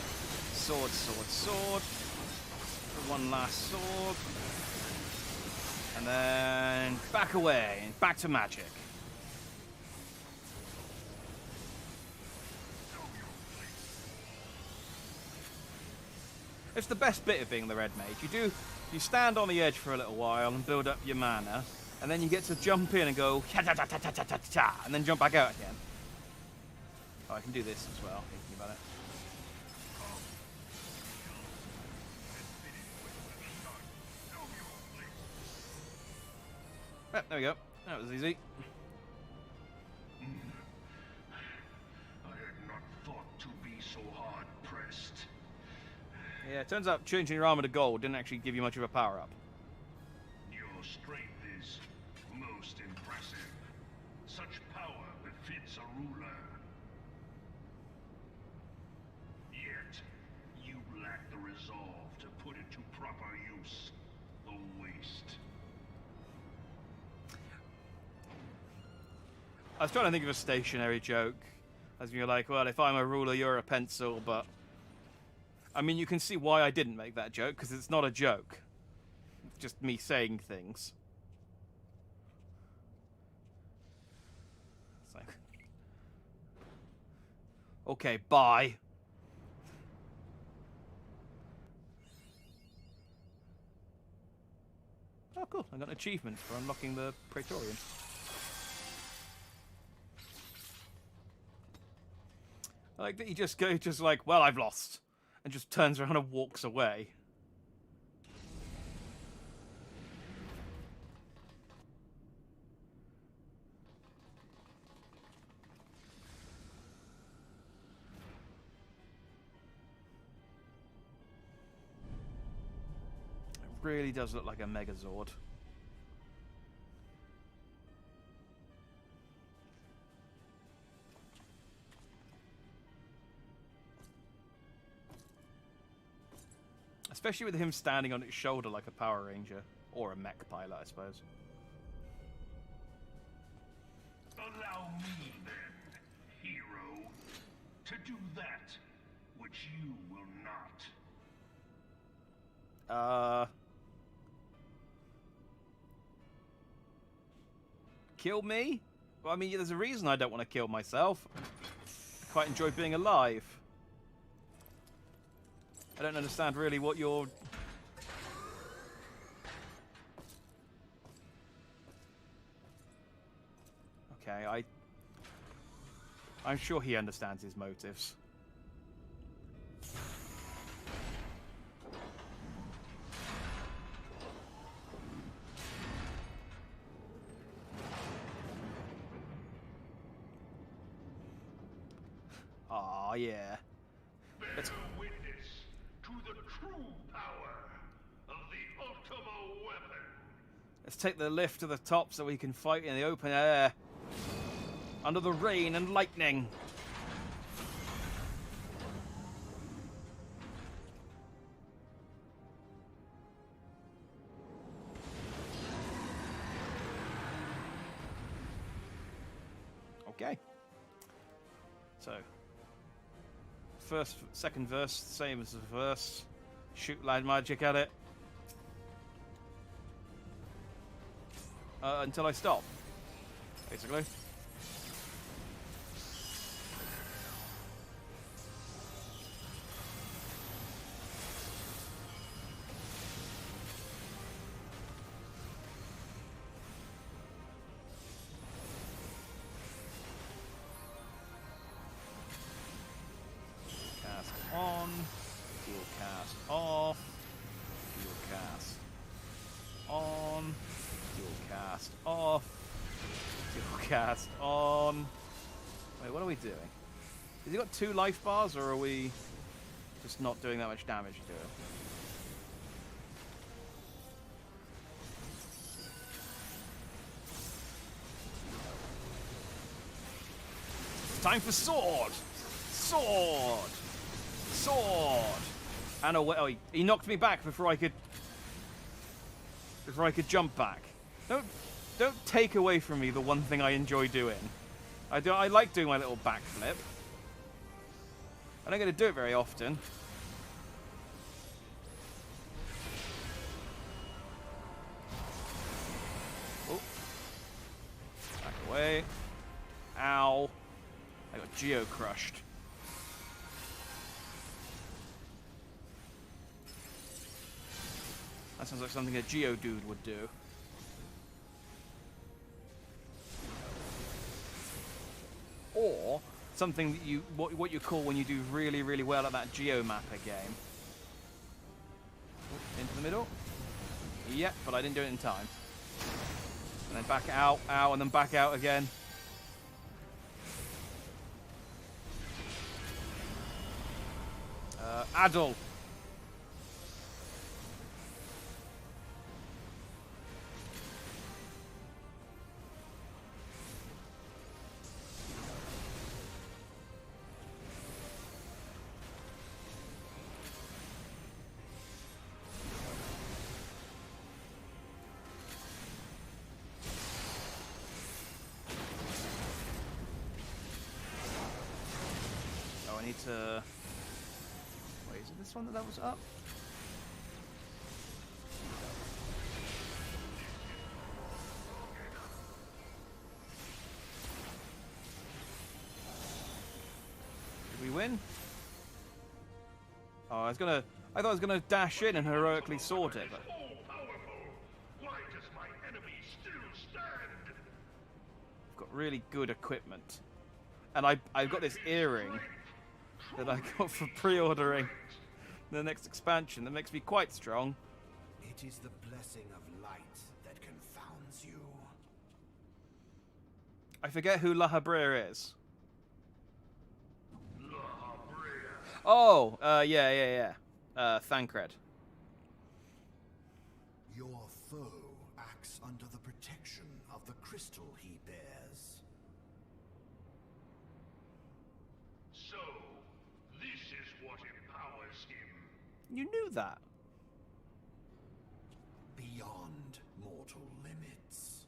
S1: Sword, sword, sword. One last sword. And then back away. And back to magic. It's the best bit of being the red mage. You stand on the edge for a little while and build up your mana, and then you get to jump in and go ta-ta-ta-ta-ta-ta-ta, and then jump back out again. Oh, I can do this as well, thinking about it. Yep, there we go. That was easy.
S4: I had not thought to be so hard pressed.
S1: Yeah, it turns out changing your armor to gold didn't actually give you much of a power-up.
S4: Your strength is most impressive. Such power befits a ruler. Yet, you lack the resolve to put it to proper use. A waste.
S1: I was trying to think of a stationary joke. As you're like, well, if I'm a ruler, you're a pencil, but... I mean, you can see why I didn't make that joke, because it's not a joke. It's just me saying things. It's like... Okay, bye. Oh, cool. I got an achievement for unlocking the Praetorian. I like that he just goes, just like, well, I've lost. And just turns around and walks away. It really does look like a Megazord. Especially with him standing on its shoulder like a Power Ranger. Or a mech pilot, I suppose.
S4: Allow me, then, hero, to do that which you will not.
S1: Kill me? Well, I mean, there's a reason I don't want to kill myself. I quite enjoy being alive. I don't understand really what you're... Okay, I'm sure he understands his motives. Aw, yeah. Let's...
S4: Bear witness to the true power of the Ultimo weapon.
S1: Let's take the lift to the top so we can fight in the open air. Under the rain and lightning. Okay. So, second verse, same as the verse. Shoot light magic at it. Until I stop, basically. Cast on, dual cast off, dual cast on, dual cast off, dual cast on. Wait, what are we doing? Has he got 2 life bars, or are we just not doing that much damage to him? Time for sword! Sword! Sword! And away. Oh, he knocked me back before I could jump back. Don't take away from me the one thing I enjoy doing. I like doing my little backflip. I don't get to do it very often. Oh. Back away. Ow. I got geo-crushed. That sounds like something a Geodude would do. Or something that you what you call when you do really, really well at that Geomapper game. Into the middle. Yep, but I didn't do it in time. And then back out, and then back out again. Addle. I need to... Wait, is it this one that levels up? Did we win? Oh, I thought I was gonna dash in and heroically sword it, but...
S4: Why does my enemy still stand?
S1: I've got really good equipment. And I've got this earring that I got for pre-ordering the next expansion that makes me quite strong.
S3: It is the blessing of light that confounds you.
S1: I forget who La Habrea is.
S4: La Habrea.
S1: Oh, yeah. Thancred.
S3: Your foe acts under the protection of the crystal he bears.
S4: So, this is what empowers him.
S1: You knew that.
S3: Beyond mortal limits.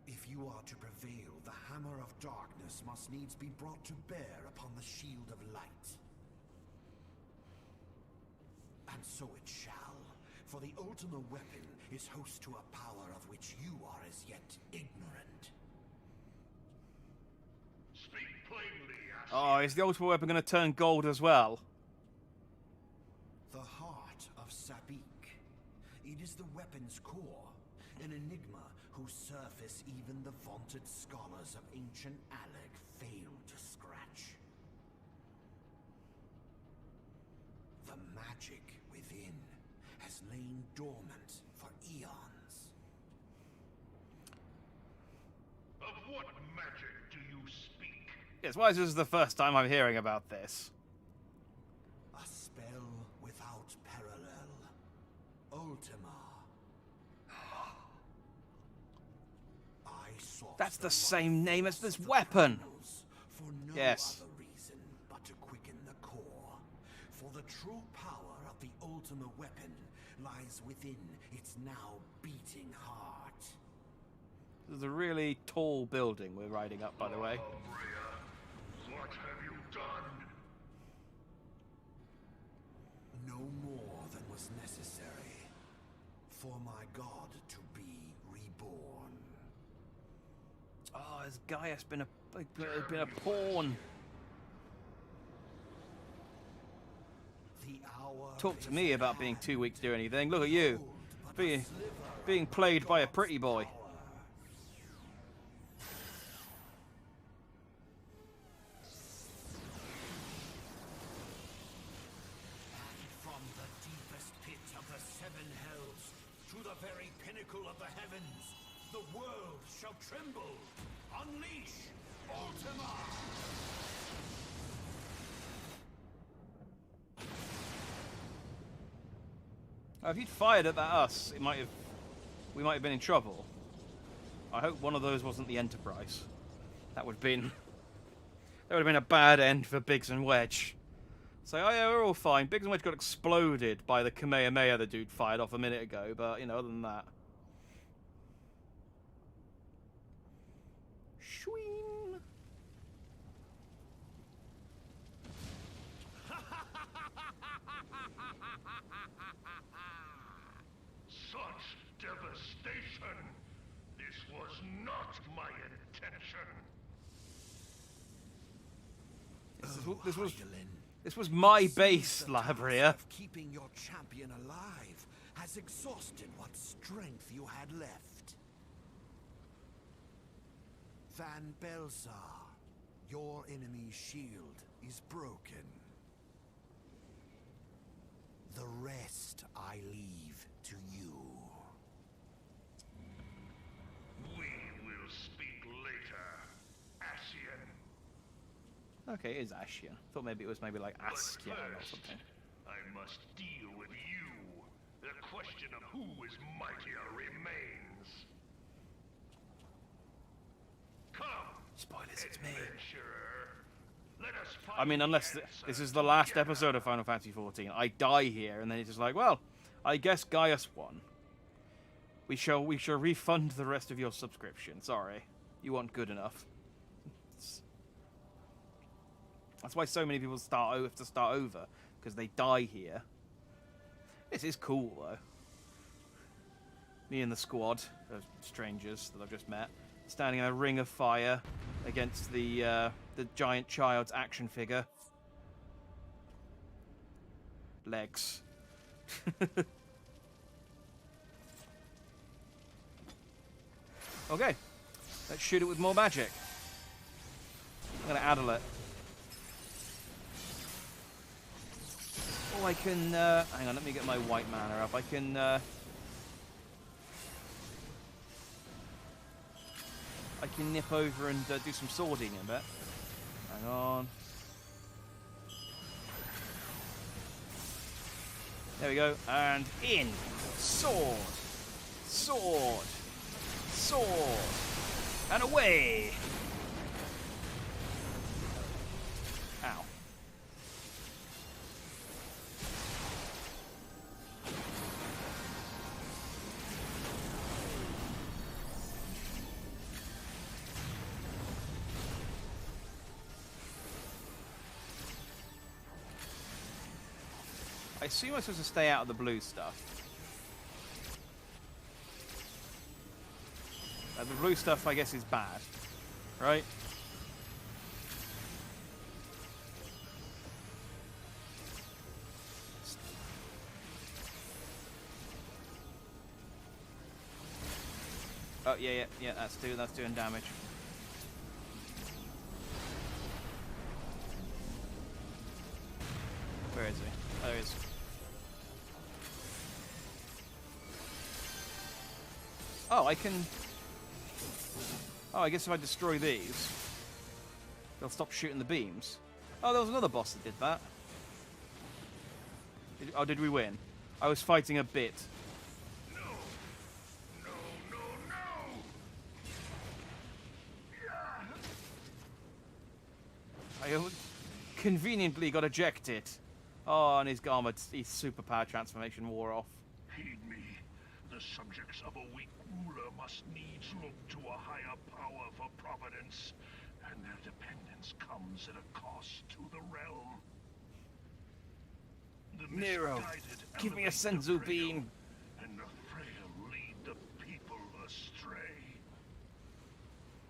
S3: If you are to prevail, the hammer of darkness must needs be brought to bear upon the shield of light. And so it shall, for the Ultima weapon is host to a power of which you are as yet ignorant.
S4: Speak plainly, Asher.
S1: Oh, is the ultimate weapon going to turn gold as well?
S3: The heart of Sabik. It is the weapon's core, an enigma whose surface even the vaunted scholars of ancient Alec failed to scratch. The magic within has lain dormant for eons.
S4: Of what magic do you speak?
S1: Yes, why is this the first time I'm hearing about this?
S3: A spell without parallel. Ultima. I sought
S1: That's the
S3: life
S1: same name as this
S3: of the
S1: weapon.
S3: criminals for no
S1: Yes.
S3: other reason but to quicken the core. For the true power of the Ultima weapon lies within its now beating heart.
S1: This is a really tall building we're riding up, by the way.
S4: Habrea, what have you done?
S3: No more than was necessary for my god to be reborn.
S1: Oh, has Gaius been a pawn?
S3: The hour
S1: Talk to
S3: is
S1: me
S3: at
S1: about being
S3: hand.
S1: too weak to do anything. Look at you,
S3: Behold but a
S1: being
S3: sliver
S1: played
S3: of
S1: by a
S3: God's
S1: pretty boy.
S3: power. And from the deepest pit of the seven hells to the very pinnacle of the heavens, the world shall tremble. Unleash Ultima!
S1: If he'd fired at us, we might have been in trouble. I hope one of those wasn't the Enterprise. That would have been a bad end for Biggs and Wedge. So, oh yeah, we're all fine. Biggs and Wedge got exploded by the Kamehameha the dude fired off a minute ago, but, you know, other than that. Shween.
S4: Such devastation! This was not my intention!
S1: This was my base,
S3: The
S1: La
S3: task
S1: Habrea.
S3: of keeping your champion alive has exhausted what strength you had left. Van Belsar, your enemy's shield is broken. The rest I leave to you.
S4: We will speak later, Ascian.
S1: Okay, it is Ascian. Thought maybe it was like
S4: But
S1: Ascian or
S4: first,
S1: something.
S4: I must deal with you. The question of who is mightier remains. Come,
S1: Spoilers, it's me.
S4: adventurer. Let us find
S1: I mean, unless
S4: the
S1: this
S4: answer
S1: is the last
S4: together.
S1: episode of Final Fantasy XIV, I die here, and then it's just like, well, I guess Gaius won. We shall refund the rest of your subscription. Sorry, you weren't good enough. That's why so many people have to start over, because they die here. This is cool, though. Me and the squad of strangers that I've just met, standing in a ring of fire against the giant child's action figure. Legs. Okay, let's shoot it with more magic. I'm gonna addle it. Oh, I can, hang on, let me get my white mana up. I can, nip over and do some swording in a bit. Hang on. There we go, and in! Sword! Sword! Sword! And away! Ow. I assume I'm supposed to stay out of the blue stuff. The blue stuff, I guess, is bad, right? Oh yeah, that's doing damage. Where is he? Oh, there he is. Oh, I can... Oh, I guess if I destroy these, they'll stop shooting the beams. Oh, there was another boss that did that. Did we win? I was fighting a bit.
S4: No! No, no, no!
S1: I conveniently got ejected. Oh, and his armor, his superpower transformation wore off.
S4: Heed me. The subjects of a weak ruler must needs look to a higher power for providence, and their dependence comes at a cost to the realm. The
S1: Nero,
S4: misguided
S1: give me a
S4: elevate the
S1: senzu
S4: frail,
S1: beam.
S4: and the frail lead the people astray.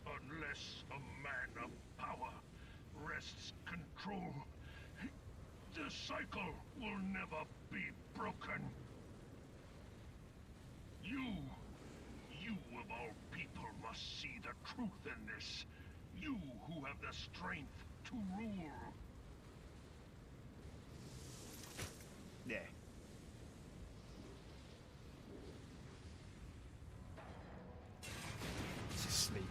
S4: Unless a man of power wrests control, the cycle will never be broken. You of all people must see the truth in this. You who have the strength to rule.
S1: Yeah. Just sleepy.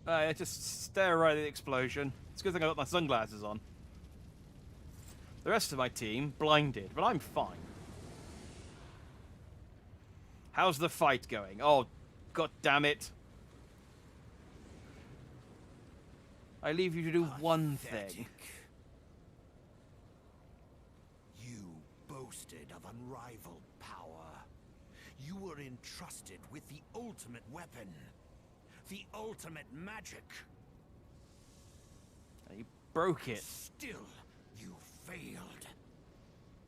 S1: Yeah, just stare right at the explosion. It's a good thing I got my sunglasses on. The rest of my team, blinded, but I'm fine. How's the fight going? Oh, god damn it. I leave you to do one thing.
S3: You boasted of unrivaled power. You were entrusted with the ultimate weapon. The ultimate magic.
S1: You broke it.
S3: Still, you failed.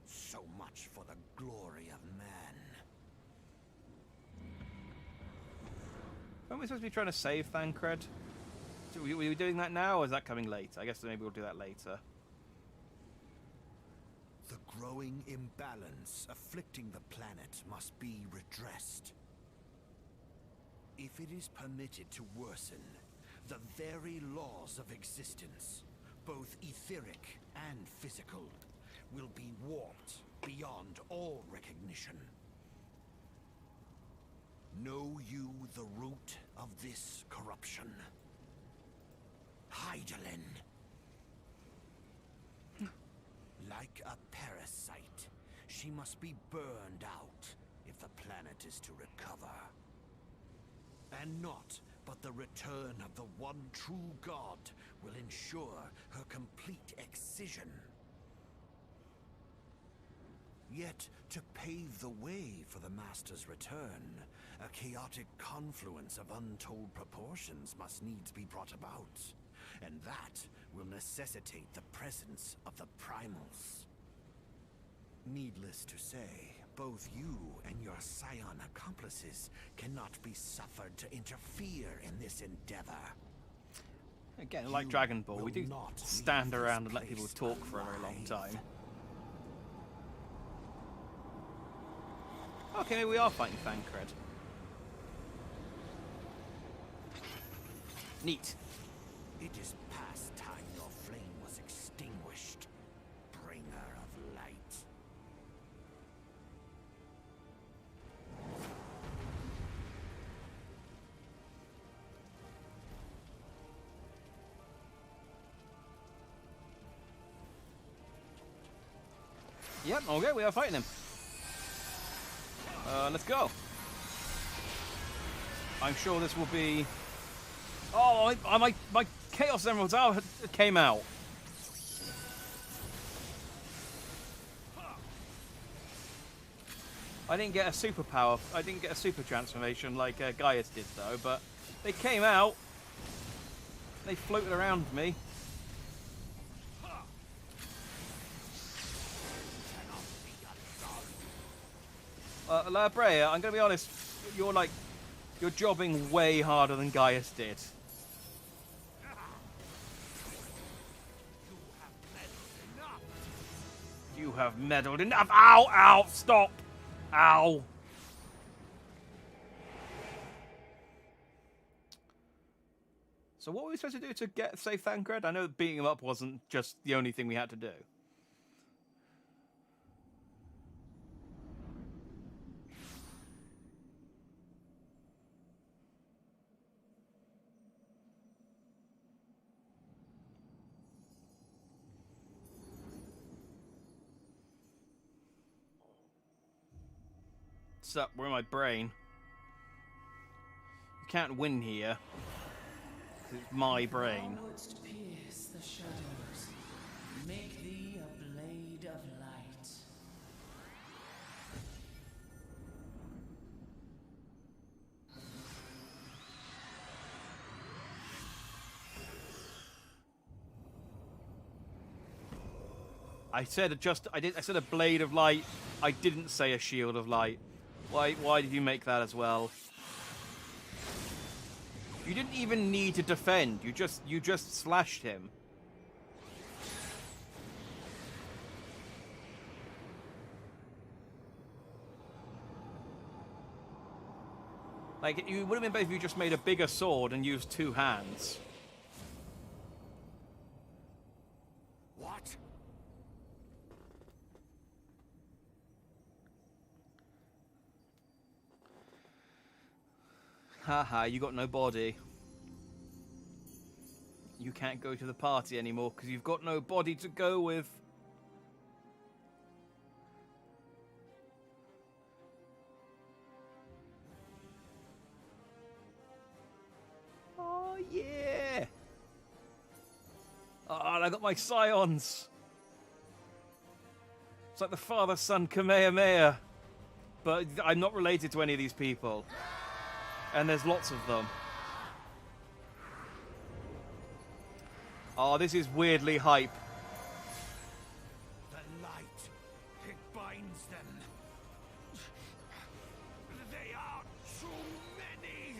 S3: So much for the glory of man.
S1: Aren't we supposed to be trying to save Thancred? Were we doing that now, or is that coming later? I guess maybe we'll do that later.
S3: The growing imbalance afflicting the planet must be redressed. If it is permitted to worsen, the very laws of existence, both etheric and physical, will be warped beyond all recognition. Know you the root of this corruption? Hydaelyn. Like a parasite, she must be burned out if the planet is to recover. And not but the return of the one true god will ensure her complete excision. Yet, to pave the way for the Master's return, a chaotic confluence of untold proportions must needs be brought about. And that will necessitate the presence of the primals. Needless to say, both you and your scion accomplices cannot be suffered to interfere in this endeavor.
S1: Again, like
S3: You
S1: Dragon Ball, we
S3: will
S1: do
S3: not
S1: stand
S3: leave
S1: around
S3: this
S1: and let people
S3: place
S1: talk for a very long
S3: alive.
S1: time. Okay, maybe we are fighting Thancred. Neat.
S3: It is past time your flame was extinguished, bringer of light.
S1: Yep, okay, we are fighting him. Let's go. I'm sure this will be... Oh, my Chaos Emeralds came out. I didn't get a superpower. I didn't get a super transformation like Gaius did, though, but they came out. They floated around me. La Brea, I'm gonna be honest, you're jobbing way harder than Gaius did. You have meddled enough. Ow, ow, stop. Ow. So what were we supposed to do to save Thancred? I know beating him up wasn't just the only thing we had to do. Up, we're in my brain. You can't win here. It's my brain.
S5: Wouldst pierce the shadows, make thee a blade of light.
S1: I said I said a blade of light. I didn't say a shield of light. Why did you make that as well? You didn't even need to defend. You just slashed him. Like, it would have been better if you just made a bigger sword and used two hands.
S3: What?
S1: Haha, you got no body. You can't go to the party anymore because you've got no body to go with. Oh, yeah! Oh, and I got my scions! It's like the father-son Kamehameha. But I'm not related to any of these people. And there's lots of them. Oh, this is weirdly hype.
S3: The light, it binds them. They are too many.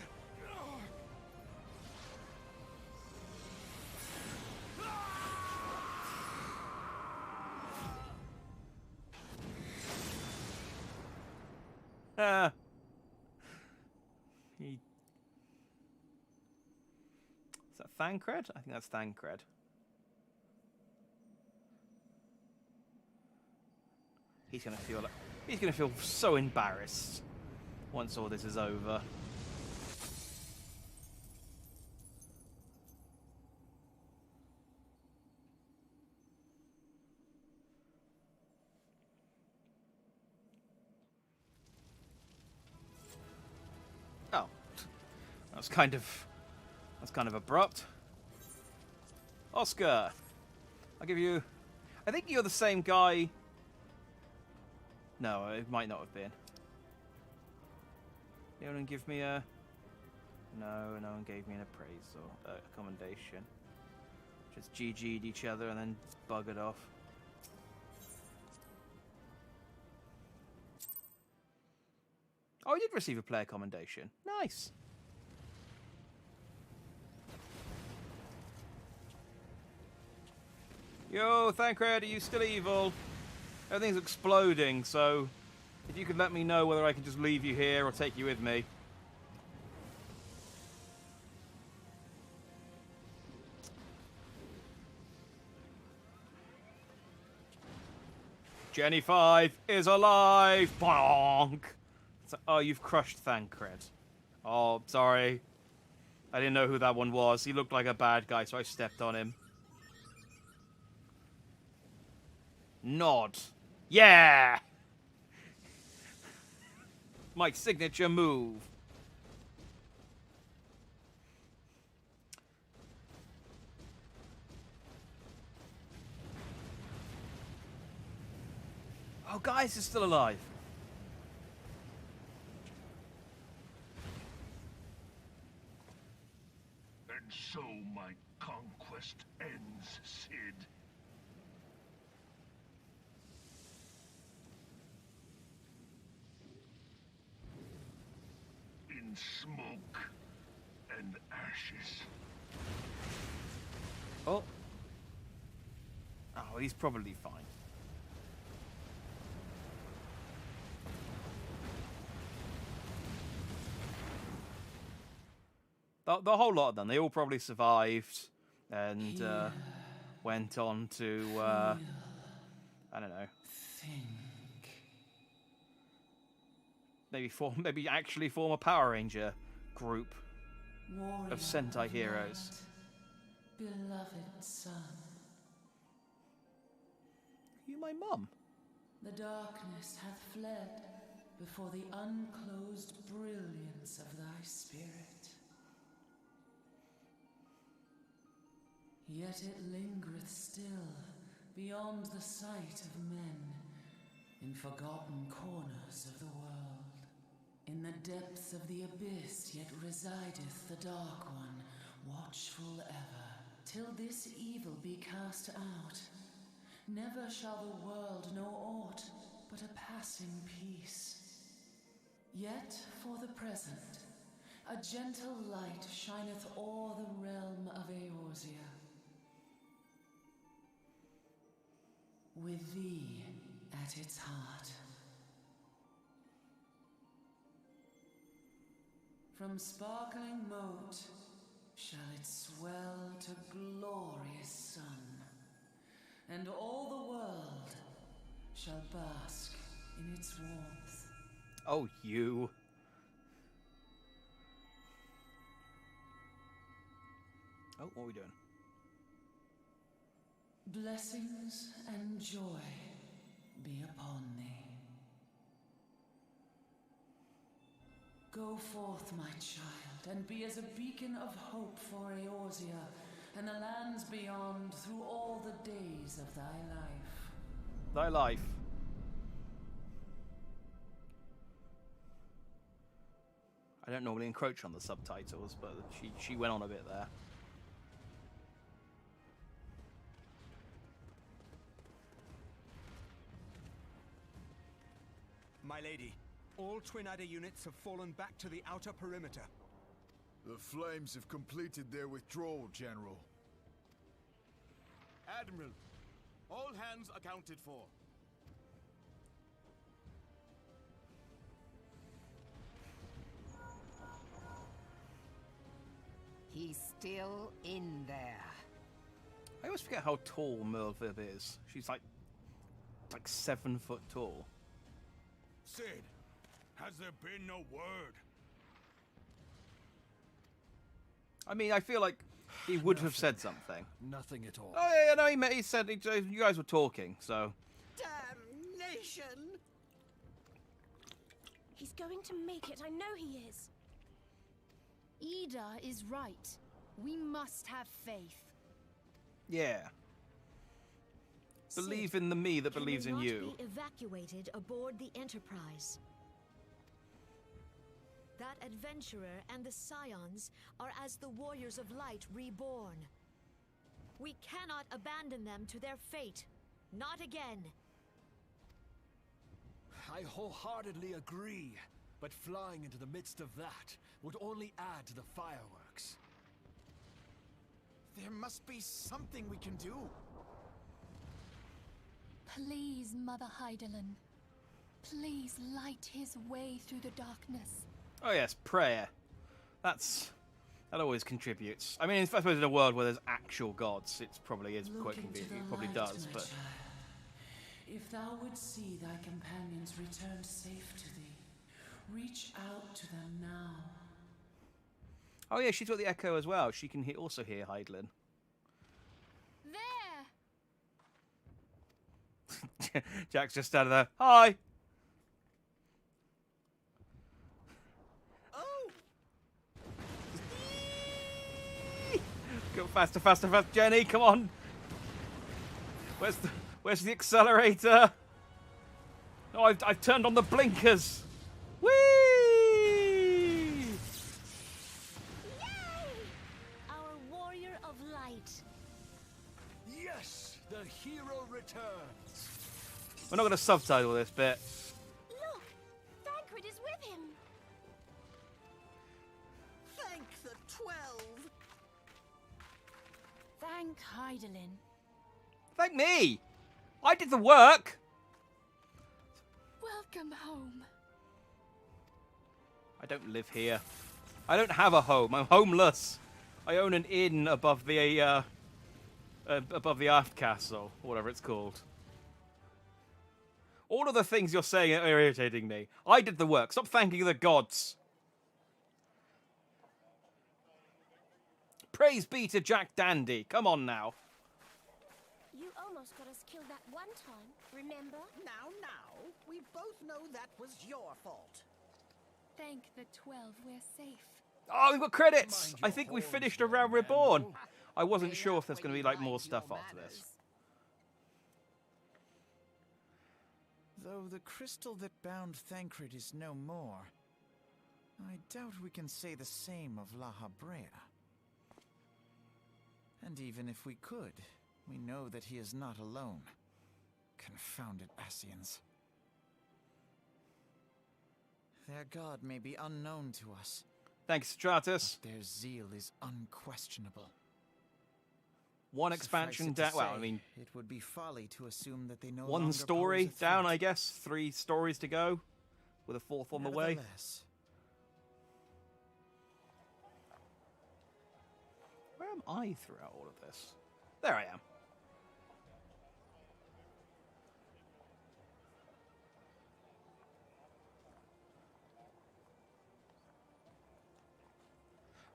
S1: Ah. Is that Thancred? I think that's Thancred. He's gonna feel so embarrassed once all this is over. Oh, that's kind of abrupt. Oscar, I'll give you. I think you're the same guy No, it might not have been. Anyone give me a... No, no one gave me an appraisal, commendation. Just GG'd each other and then buggered off. Oh, I did receive a player commendation. Nice. Yo, Thancred, are you still evil? Everything's exploding, so if you could let me know whether I can just leave you here or take you with me. Jenny 5 is alive! Bonk! So, oh, you've crushed Thancred. Oh, sorry. I didn't know who that one was. He looked like a bad guy, so I stepped on him. Nod. Yeah! My signature move. Oh, Gaius is still alive.
S4: And so my conquest ends, Cid. In smoke and ashes.
S1: Oh. Oh, he's probably fine. The whole lot of them, they all probably survived and went on to, I don't know.
S5: Think.
S1: Maybe actually form a Power Ranger group
S5: Warrior
S1: of Sentai heroes.
S5: light, beloved son.
S1: Are you my mum?
S5: The darkness hath fled before the unclosed brilliance of thy spirit. Yet it lingereth still beyond the sight of men, in forgotten corners of the world. In the depths of the abyss yet resideth the Dark One, watchful ever, till this evil be cast out. Never shall the world know aught but a passing peace. Yet for the present, a gentle light shineth o'er the realm of Eorzea. With thee at its heart. From sparkling moat shall it swell to glorious sun, and all the world shall bask in its warmth.
S1: Oh, you. Oh, what are we doing?
S5: Blessings and joy be upon thee. Go forth, my child, and be as a beacon of hope for Eorzea and the lands beyond through all the days of thy life.
S1: Thy life. I don't normally encroach on the subtitles, but she went on a bit there.
S6: My lady, all Twin Adder units have fallen back to the outer perimeter.
S7: The Flames have completed their withdrawal, General.
S8: Admiral, all hands accounted for.
S9: He's still in there.
S1: I always forget how tall Merlvib is. She's like 7 foot tall.
S8: Cid, has there been no word?
S1: I mean, I feel like he would have said something.
S7: Nothing at all.
S1: Oh yeah, no, he said you guys were talking, so.
S10: Damnation!
S11: He's going to make it, I know he is. Ida is right. We must have faith.
S1: Yeah. Believe in the me that believes in you.
S12: Can you not be evacuated aboard the Enterprise? That adventurer and the Scions are as the Warriors of Light reborn. We cannot abandon them to their fate. Not again.
S13: I wholeheartedly agree, but flying into the midst of that would only add to the fireworks.
S3: There must be something we can do.
S11: Please, Mother Hydaelyn. Please light his way through the darkness.
S1: Oh yes, prayer. That always contributes. I mean, I suppose in a world where there's actual gods, it probably is quite convenient. It probably does, but...
S5: If thou wouldst see thy companions return safe to thee, reach out to them now.
S1: Oh yeah, she's got the echo as well. She can also hear Hydaelyn.
S11: There!
S1: Jack's just standing there. Hi!
S3: Oh!
S1: Go faster, faster, faster, Jenny, come on! Where's the accelerator? Oh, I've turned on the blinkers! Whee!
S12: Yay! Our warrior of light.
S13: Yes, the hero returns.
S1: We're not going to subtitle this bit.
S11: Look! Thancred is with him!
S10: Thank the 12.
S11: Thank Hydaelyn.
S1: Thank me! I did the work!
S11: Welcome home.
S1: I don't live here. I don't have a home. I'm homeless. I own an inn above the aft castle, or whatever it's called. All of the things you're saying are irritating me. I did the work. Stop thanking the gods. Praise be to Jack Dandy. Come on now.
S11: You almost got us killed that one time, remember?
S10: Now, we both know that was your fault.
S11: Thank the 12 we're safe.
S1: Oh, we've got credits.
S13: Mind
S1: I
S13: your
S1: think we
S13: horns
S1: finished
S13: there,
S1: Around
S13: man.
S1: Reborn. I wasn't
S9: Stay
S1: sure
S9: up
S1: if there's
S9: when
S1: going to be
S9: you
S1: like more
S9: mind
S1: stuff
S9: your
S1: after this.
S9: manners.
S14: Though the crystal that bound Thancred is no more, I doubt we can say the same of La Habrea. And even if we could, we know that he is not alone. Confounded Ascians. Their god may be unknown to us.
S1: Thanks, Stratus.
S14: But their zeal is unquestionable.
S1: One expansion down. Well, I mean,
S14: it would be folly to assume that they no
S1: one
S14: longer
S1: story
S14: pose a
S1: down,
S14: threat.
S1: I guess. 3 stories to go, with a 4th on the way.
S14: Nevertheless,
S1: Where am I throughout all of this? There I am.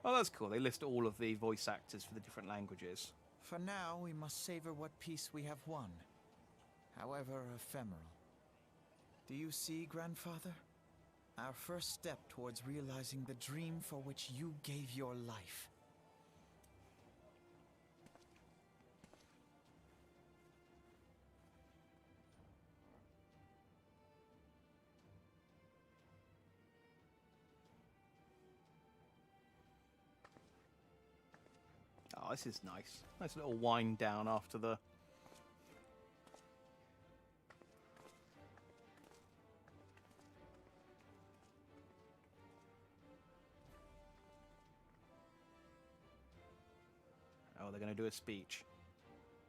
S1: Oh, that's cool. They list all of the voice actors for the different languages.
S14: for now we must savor what peace we have won, however ephemeral. Do you see, Grandfather? Our first step towards realizing the dream for which you gave your life.
S1: Oh, this is nice. Nice little wind down after the... Oh, they're going to do a speech.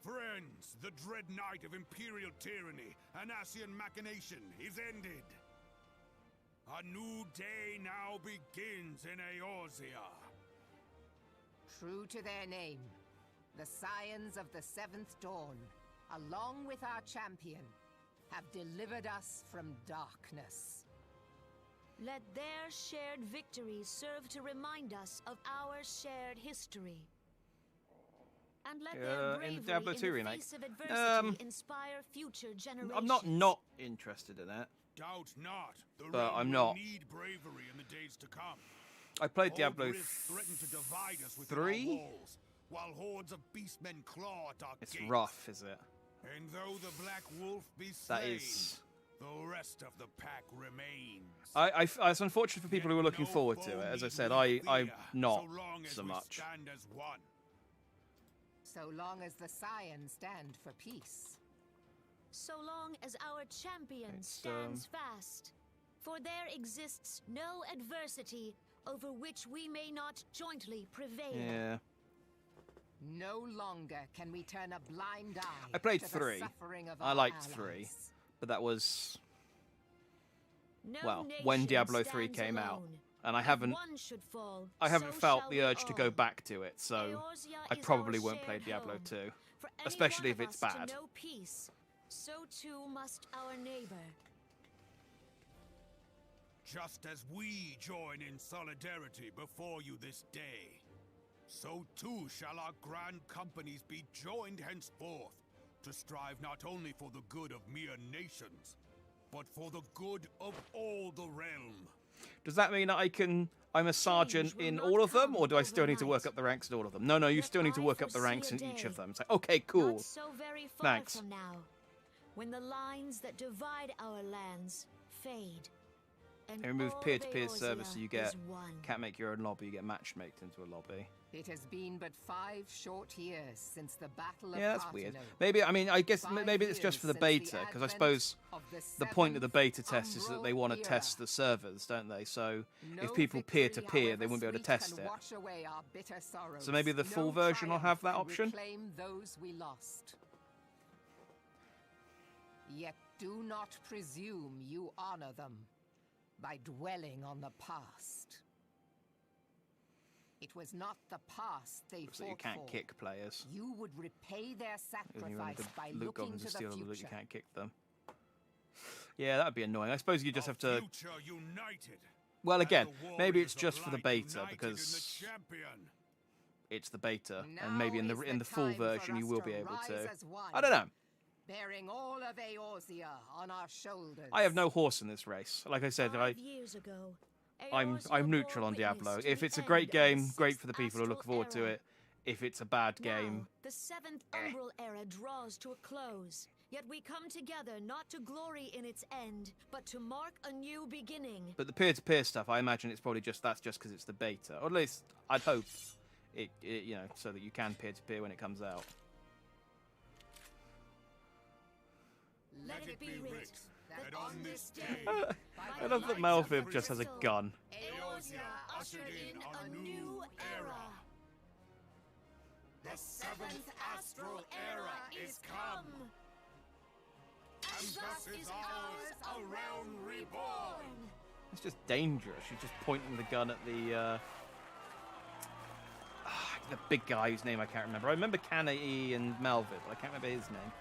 S8: Friends, the dread night of Imperial tyranny and Ascian machination is ended. A new day now begins in Eorzea.
S9: True to their name, the Scions of the Seventh Dawn, along with our champion, have delivered us from darkness.
S12: Let their shared victories serve to remind us of our shared history. And let their
S1: in
S12: bravery
S1: Diablo
S12: in
S1: 2
S12: the
S1: remake.
S12: face of adversity inspire future generations.
S1: I'm not interested in it.
S8: Doubt not, the
S1: But
S8: realm
S1: I'm
S8: will
S1: not.
S8: need bravery in the days to come.
S1: I played Diablo
S8: Old rifts threaten to divide us within
S1: 3?
S8: our walls, while hordes of beastmen claw at our
S1: It's
S8: gates.
S1: rough, is it?
S8: And though the Black Wolf be
S1: That
S8: slain,
S1: is...
S8: the rest of the pack remains.
S1: It's unfortunate for people who are looking forward to it. As I said, I'm not so much.
S8: Stand as one.
S9: So long as the Scions stand for peace.
S12: So long as our champion stands fast. For there exists no adversity over which we may not jointly prevail.
S1: Yeah.
S9: No longer can we turn a blind eye.
S1: I played
S9: to
S1: 3.
S9: The suffering of
S1: I
S9: our
S1: liked
S9: allies.
S1: 3, but that was
S12: No
S1: well when
S12: nation
S1: Diablo 3
S12: stands
S1: came out,
S12: alone.
S1: and I
S12: If
S1: haven't
S12: one should fall, so
S1: felt
S12: shall
S1: the
S12: we
S1: urge to go
S12: all.
S1: back to it. So
S12: Eorzea
S1: I
S12: is
S1: probably
S12: our
S1: won't play
S12: shared
S1: Diablo
S12: home.
S1: 2,
S12: For any
S1: especially
S12: one
S1: if
S12: of
S1: it's
S12: us
S1: bad.
S12: To know peace, so too must our neighbor.
S8: Just as we join in solidarity before you this day, so too shall our grand companies be joined henceforth to strive not only for the good of mere nations, but for the good of all the realm.
S1: Does that mean that I'm a sergeant in all of them, or do I still need to work up the ranks in all of them? No, you still need to work up the ranks in each of them. It's like, okay, cool.
S12: Not so very far
S1: Thanks.
S12: from now, when the lines that divide our lands fade. And
S1: They removed
S12: all
S1: peer-to-peer
S12: of
S1: service, so you
S12: Eorzea
S1: get
S12: is one.
S1: can't make your own lobby. You get matchmaked into a lobby.
S9: It has been but 5 short years since the Battle of
S1: Yeah, that's weird.
S9: Parthenay.
S1: Maybe I guess
S9: 5
S1: maybe it's just for the
S9: years since
S1: beta,
S9: the
S1: because I
S9: advent
S1: suppose
S9: of
S1: the point of the
S9: 7th
S1: beta test is that they want to
S9: Umbral
S1: test
S9: era.
S1: the servers, don't they? So
S9: No
S1: if people
S9: victory,
S1: peer-to-peer, they
S9: however
S1: wouldn't be able to
S9: sweet,
S1: test
S9: can
S1: it.
S9: wash away our bitter sorrows.
S1: So maybe the full
S9: No
S1: version will have that
S9: triumph can
S1: option?
S9: reclaim those we lost. Yet do not presume you honor them by dwelling on the past. It was not the past they
S1: So
S9: fought
S1: you can't
S9: for.
S1: kick players.
S9: You would repay their
S1: Even when
S9: sacrifice
S1: the
S9: by
S1: loot
S9: looking
S1: goblins
S9: to
S1: are
S9: the
S1: stealing the loot,
S9: future.
S1: you can't kick them. Yeah, that'd be annoying. I suppose you just have to.
S8: Future united.
S1: Well,
S8: and
S1: again,
S8: the
S1: maybe
S8: warriors
S1: it's just
S8: of
S1: for the
S8: light
S1: beta
S8: united in
S1: because
S8: the champion.
S1: it's the beta, and maybe in
S9: Now
S1: the
S9: is
S1: in the full
S9: time for
S1: version you
S9: us
S1: will
S9: to
S1: be able
S9: rise
S1: to.
S9: as one,
S1: I don't know.
S9: bearing all of Eorzea on our shoulders.
S1: I have no horse in this race. Like I said,
S12: 5 years ago,
S1: I'm
S12: Eorzea
S1: neutral
S12: bore
S1: on Diablo.
S12: witness to
S1: If
S12: the
S1: it's a
S12: end
S1: great
S12: of
S1: game,
S12: the
S1: great
S12: 6th
S1: for the people who look
S12: astral
S1: forward to
S12: era.
S1: it. If it's a bad
S12: Now,
S1: game,
S12: the 7th Umbral era draws to a close. Yet we come together not to glory in its end, but to mark a new beginning.
S1: but the peer-to-peer stuff, I imagine it's probably just because it's the beta, or at least I'd hope it so that you can peer-to-peer when it comes out.
S9: Let it be writ that on this day,
S1: I love that Melvin just has a gun.
S12: Eorzea ushered in a new era.
S9: the 7th astral era is come.
S12: And thus is ours a realm reborn.
S1: It's just dangerous. She's just pointing the gun at the big guy whose name I can't remember. I remember Kanae and Melvin, but I can't remember his name.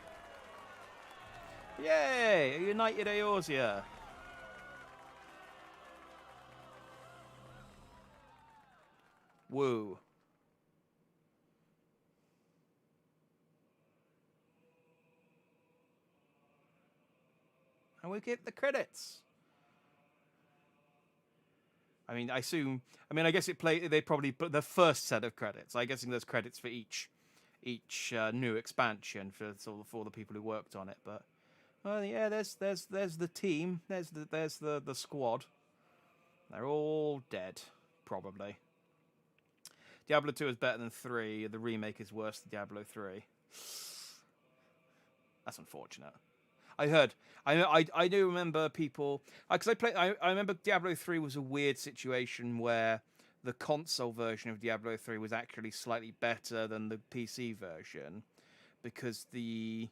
S1: Yay! A united Eorzea. Woo. And we get the credits. I guess they probably put the first set of credits. I'm guessing there's credits for each new expansion for the people who worked on it. But yeah, there's the team. There's the squad. They're all dead, probably. Diablo 2 is better than 3. The remake is worse than Diablo 3. That's unfortunate. I do remember people, because I remember Diablo 3 was a weird situation where the console version of Diablo 3 was actually slightly better than the PC version, because they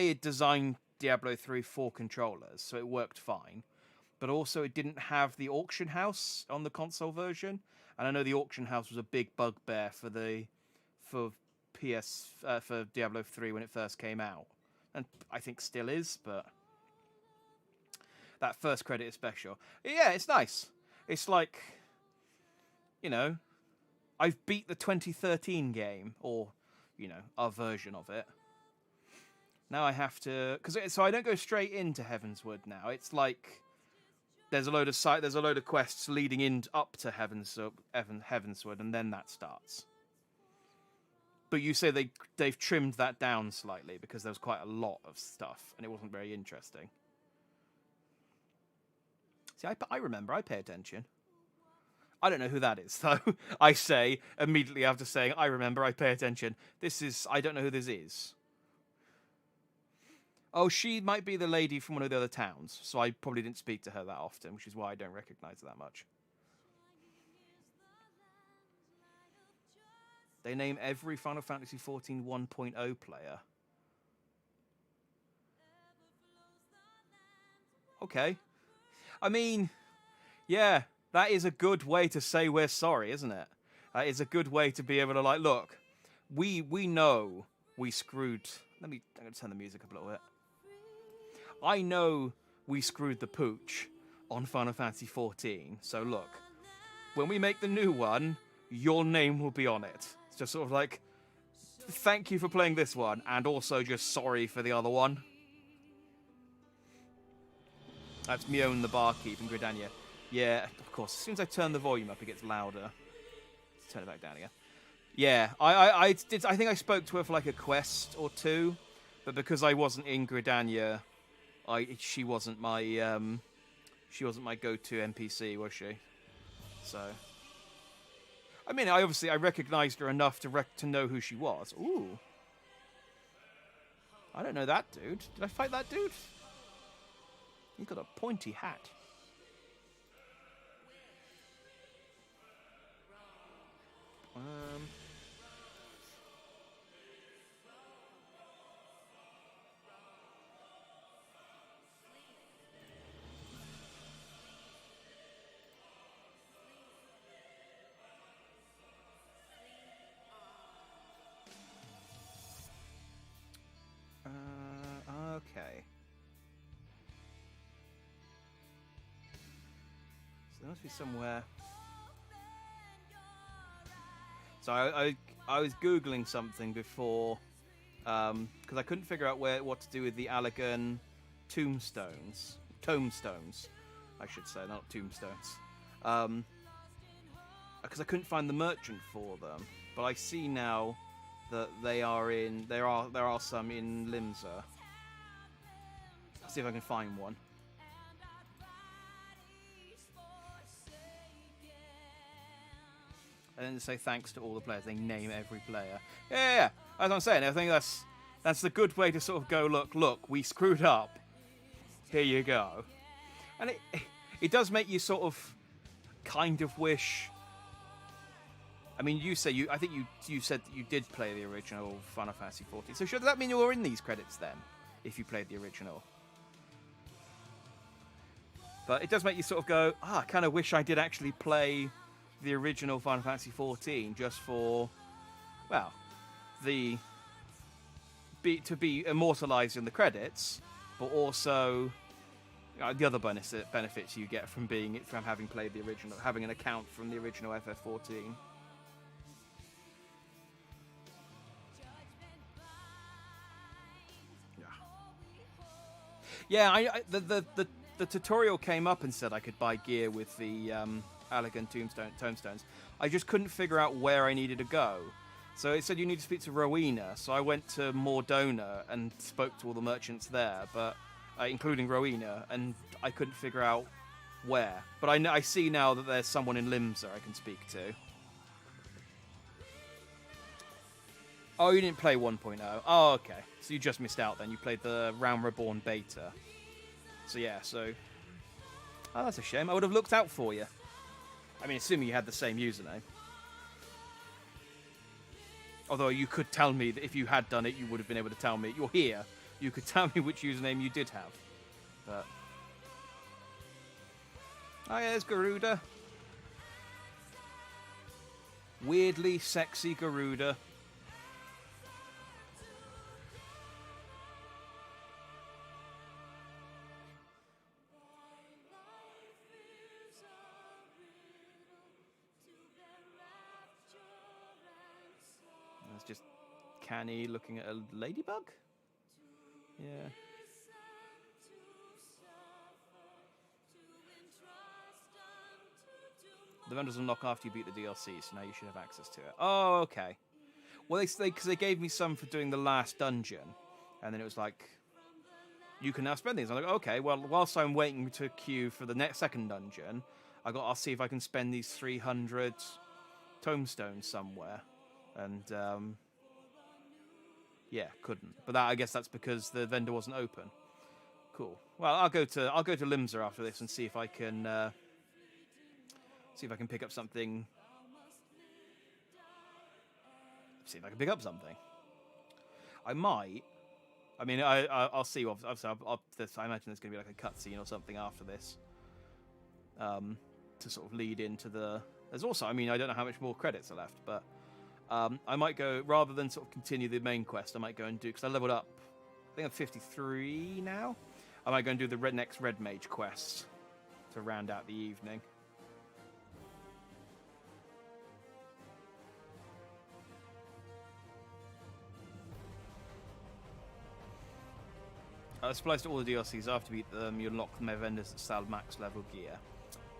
S1: had designed Diablo 3 for controllers, so it worked fine, but also it didn't have the auction house on the console version, and I know the auction house was a big bugbear for Diablo 3 when it first came out. And I think still is, but that first credit is special. Yeah, it's nice. It's like, I've beat the 2013 game, or, our version of it. Now I have to, so I don't go straight into Heavensward now. It's like there's a load of quests leading up to Heavensward, and then that starts. But you say they've trimmed that down slightly because there was quite a lot of stuff and it wasn't very interesting. See, I remember. I pay attention. I don't know who that is, though. I say immediately after saying, I remember, I pay attention. I don't know who this is. Oh, she might be the lady from one of the other towns, so I probably didn't speak to her that often, which is why I don't recognize her that much. They name every Final Fantasy XIV 1.0 player. Okay. I mean, yeah, that is a good way to say we're sorry, isn't it? That is a good way to be able to, like, look, we know we screwed... I'm going to turn the music up a little bit. I know we screwed the pooch on Final Fantasy XIV, so look, when we make the new one, your name will be on it. It's just sort of like, thank you for playing this one, and also just sorry for the other one. That's Mion the barkeep in Gridania. Yeah, of course, as soon as I turn the volume up, it gets louder. Let's turn it back down again. Yeah, I think I spoke to her for like a quest or two, but because I wasn't in Gridania, she wasn't my go-to NPC, was she? So, I mean, I recognized her enough to know who she was. Ooh, I don't know that dude. Did I fight that dude? He's got a pointy hat. Okay. So there must be somewhere. So I was Googling something before, because I couldn't figure out what to do with the Allagan tombstones, I should say, not tombstones, because I couldn't find the merchant for them. But I see now that there are some in Limsa. Let's see if I can find one. And then say thanks to all the players. They name every player. Yeah. As I'm saying, I think that's the good way to sort of go, look, we screwed up. Here you go. And it does make you sort of kind of wish. I mean, I think you said that you did play the original Final Fantasy XIV. So does that mean you were in these credits then, if you played the original? But it does make you sort of go, I kind of wish I did actually play the original Final Fantasy XIV just for, well, to be immortalized in the credits, but also the other benefits you get from having played the original, having an account from the original FF14. Yeah, the tutorial came up and said I could buy gear with the Allagan tombstones. I just couldn't figure out where I needed to go. So it said you need to speak to Rowena. So I went to Mordona and spoke to all the merchants there, but including Rowena, and I couldn't figure out where. But I see now that there's someone in Limsa I can speak to. Oh, you didn't play 1.0. Oh, okay. So you just missed out then. You played the Realm Reborn beta. So yeah, oh, that's a shame. I would have looked out for you. I mean, assuming you had the same username. Although you could tell me that if you had done it, you would have been able to tell me. You're here. You could tell me which username you did have. But... oh, yeah, there's Garuda. Weirdly sexy Garuda. Just Canny looking at a ladybug? Yeah. The vendors will knock after you beat the DLC, so now you should have access to it. Oh, okay. Well, because they gave me some for doing the last dungeon, and then it was like, you can now spend these. I'm like, okay, well, whilst I'm waiting to queue for the second dungeon, I'll see if I can spend these 300 tomestones somewhere, and yeah, couldn't. But I guess that's because the vendor wasn't open. Cool. Well, I'll go to Limsa after this and see if I can pick up something. See if I can pick up something. I might. I mean, I'll see. Obviously, I imagine there's going to be like a cutscene or something after this, to sort of lead into the. There's also, I mean, I don't know how much more credits are left, but I might go, rather than sort of continue the main quest, I might go and do, because I leveled up. I think I'm 53 now. I might go and do the next Red Mage quest to round out the evening. Supplies to all the DLCs. After you beat them, you unlock the vendors that sell max level gear.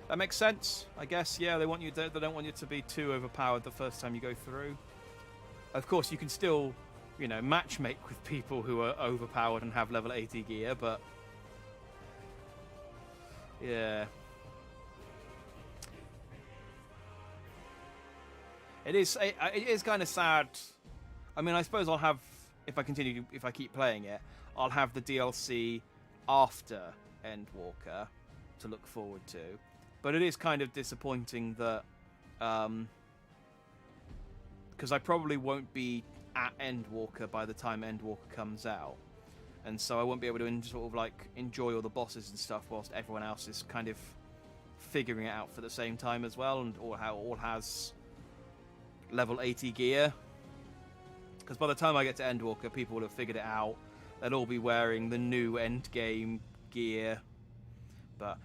S1: That makes sense, I guess. Yeah, they don't want you to be too overpowered the first time you go through. Of course, you can still, matchmake with people who are overpowered and have level 80 gear, but yeah, it is kind of sad. I mean, I suppose I'll have, if I keep playing it, I'll have the DLC after Endwalker to look forward to. But it is kind of disappointing that, because I probably won't be at Endwalker by the time Endwalker comes out, and so I won't be able to sort of like enjoy all the bosses and stuff whilst everyone else is kind of figuring it out for the same time as well, and all has level 80 gear. Because by the time I get to Endwalker, people will have figured it out. They'll all be wearing the new endgame gear. But,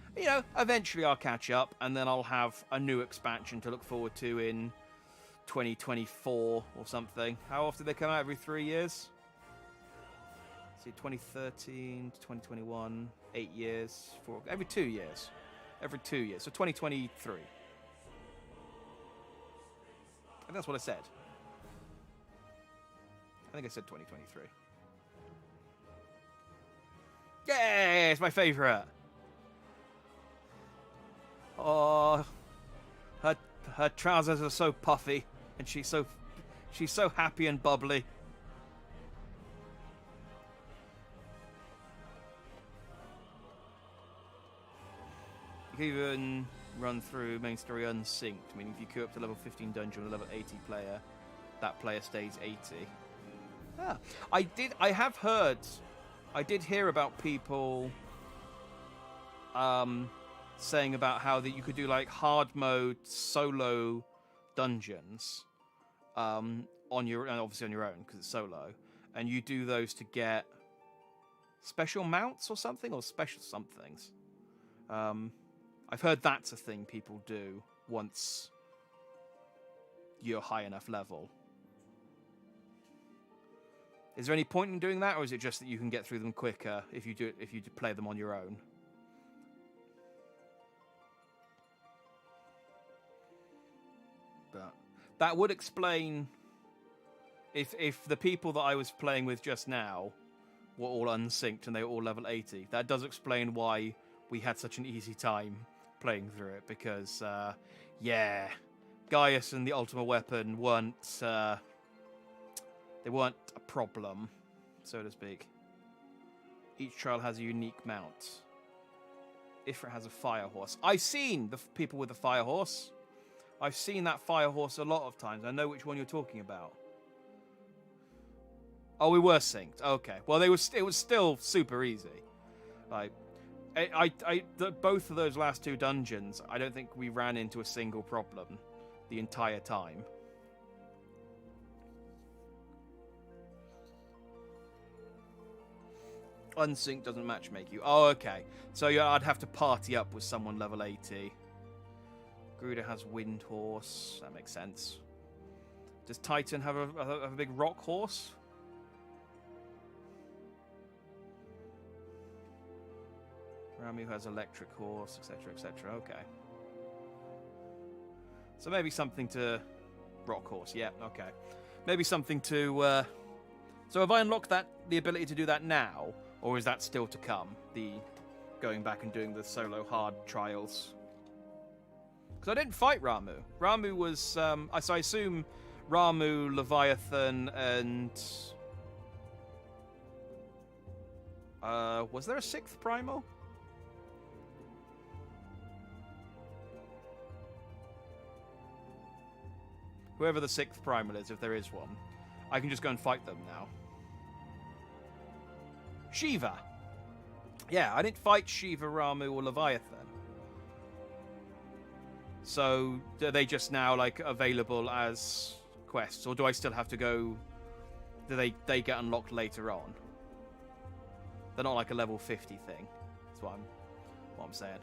S1: eventually I'll catch up, and then I'll have a new expansion to look forward to in 2024 or something. How often do they come out? Every 3 years? See, 2013 to 2021, 8 years. Every 2 years. Every 2 years. So 2023. And that's what I said. I think I said 2023. Yay! It's my favourite. Oh, her trousers are so puffy, and she's so happy and bubbly. You can even run through main story unsynced, meaning if you queue up to level 15 dungeon with a level 80 player, that player stays 80. Ah, I did hear about people saying about how that you could do like hard mode solo dungeons obviously on your own because it's solo, and you do those to get special mounts or something, or special somethings. I've heard that's a thing people do once you're high enough level. Is there any point in doing that, or is it just that you can get through them quicker if you play them on your own? But that would explain if the people that I was playing with just now were all unsynced and they were all level 80. That does explain why we had such an easy time playing through it, because yeah, Gaius and the Ultima Weapon weren't a problem, so to speak. Each trial has a unique mount. Ifrit has a fire horse. I've seen the people with the fire horse. I've seen that fire horse a lot of times. I know which one you're talking about. Oh, we were synced. Okay. Well, it was still super easy. Like, both of those last two dungeons, I don't think we ran into a single problem the entire time. Unsync doesn't matchmake you. Oh, okay. So yeah, I'd have to party up with someone level 80. Gruder has Wind Horse. That makes sense. Does Titan have a big Rock Horse? Ramu has Electric Horse, etc., etc. Okay. So maybe something to Rock Horse. Yeah, okay. maybe something to... So have I unlocked the ability to do that now? Or is that still to come? The going back and doing the solo hard trials? Because I didn't fight Ramu. Ramu was... so I assume Ramu, Leviathan, and... was there a 6th primal? Whoever the 6th primal is, if there is one. I can just go and fight them now. Shiva! Yeah, I didn't fight Shiva, Ramu, or Leviathan. So, are they just now, like, available as quests? Or do I still have to go... Do they get unlocked later on? They're not like a level 50 thing. That's what I'm saying.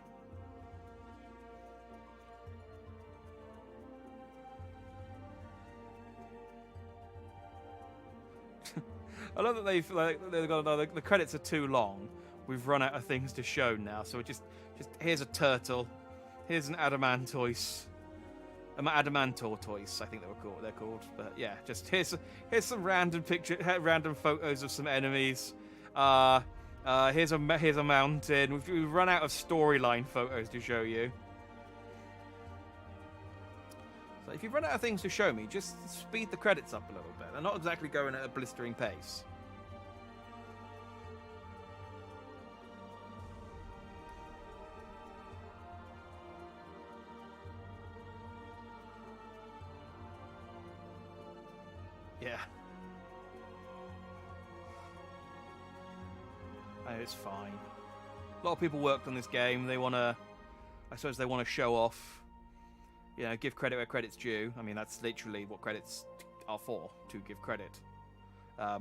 S1: I love that they've got the credits are too long. We've run out of things to show now, so just here's a turtle, here's an adamantoise, adamantortoise, I think they're called. But yeah, just here's some random photos of some enemies. Here's a mountain. We've run out of storyline photos to show you. So if you run out of things to show me, just speed the credits up a little bit. They're not exactly going at a blistering pace. Yeah. It's fine. A lot of people worked on this game. They want to... I suppose they want to show off. You know, give credit where credit's due. I mean, that's literally what credits are for, to give credit. But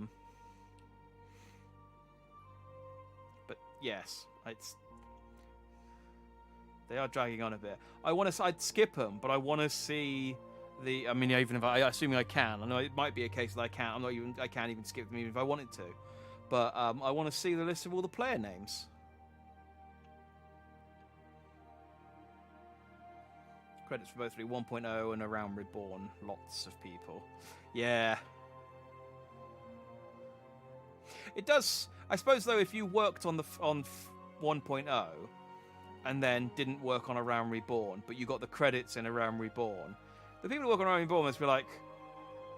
S1: yes, they are dragging on a bit. I'd skip them, but I want to see the... I mean, even if assuming I can. I know it might be a case that I can't. I can't even skip them even if I wanted to. But I want to see the list of all the player names. Credits for both 1.0 and Around Reborn. Lots of people. Yeah. It does... I suppose, though, if you worked on 1.0 and then didn't work on Around Reborn, but you got the credits in Around Reborn, the people who work on Around Reborn must be like,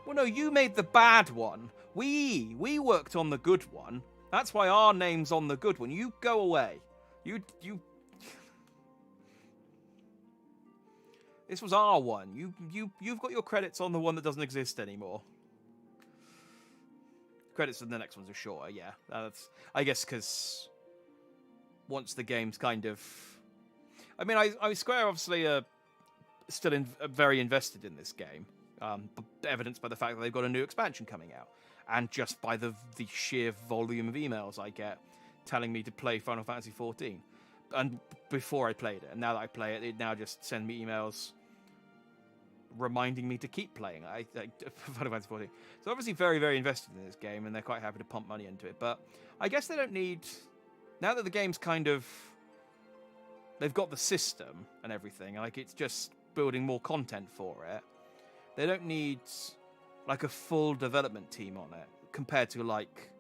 S1: well, no, you made the bad one. We worked on the good one. That's why our name's on the good one. You go away. You... This was our one. You've got your credits on the one that doesn't exist anymore. Credits on the next ones are shorter, yeah. That's, I guess, because once the game's kind of... I mean, Square obviously are still very invested in this game. Evidenced by the fact that they've got a new expansion coming out. And just by the sheer volume of emails I get telling me to play Final Fantasy XIV. And before I played it. And now that I play it, it now just sends me emails reminding me to keep playing Final Fantasy XIV. So obviously very, very invested in this game, and they're quite happy to pump money into it. But I guess they don't need... Now that the game's kind of... They've got the system and everything, like it's just building more content for it. They don't need like a full development team on it compared to like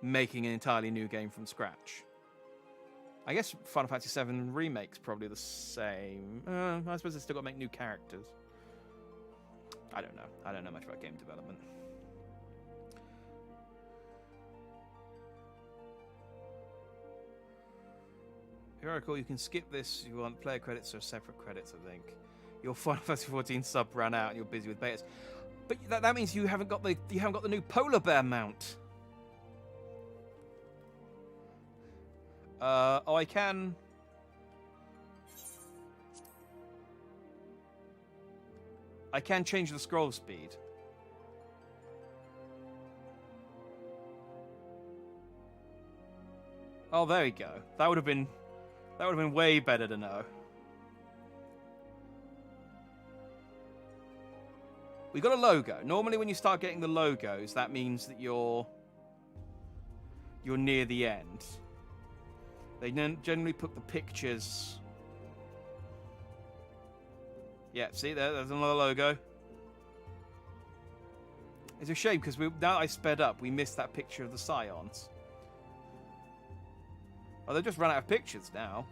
S1: making an entirely new game from scratch. I guess Final Fantasy VII Remake's probably the same. I suppose they've still got to make new characters. I don't know. I don't know much about game development. If you recall, you can skip this if you want. Player credits or separate credits, I think. Your Final Fantasy XIV sub ran out and you're busy with betas. But that means you haven't got the new polar bear mount. Oh, I can... I can change the scroll speed. Oh, there we go. That would have been way better to know. We got a logo. Normally when you start getting the logos, that means that you're near the end. They generally put the pictures... Yeah, see, there's another logo. It's a shame because now I sped up, we missed that picture of the Scions. Oh, they've just run out of pictures now.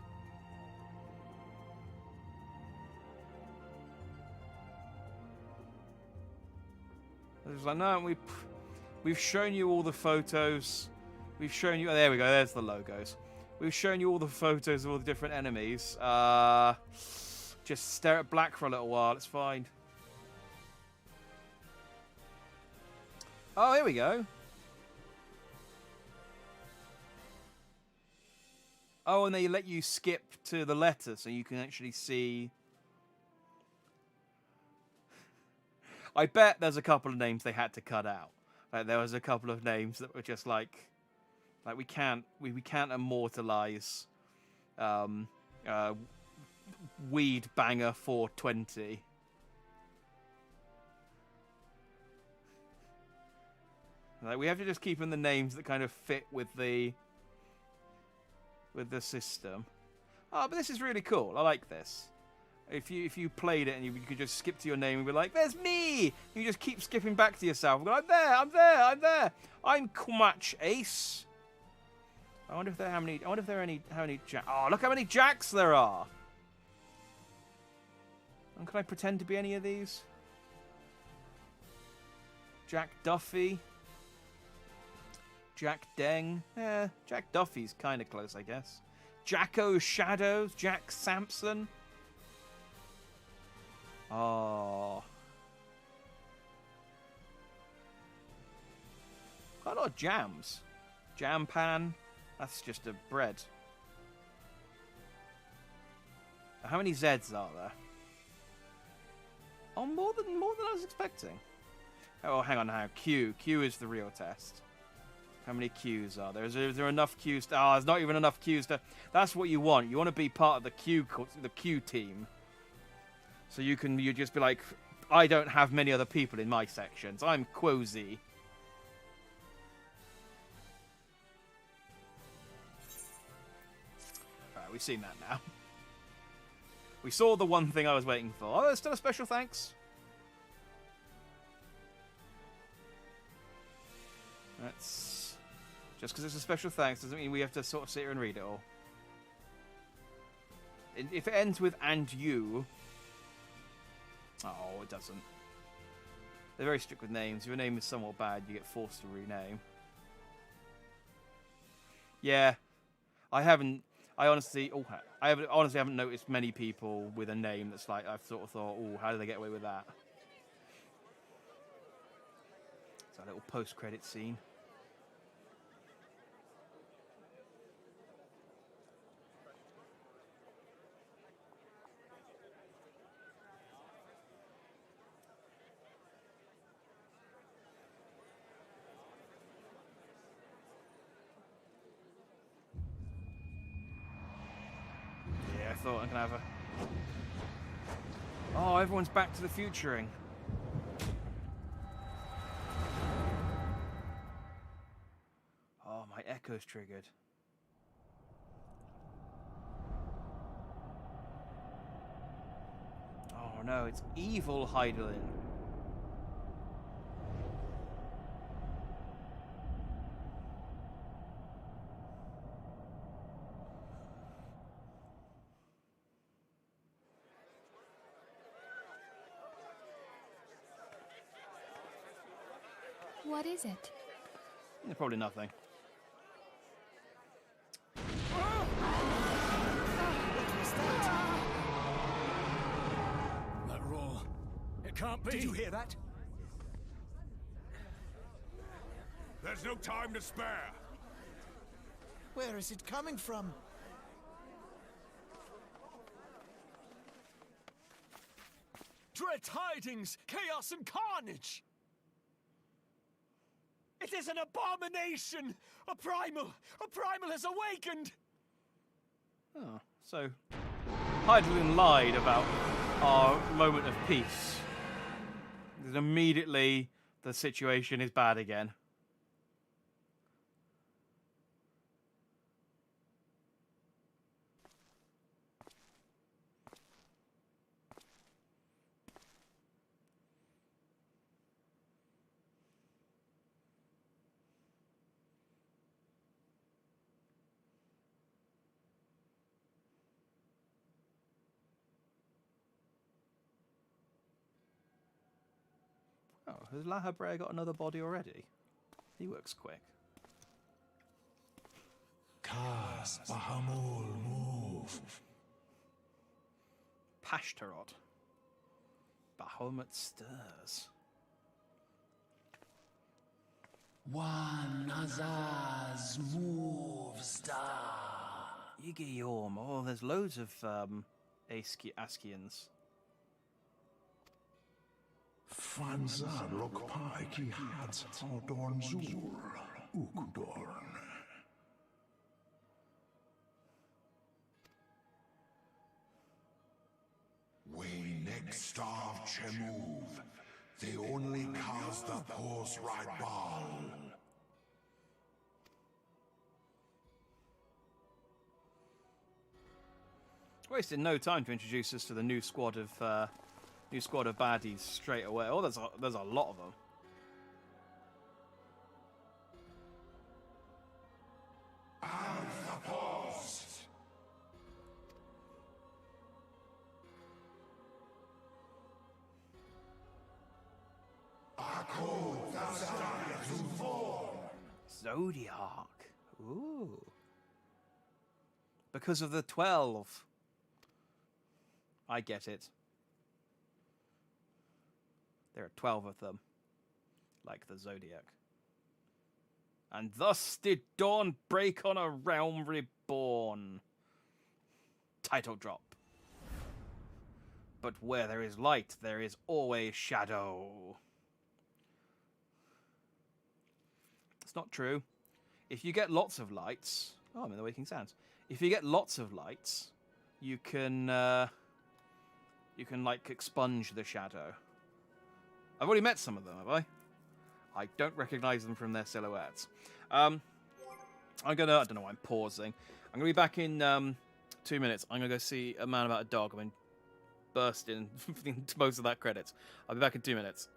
S1: It's like, no, we've shown you all the photos. We've shown you... Oh, there we go. There's the logos. We've shown you all the photos of all the different enemies. Just stare at black for a little while. It's fine. Oh, here we go. Oh, and they let you skip to the letter so you can actually see... I bet there's a couple of names they had to cut out. Like, there was a couple of names that were just like we can't immortalize Weed Banger 420. Like, we have to just keep in the names that kind of fit with the system. Oh, but this is really cool. I like this. If you played it and you could just skip to your name and be like, "There's me!" You just keep skipping back to yourself. Go, "I'm there! I'm there! I'm there! I'm Kumach Ace." I wonder if there are how many Oh, look how many Jacks there are. And can I pretend to be any of these? Jack Duffy. Jack Deng. Yeah, Jack Duffy's kind of close, I guess. Jacko Shadows. Jack Sampson. Oh. Quite a lot of jams. Jam pan. That's just a bread. How many Zs are there? Oh, more than I was expecting. Oh, hang on now. Q is the real test. How many Qs are there? Is there enough Qs? Oh, there's not even enough Qs to... That's what you want. You want to be part of the Q team. So you just be like, I don't have many other people in my sections. I'm Quozy. Alright, we've seen that now. We saw the one thing I was waiting for. Oh, there's still a special thanks. That's... Just because it's a special thanks doesn't mean we have to sort of sit here and read it all. If it ends with "and you..." Oh, it doesn't. They're very strict with names. If your name is somewhat bad, you get forced to rename. Yeah. I honestly haven't noticed many people with a name that's like, I've sort of thought, oh, how do they get away with that? It's a little post-credit scene. I thought I'm gonna have a... Oh, everyone's back to the futuring. Oh, my echo's triggered. Oh no, it's evil Heidelin.
S15: What is it?
S1: Probably nothing.
S13: That roar. It can't be.
S6: Did you hear that?
S8: There's no time to spare.
S14: Where is it coming from?
S13: Dread tidings, chaos and carnage! It is an abomination! A primal has awakened!
S1: Oh, so Heidelin lied about our moment of peace. And immediately the situation is bad again. Has Lahabrea got another body already? He works quick.
S15: Kaz Bahamul move.
S1: Pashtarot. Bahamut stirs.
S15: One Azaz moves da.
S1: Yigiyorm. Oh, there's loads of Askians.
S15: Fanzad Lokpai ki had Aldorn Zur Ukdorn. We next starve Chemuv. They only cause the pause right ball.
S1: Wasted no time to introduce us to the new squad of baddies straight away. Oh, there's a lot of them.
S15: Alpha Post.
S1: Zodiac. Ooh. Because of the 12. I get it. There are 12 of them. Like the Zodiac. And thus did dawn break on a realm reborn. Title drop. But where there is light, there is always shadow. It's not true. If you get lots of lights... Oh, I'm in the Waking Sands. If you get lots of lights, you can like, expunge the shadow. I've already met some of them, have I? I don't recognize them from their silhouettes. I don't know why I'm pausing. I'm gonna be back in 2 minutes. I'm gonna go see A Man About a Dog. I'm burst into most of that credits. I'll be back in 2 minutes.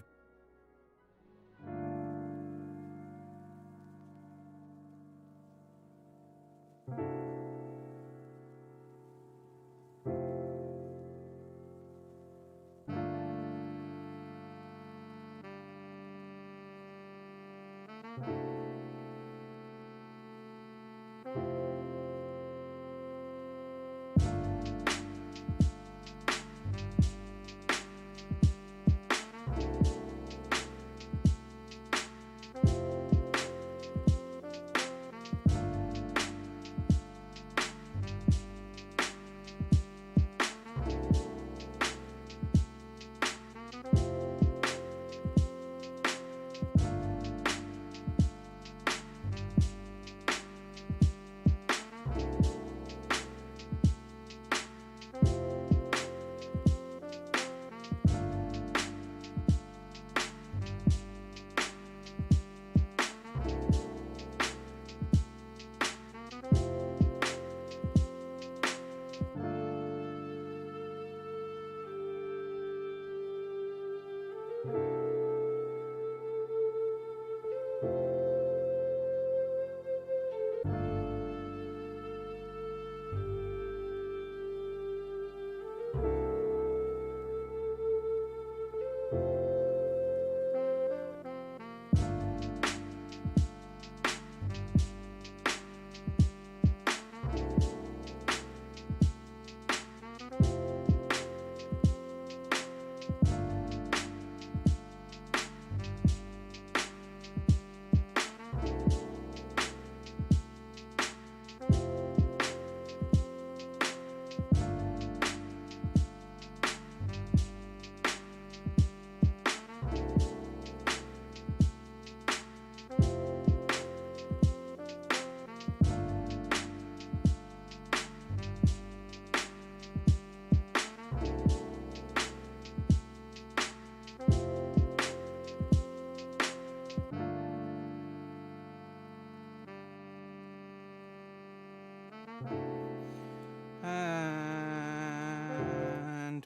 S1: And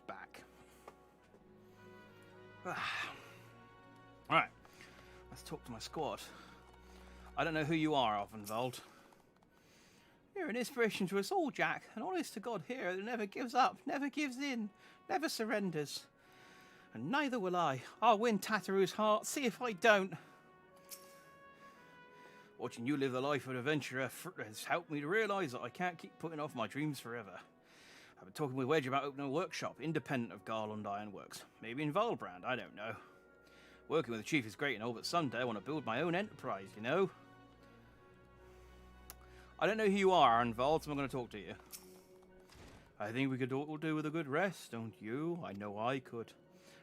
S1: back. Alright, let's talk to my squad. I don't know who you are, Alfenwald. You're an inspiration to us all, Jack. An honest to God hero that never gives up, never gives in, never surrenders. And neither will I. I'll win Tataru's heart, see if I don't. Watching you live the life of an adventurer has helped me to realise that I can't keep putting off my dreams forever. I've been talking with Wedge about opening a workshop, independent of Garland Ironworks. Maybe in Valbrand, I don't know. Working with the chief is great and all, but someday I want to build my own enterprise, you know? I don't know who you are, Arnvald, so I'm going to talk to you. I think we could all do with a good rest, don't you? I know I could.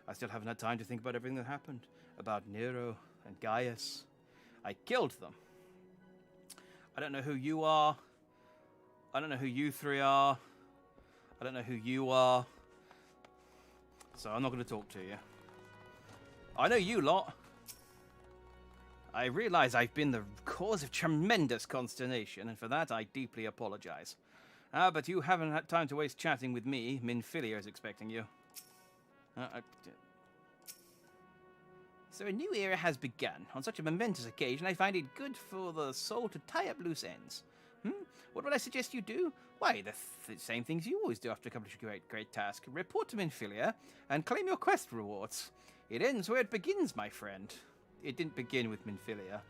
S1: I still haven't had time to think about everything that happened. About Nero and Gaius. I killed them. I don't know who you are. I don't know who you three are. I don't know who you are. So I'm not going to talk to you. I know you lot. I realise I've been the cause of tremendous consternation, and for that I deeply apologise. But you haven't had time to waste chatting with me. Minfilia is expecting you. So a new era has begun. On such a momentous occasion, I find it good for the soul to tie up loose ends. What would I suggest you do? Why, the same things you always do after accomplishing a great task. Report to Minfilia and claim your quest rewards. It ends where it begins, my friend. It didn't begin with Minfilia.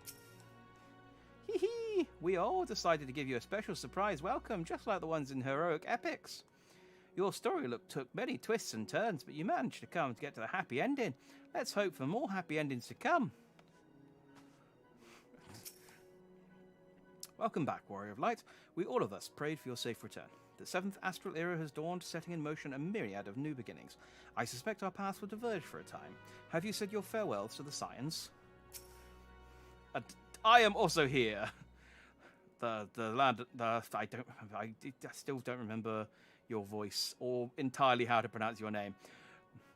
S1: Hee hee! We all decided to give you a special surprise welcome, just like the ones in heroic epics. Your story took many twists and turns, but you managed to get to the happy ending. Let's hope for more happy endings to come. Welcome back, Warrior of Light. We all of us prayed for your safe return. The 7th Astral Era has dawned, setting in motion a myriad of new beginnings. I suspect our paths will diverge for a time. Have you said your farewells to the Scions? I am also here. I still don't remember your voice or entirely how to pronounce your name.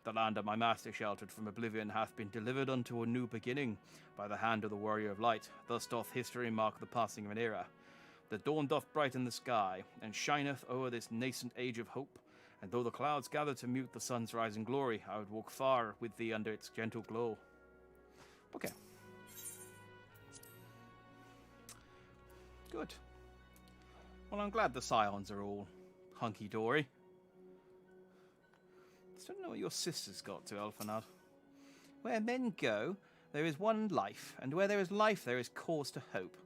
S1: The land of my master sheltered from oblivion hath been delivered unto a new beginning by the hand of the Warrior of Light. Thus doth history mark the passing of an era. The dawn doth brighten the sky, and shineth o'er this nascent age of hope. And though the clouds gather to mute the sun's rising glory, I would walk far with thee under its gentle glow. Okay. Good. Well, I'm glad the Scions are all hunky-dory. I don't know what your sister's got to, Elfanad. Where men go, there is one life, and where there is life, there is cause to hope.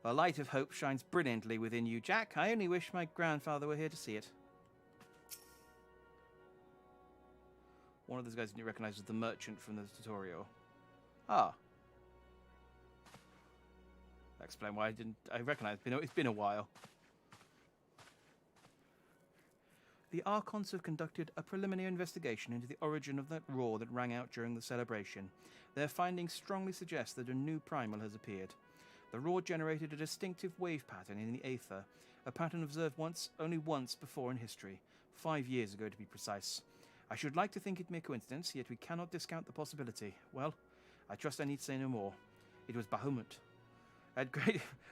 S1: The light of hope shines brilliantly within you, Jack. I only wish my grandfather were here to see it. One of those guys you recognise as the merchant from the tutorial. Ah. That explains why I recognise. It's been a while. The Archons have conducted a preliminary investigation into the origin of that roar that rang out during the celebration. Their findings strongly suggest that a new primal has appeared. The roar generated a distinctive wave pattern in the aether, a pattern observed only once before in history, 5 years ago to be precise. I should like to think it mere coincidence, yet we cannot discount the possibility. Well, I trust I need say no more. It was Bahamut.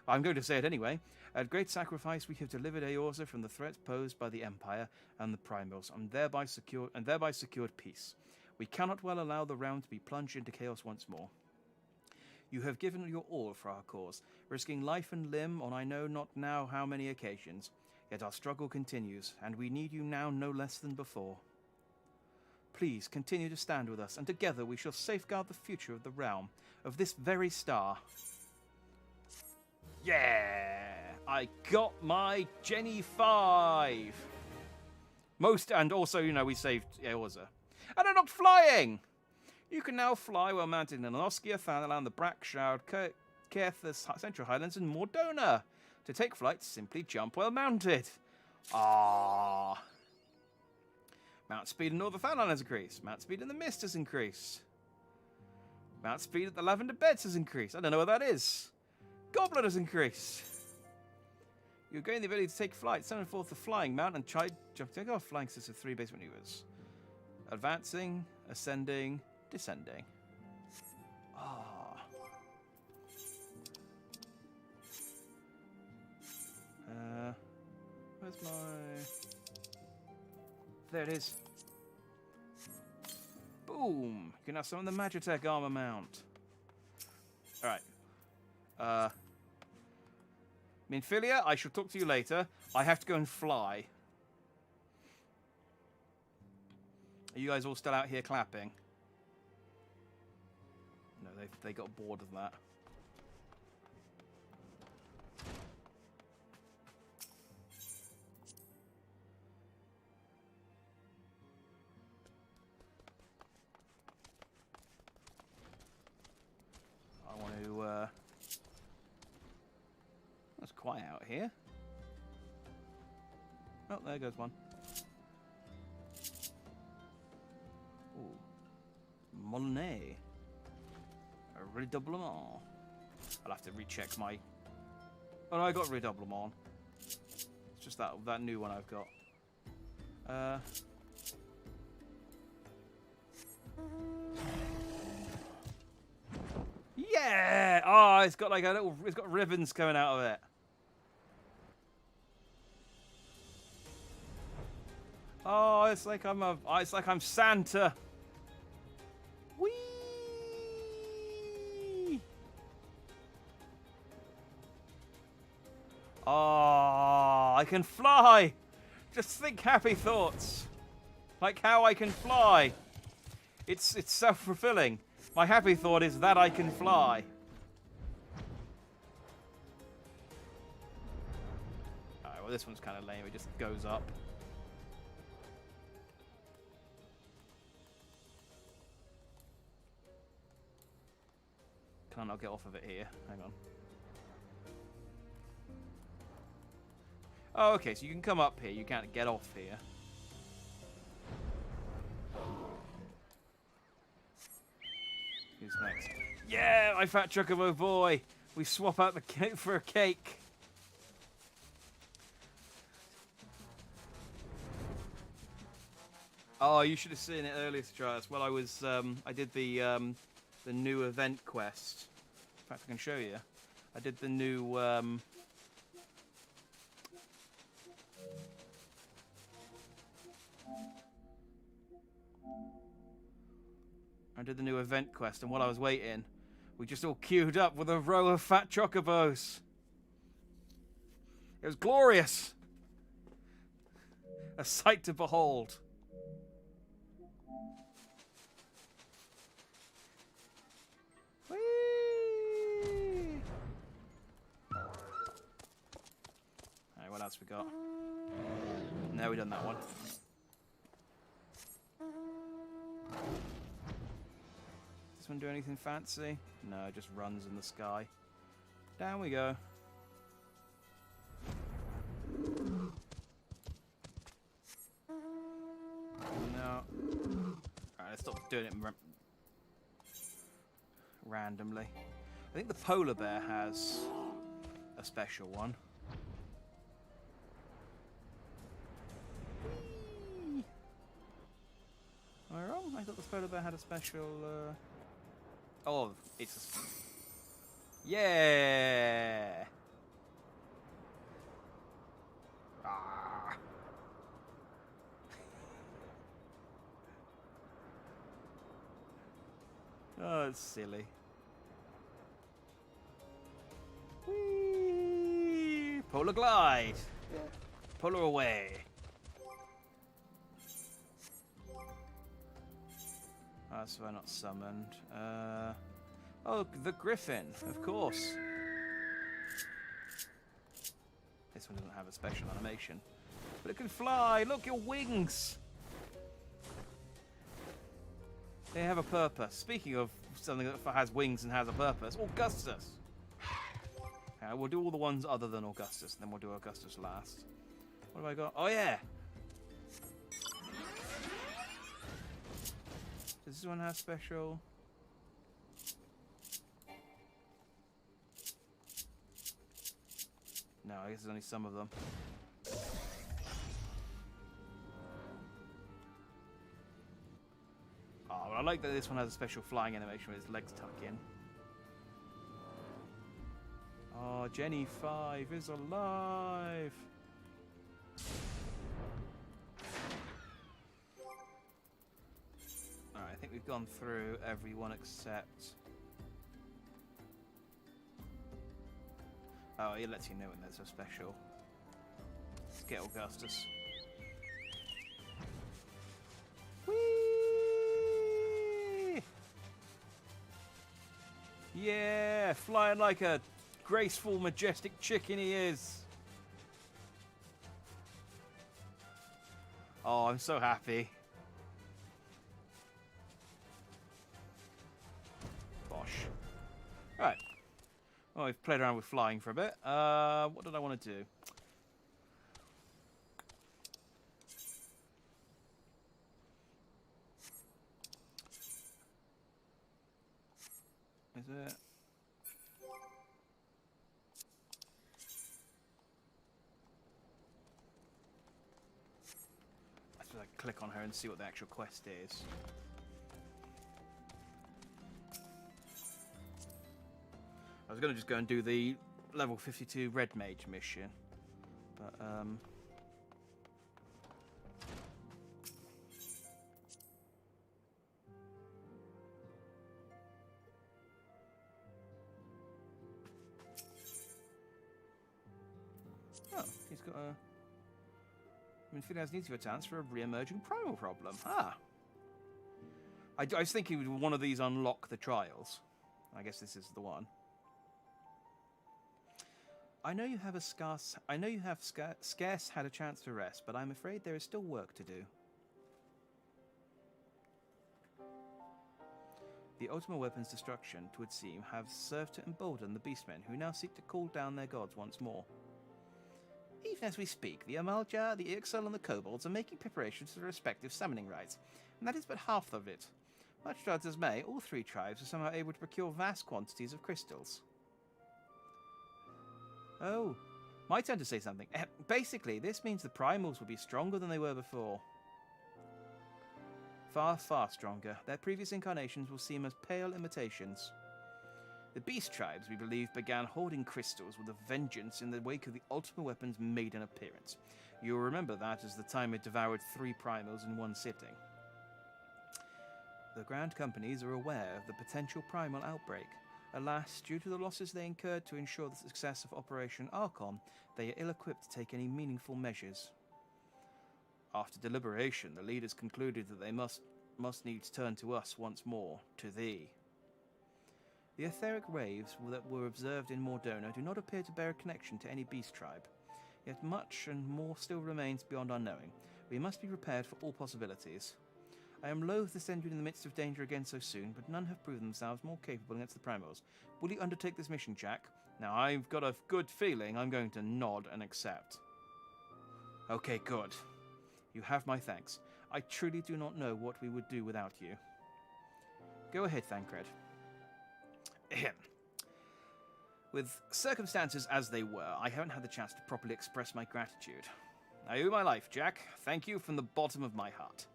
S1: I'm going to say it anyway. At great sacrifice, we have delivered Eorzea from the threats posed by the Empire and the Primals, and thereby secured peace. We cannot well allow the realm to be plunged into chaos once more. You have given your all for our cause, risking life and limb on I know not now how many occasions. Yet our struggle continues, and we need you now no less than before. Please continue to stand with us, and together we shall safeguard the future of the realm, of this very star. Yeah! I got my Jenny 5! And also, we saved Eorzea. And I'm not flying! You can now fly while mounted in Anoskia, Thanalan, the Brack Shroud, Caerthas, Central Highlands, and Mordona. To take flight, simply jump while mounted. Ah. Mount speed in Northern Thanalan has increased. Mount speed in the Mist has increased. Mount speed at the Lavender Beds has increased. I don't know what that is. Goblin has increased. You gain the ability to take flight. Summon forth the flying mount and try jump. Take off. Flying consists of 3 base maneuvers: advancing, ascending, descending. Ah. Where's my? There it is. Boom! You can now summon the Magitech armor mount. All right. Minfilia, I shall talk to you later. I have to go and fly. Are you guys all still out here clapping? they got bored of that. I want to. It's quiet out here. Oh, there goes one. Ooh. Monet. A redoublement. I'll have to recheck my... Oh no, I got redoublement. It's just that new one I've got. Yeah! Oh, it's got like a little... It's got ribbons coming out of it. Oh, it's like I'm Santa. Whee! Oh, I can fly. Just think happy thoughts. Like how I can fly. It's self-fulfilling. My happy thought is that I can fly. Alright, well this one's kind of lame. It just goes up. Can I not get off of it here? Hang on. Oh, okay, so you can come up here. You can't get off here. Who's next? Yeah, my fat chocobo boy. We swap out the cake for a cake. Oh, you should have seen it earlier, Stratus. Well, I did the new event quest. In fact, I can show you. I did the new event quest, and while I was waiting, we just all queued up with a row of fat chocobos. It was glorious. A sight to behold. Whee! Alright, what else we got? No, we done that one. Does this one do anything fancy? No, it just runs in the sky. Down we go. No. Alright, let's stop doing it randomly. I think the polar bear has a special one. Am I wrong? I thought the polar bear had a special... Oh, it's a... Yeah! Ah. Oh, it's silly. Whee! Polar glide! Polar away! Oh, so I'm not summoned. Oh, the griffin, of course. This one doesn't have a special animation. But it can fly! Look, your wings! They have a purpose. Speaking of something that has wings and has a purpose, Augustus! We'll do all the ones other than Augustus, and then we'll do Augustus last. What have I got? Oh, yeah! Does this one have special? No, I guess there's only some of them. Oh, well, I like that this one has a special flying animation with his legs tuck in. Oh, Jenny 5 is alive! Alright, I think we've gone through everyone except... Oh, it lets you know when there's a special. Let's get Augustus. Whee! Yeah, flying like a graceful, majestic chicken he is. Oh, I'm so happy. Bosh. Right. Well, we've played around with flying for a bit. What did I want to do? Is it? I suppose I can click on her and see what the actual quest is. I was going to just go and do the level 52 Red Mage mission, but oh, he's got a... Minfield has needs of chance for a re-emerging primal problem. Ah! I was thinking would one of these unlock the trials. I guess this is the one. I know you have scarce had a chance to rest, but I'm afraid there is still work to do. The Ultima Weapon's destruction, it would seem, have served to embolden the Beastmen, who now seek to call down their gods once more. Even as we speak, the Amalja, the Ixal, and the Kobolds are making preparations for their respective summoning rites, and that is but half of it. Much odds as may, all three tribes are somehow able to procure vast quantities of crystals. Oh, my turn to say something. Basically, this means the primals will be stronger than they were before. Far, far stronger. Their previous incarnations will seem as pale imitations. The beast tribes, we believe, began hoarding crystals with a vengeance in the wake of the Ultima Weapon's maiden appearance. You'll remember that as the time it devoured 3 primals in one sitting. The Grand Companies are aware of the potential primal outbreak. Alas, due to the losses they incurred to ensure the success of Operation Archon, they are ill-equipped to take any meaningful measures. After deliberation, the leaders concluded that they must needs turn to us once more, to thee. The etheric waves that were observed in Mordona do not appear to bear a connection to any beast tribe. Yet much and more still remains beyond our knowing. We must be prepared for all possibilities. I am loath to send you in the midst of danger again so soon, but none have proven themselves more capable against the primals. Will you undertake this mission, Jack? Now, I've got a good feeling I'm going to nod and accept. Okay, good. You have my thanks. I truly do not know what we would do without you. Go ahead, Thancred. Ahem. With circumstances as they were, I haven't had the chance to properly express my gratitude. I owe my life, Jack. Thank you from the bottom of my heart.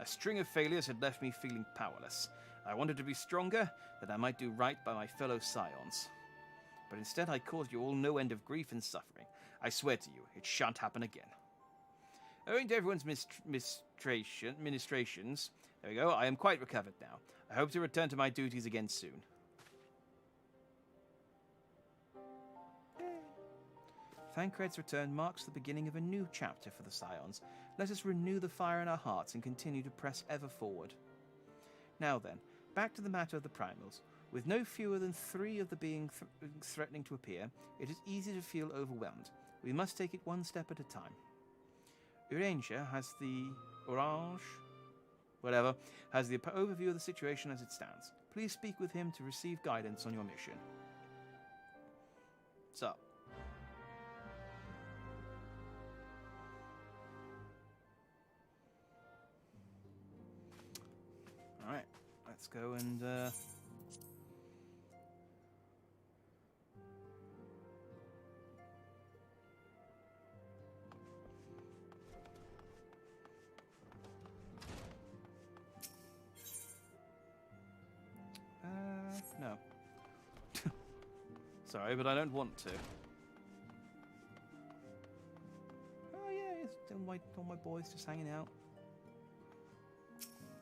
S1: A string of failures had left me feeling powerless. I wanted to be stronger, that I might do right by my fellow scions. But instead I caused you all no end of grief and suffering. I swear to you, it shan't happen again. Owing to everyone's ministrations, there we go, I am quite recovered now. I hope to return to my duties again soon. Thancred's return marks the beginning of a new chapter for the Scions. Let us renew the fire in our hearts and continue to press ever forward. Now then, back to the matter of the primals. With no fewer than 3 of the beings threatening to appear, it is easy to feel overwhelmed. We must take it one step at a time. Eorzea has the overview of the situation as it stands. Please speak with him to receive guidance on your mission. So. Alright, let's go and no. Sorry, but I don't want to. Oh yeah, it's all my boys just hanging out.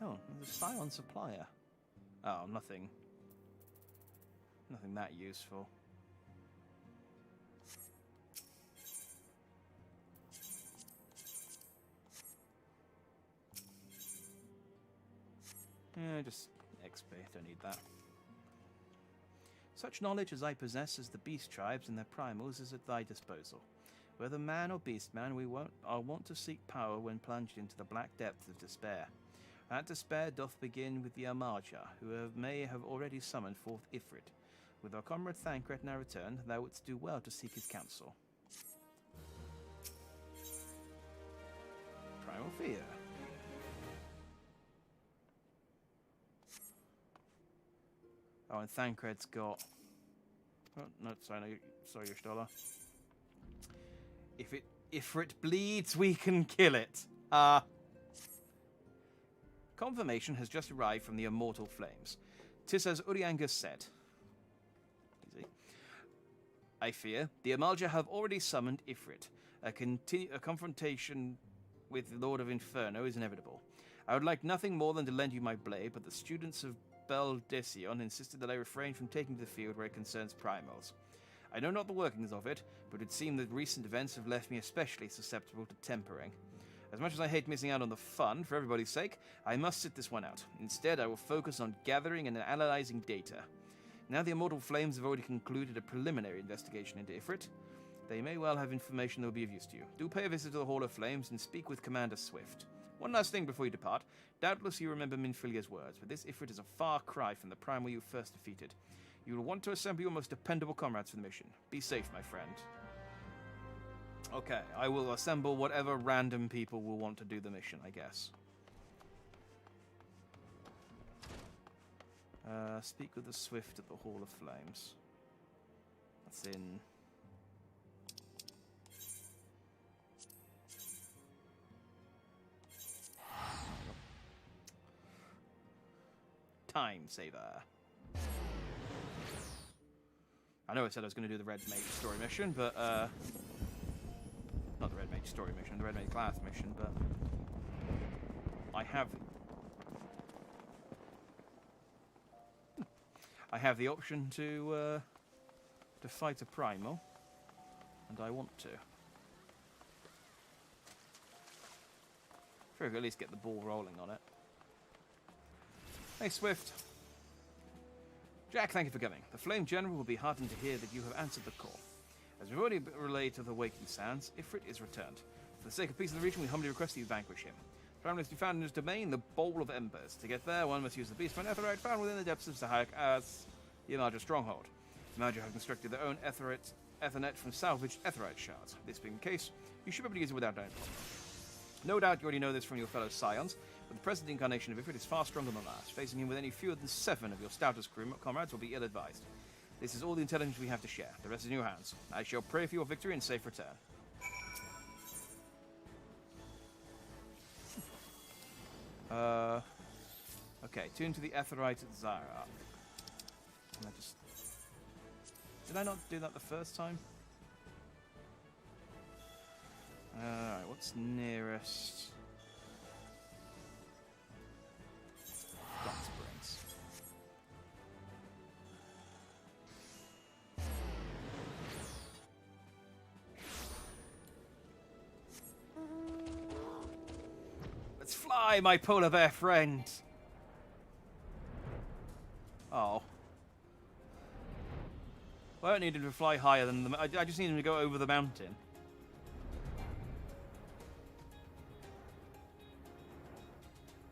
S1: Oh, there's a Scion supplier. Oh, nothing that useful. Yeah, just XP, don't need that. Such knowledge as I possess as the beast tribes and their primals is at thy disposal. Whether man or beast man, I want to seek power when plunged into the black depths of despair. That despair doth begin with the Eorzea, who may have already summoned forth Ifrit. With our comrade Thancred now returned, thou wouldst do well to seek his counsel. Primal Fear. Oh, and Thancred's got... Oh, no, sorry, sorry, Stola. If it bleeds, we can kill it. Confirmation has just arrived from the Immortal Flames. 'Tis as Uriangus said. Easy. I fear the Eorzea have already summoned Ifrit. A confrontation with the Lord of Inferno is inevitable. I would like nothing more than to lend you my blade, but the students of Beldesion insisted that I refrain from taking to the field where it concerns primals. I know not the workings of it, but it would seem that recent events have left me especially susceptible to tempering. As much as I hate missing out on the fun, for everybody's sake, I must sit this one out. Instead, I will focus on gathering and analyzing data. Now the Immortal Flames have already concluded a preliminary investigation into Ifrit. They may well have information that will be of use to you. Do pay a visit to the Hall of Flames and speak with Commander Swift. One last thing before you depart. Doubtless you remember Minfilia's words, but this Ifrit is a far cry from the primal you first defeated. You will want to assemble your most dependable comrades for the mission. Be safe, my friend. Okay, I will assemble whatever random people will want to do the mission, I guess. Speak with the Swift at the Hall of Flames. That's in... Time saver. I know I said I was going to do the Red Mage story mission, but, not the Red Mage story mission, the Red Mage class mission, but I have the option to fight a primal, and I want to. Sure, I could at least get the ball rolling on it. Hey, Swift. Jack, thank you for coming. The Flame General will be heartened to hear that you have answered the call. As we've already relayed to the Waking Sands, Ifrit is returned. For the sake of peace of the region, we humbly request that you vanquish him. The primal is to be found in his domain, the Bowl of Embers. To get there, one must use the Beastman Etherite found within the depths of Sahak as the Eorzea stronghold. The Eorzea have constructed their own Ethernet from salvaged Etherite shards. This being the case, you should be able to use it without any problem. No doubt you already know this from your fellow Scions, but the present incarnation of Ifrit is far stronger than last. Facing him with any fewer than 7 of your stoutest comrades will be ill-advised. This is all the intelligence we have to share. The rest is in your hands. I shall pray for your victory and safe return. Okay, tune to the Etherite at Zara. Did I not do that the first time? Alright, what's nearest? Got Springs. Let's fly, my polar bear friend! Oh. I don't need him to fly higher than the... I just need him to go over the mountain.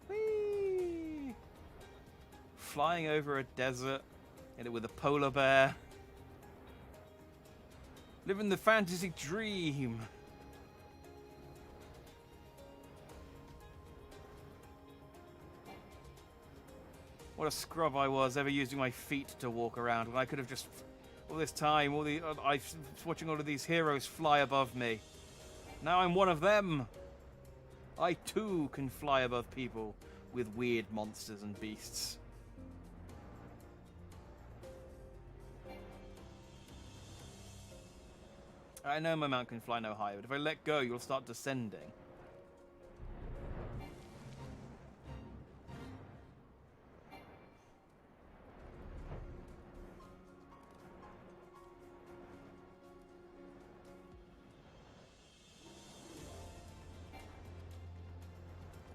S1: Whee! Flying over a desert with a polar bear. Living the fantasy dream. What a scrub I was, ever using my feet to walk around when I could have just... All this time, I was watching all of these heroes fly above me. Now I'm one of them. I too can fly above people with weird monsters and beasts. I know my mount can fly no higher, but if I let go, you'll start descending.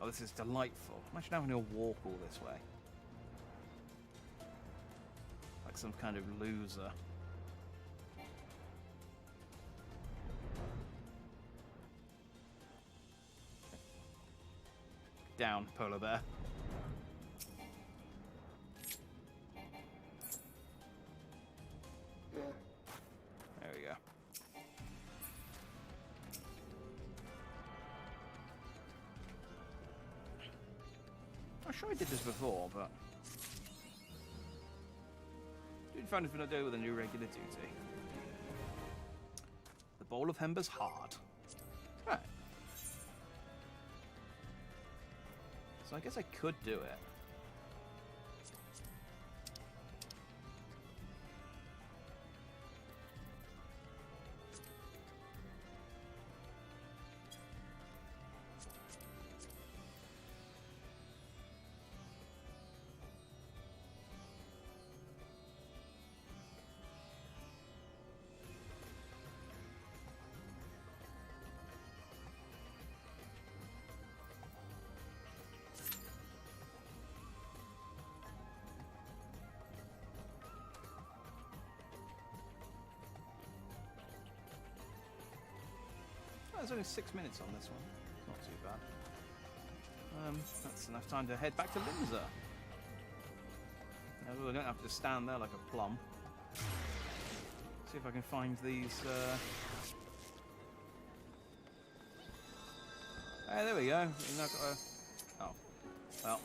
S1: Oh, this is delightful. Imagine having to walk all this way. Like some kind of loser. Down, polar bear. There we go. I'm sure I did this before, but didn't find anything to do with a new regular duty. The Bowl of Hember's Heart. Right. So I guess I could do it. There's only 6 minutes on this one. It's not too bad. That's enough time to head back to Lindsay. Now, we don't have to stand there like a plum. See if I can find these. Hey, there we go. You've now got a... Oh, well.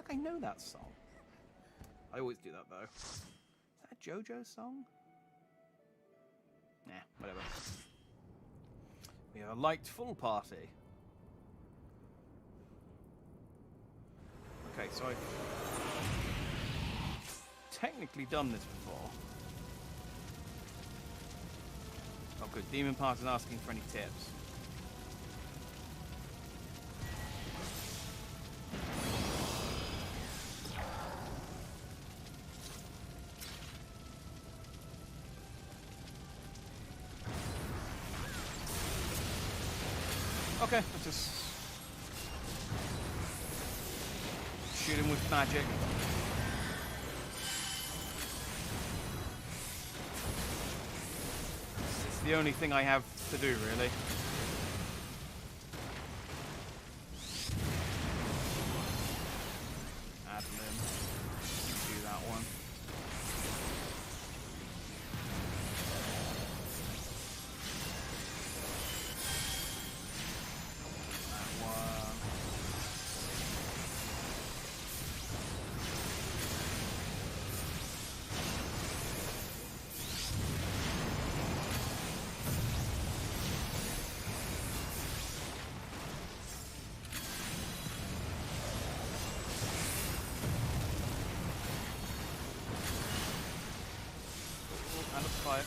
S1: I know that song. I always do that though. Is that a JoJo song? Nah, whatever. We have a light full party. Okay, so I've technically done this before. Oh good, Demon Part is asking for any tips. Okay, let's just shoot him with magic. It's the only thing I have to do, really. Admin. Do that one. And a fire.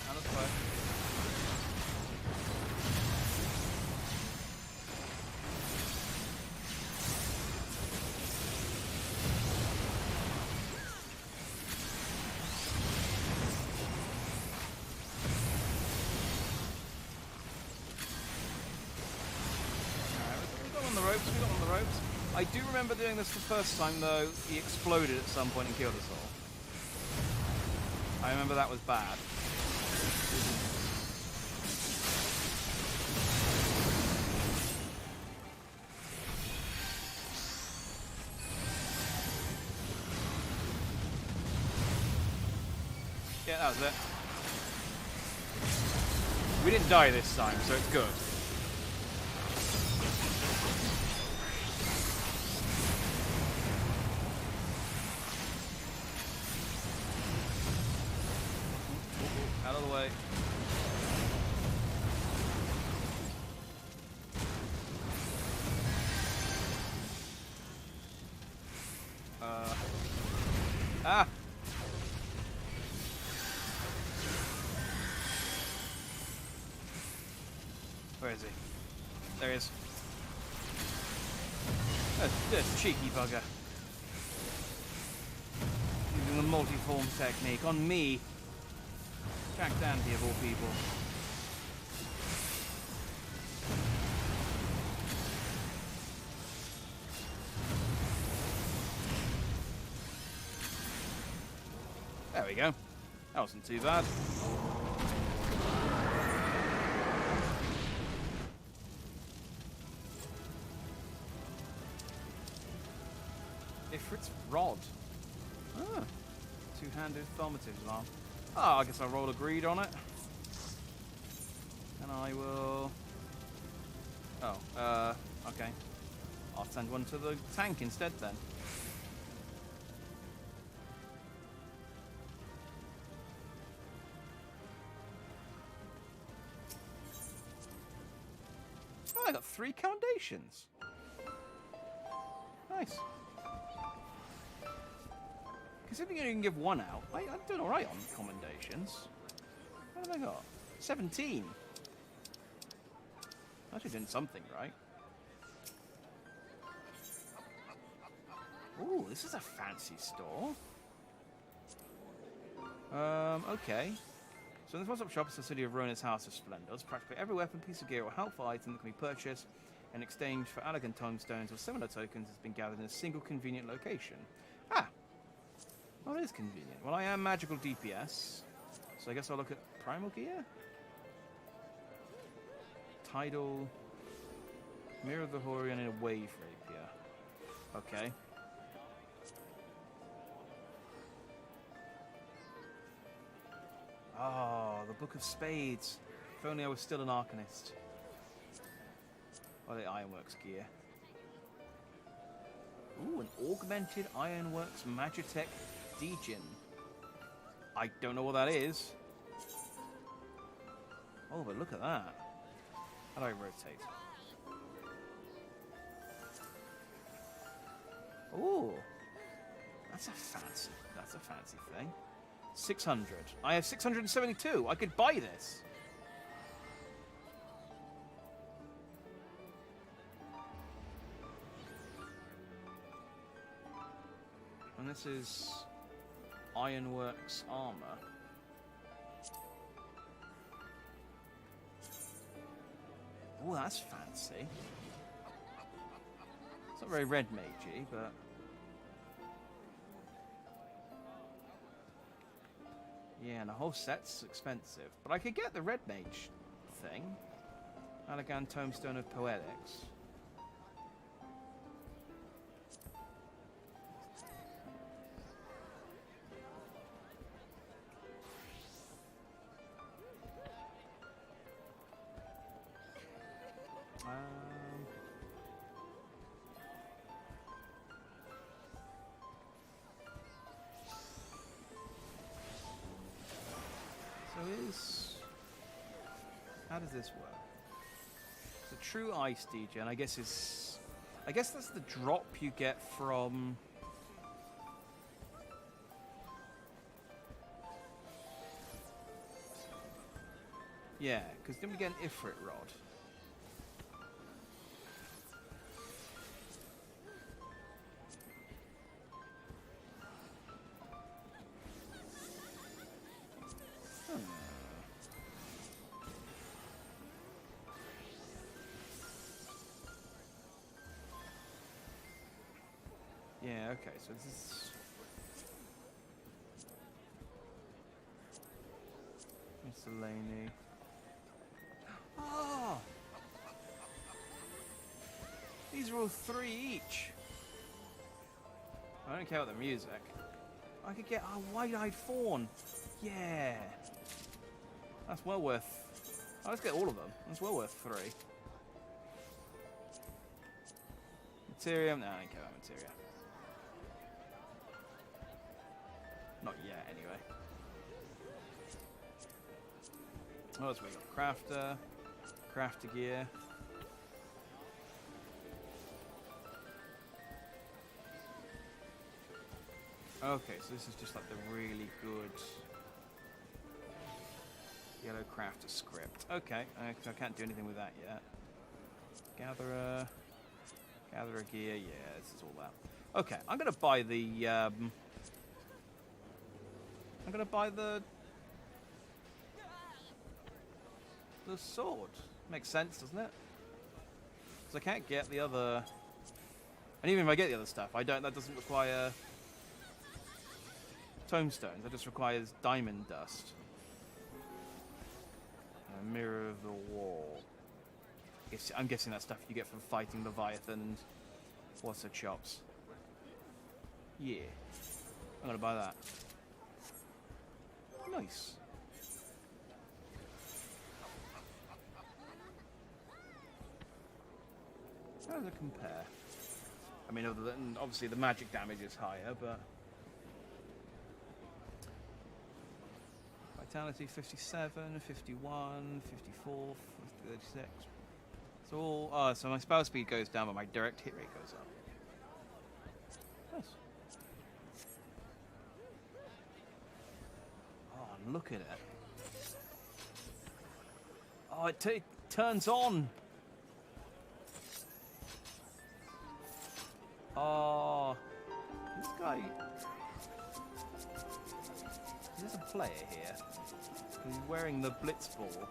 S1: We got on the ropes. I do remember doing this the first time though. He exploded at some point and killed us all. I remember that was bad. Yeah, that was it. We didn't die this time, so it's good. Out of the way. Ah! Where is he? There he is. That's cheeky bugger. Using the multi-form technique on me. Jack Dandy of all people. There we go. That wasn't too bad. Ifrit's Rod. Ah. Two-handed thaumative alarm. Oh, I guess I'll roll a greed on it. And I will... Oh, okay. I'll send one to the tank instead then. Oh, I got 3 commendations. Nice. Considering you can give 1 out, I'm doing alright on commendations. What have I got? 17. Actually doing something right. Ooh, this is a fancy store. Okay. So in this one-stop shop is the city of Rona's House of Splendors. Practically every weapon, piece of gear, or helpful item that can be purchased in exchange for elegant tomestones or similar tokens has been gathered in a single convenient location. Ah! Oh, it is convenient. Well, I am magical DPS, so I guess I'll look at primal gear? Tidal... Mirror of the Horion and a wave rapier. Okay. Oh, the Book of Spades. If only I was still an Arcanist. Or the Ironworks gear. Ooh, an augmented Ironworks Magitech Degen. I don't know what that is. Oh, but look at that. How do I rotate? Ooh. That's a fancy thing. 600. I have 672. I could buy this. And this is Ironworks armor. Oh, that's fancy. It's not very red magey, but... Yeah, and the whole set's expensive. But I could get the red mage thing. Elegant Tomestone of Poetics. How does this work? It's a true ice degen. I guess that's the drop you get from. Yeah, because then we get an Ifrit rod. Yeah, okay, so this is... Miscellany. Oh! These are all 3 each. I don't care about the music. I could get a wide-eyed fawn. Yeah. That's well worth... Oh, let's get all of them. That's well worth 3. Materia? No, I don't care about materia. Not yet, anyway. Oh, so we got crafter gear. Okay, so this is just like the really good yellow crafter script. Okay, I can't do anything with that yet. Gather a gear, yeah, this is all that. Okay, I'm gonna buy the, I'm gonna buy the sword. Makes sense, doesn't it? Because I can't get the other... And even if I get the other stuff, that doesn't require tomestones, that just requires diamond dust. A mirror of the wall. I'm guessing that's stuff you get from fighting Leviathan and what's her chops. Yeah. I'm gonna buy that. Nice. How does it compare? I mean, other than obviously the magic damage is higher, but vitality 57, 51, 54, 36. So all. Oh, so my spell speed goes down, but my direct hit rate goes up. Nice. Oh, look at it. Oh, it turns on. Oh, this guy. There's a player here. He's wearing the Blitzball.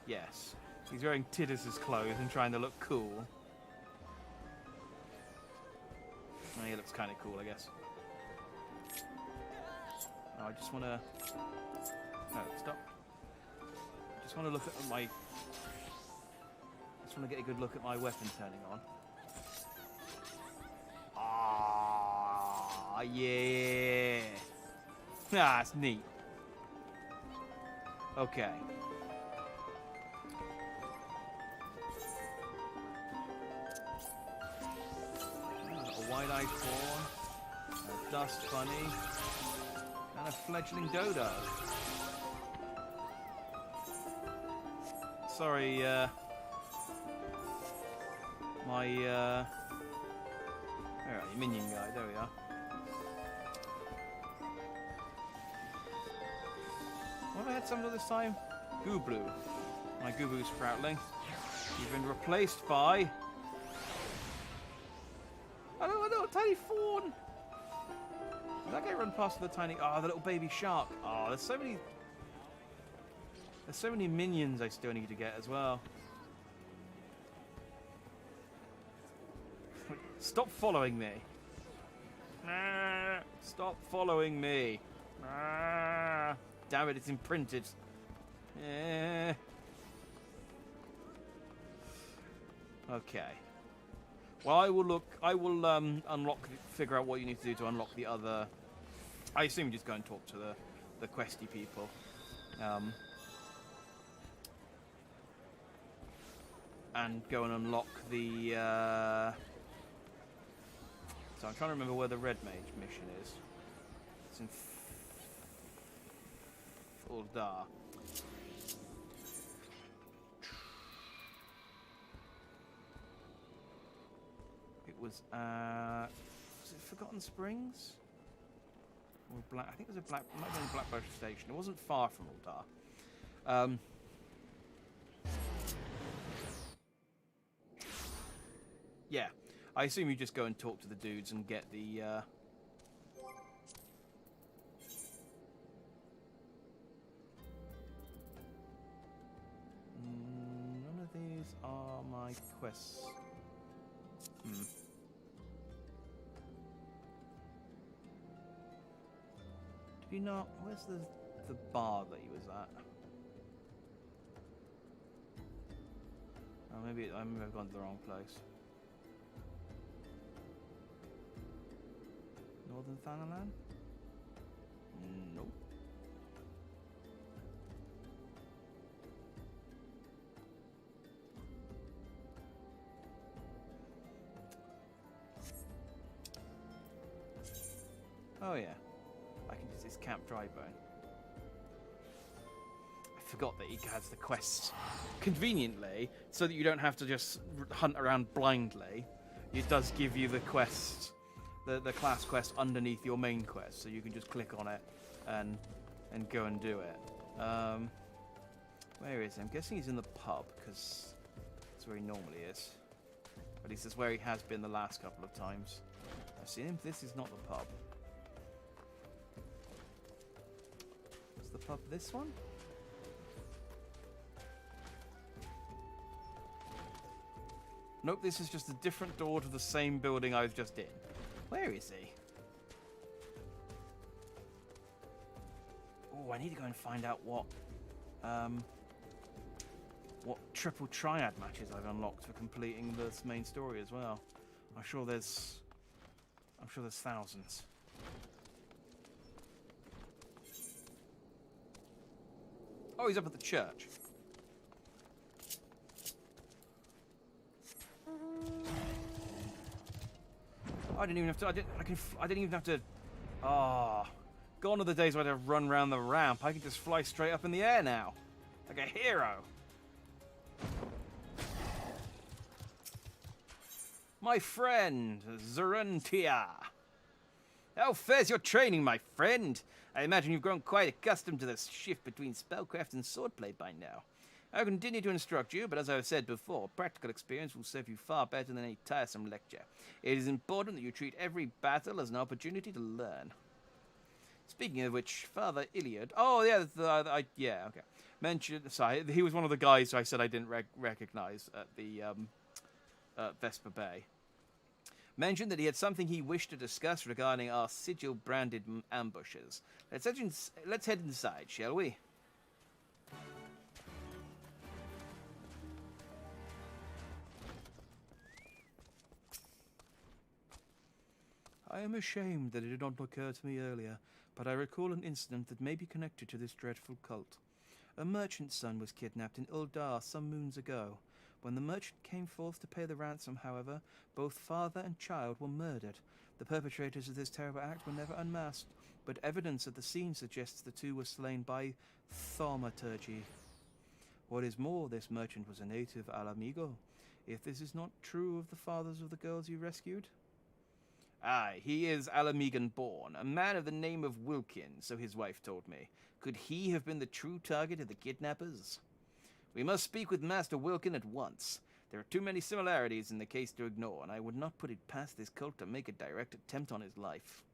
S1: Yes. He's wearing Tidus's clothes and trying to look cool. Oh, he looks kind of cool, I guess. Oh, I just want to... No, stop. I just want to look at my... I just want to get a good look at my weapon turning on. Ah, yeah. Ah, it's neat. Okay. A wide-eyed fawn, a dust bunny, and a fledgling dodo. Sorry, my, alright, minion guy, there we are. What have I had some of this time? Gooblu. My Gooblu Sproutling. You've been replaced by... a little tiny fawn! Did that guy run past the tiny... Oh, the little baby shark. Oh, there's so many... There's so many minions I still need to get as well. Stop following me. Stop following me. Damn it, it's imprinted. Okay. Well, I will figure out what you need to do to unlock the other... I assume you just go and talk to the questy people. And go and unlock the... So I'm trying to remember where the Red Mage mission is. It's in Uldar. It was it Forgotten Springs? Or Black? I think it was might have been a Blackbush Station. It wasn't far from Uldar. Yeah, I assume you just go and talk to the dudes and get the. None of these are my quests. Did he not? Where's the bar that he was at? Oh, maybe I've gone to the wrong place. Northern Thanalan? Nope. Oh yeah, I can use this Camp Drybone. I forgot that he has the quest conveniently, so that you don't have to just hunt around blindly. It does give you the quest, the class quest underneath your main quest, so you can just click on it and go and do it. Where is he? I'm guessing he's in the pub because that's where he normally is. At least that's where he has been the last couple of times I've seen him. This is not the pub. Is the pub this one? Nope, this is just a different door to the same building I was just in. Where is he? Oh, I need to go and find out what triple triad matches I've unlocked for completing this main story as well. I'm sure there's thousands. Oh, he's up at the church. I didn't even have to. I didn't even have to. Ah, gone are the days where I had to run around the ramp. I can just fly straight up in the air now, like a hero. My friend, Zeruntia. How fares your training, my friend? I imagine you've grown quite accustomed to the shift between spellcraft and swordplay by now. I'll continue to instruct you, but as I have said before, practical experience will serve you far better than any tiresome lecture. It is important that you treat every battle as an opportunity to learn. Speaking of which, Father Iliad... Oh, yeah, yeah, okay. Mentioned... Sorry, he was one of the guys who I said I didn't recognize at the Vesper Bay. Mentioned that he had something he wished to discuss regarding our sigil-branded ambushes. Let's head inside, shall we? I am ashamed that it did not occur to me earlier, but I recall an incident that may be connected to this dreadful cult. A merchant's son was kidnapped in Uldar some moons ago. When the merchant came forth to pay the ransom, however, both father and child were murdered. The perpetrators of this terrible act were never unmasked, but evidence at the scene suggests the two were slain by thaumaturgy. What is more, this merchant was a native Alamigo. If this is not true of the fathers of the girls you rescued... Aye, he is Alamigan born, a man of the name of Wilkin, so his wife told me. Could he have been the true target of the kidnappers? We must speak with Master Wilkin at once. There are too many similarities in the case to ignore, and I would not put it past this cult to make a direct attempt on his life.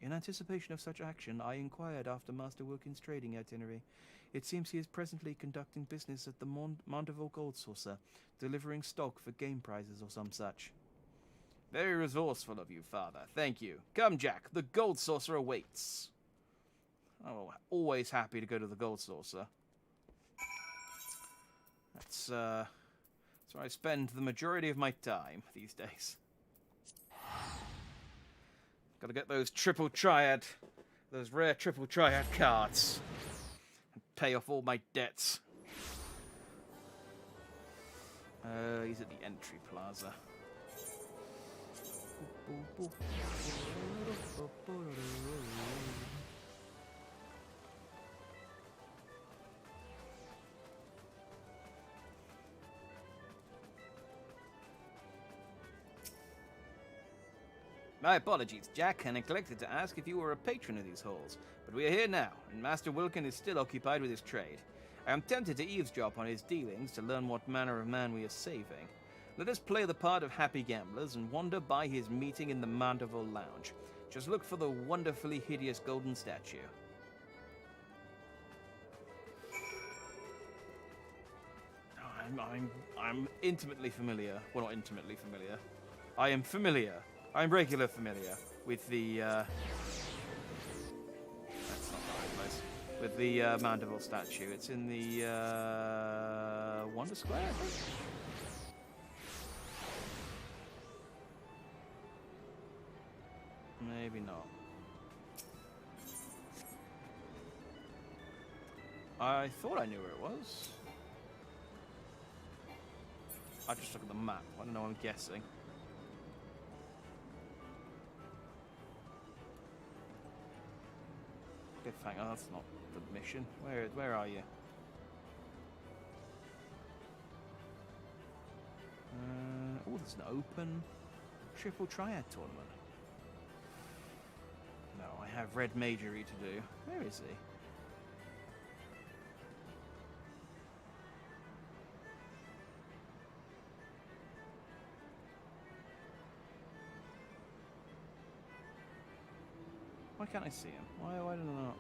S1: In anticipation of such action, I inquired after Master Wilkin's trading itinerary. It seems he is presently conducting business at the Mondeville Gold Saucer, delivering stock for game prizes or some such. Very resourceful of you, Father. Thank you. Come, Jack. The Gold Saucer awaits. Oh, always happy to go to the Gold Saucer. That's where I spend the majority of my time these days. Gotta get those those rare triple triad cards. And pay off all my debts. He's at the entry plaza. My apologies, Jack. I neglected to ask if you were a patron of these halls, but we are here now, and Master Wilkin is still occupied with his trade. I am tempted to eavesdrop on his dealings to learn what manner of man we are saving. Let us play the part of happy gamblers and wander by his meeting in the Mandeville Lounge. Just look for the wonderfully hideous golden statue. I'm intimately familiar. Well, not intimately familiar. I am familiar. I'm regular familiar with the. That's not the right place. With the Mandeville statue. It's in the Wonder Square, I think. Maybe not. I thought I knew where it was. I just look at the map. I don't know, I'm guessing. Good thing. Oh, that's not the mission. Where are you? Oh, there's an open triple triad tournament. No, I have Red Majory to do. Where is he? Why can't I see him? Why do I not?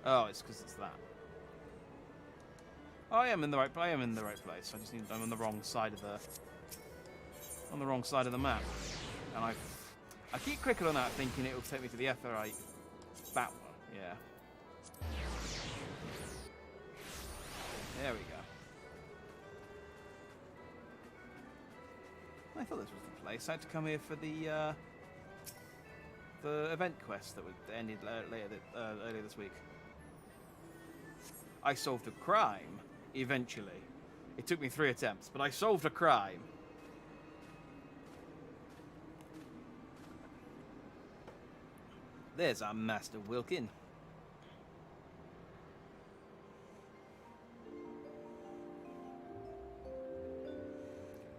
S1: Oh, it's because it's that. Oh, I am in the right place. I just need. I'm on the wrong side of the. On the wrong side of the map, and I keep clicking on that, thinking it will take me to the FFXIV battle. Yeah. There we go. I thought this was the place. I had to come here for the event quest that ended earlier this week. I solved a crime, eventually. It took me 3 attempts, but I solved a crime. There's our Master Wilkin.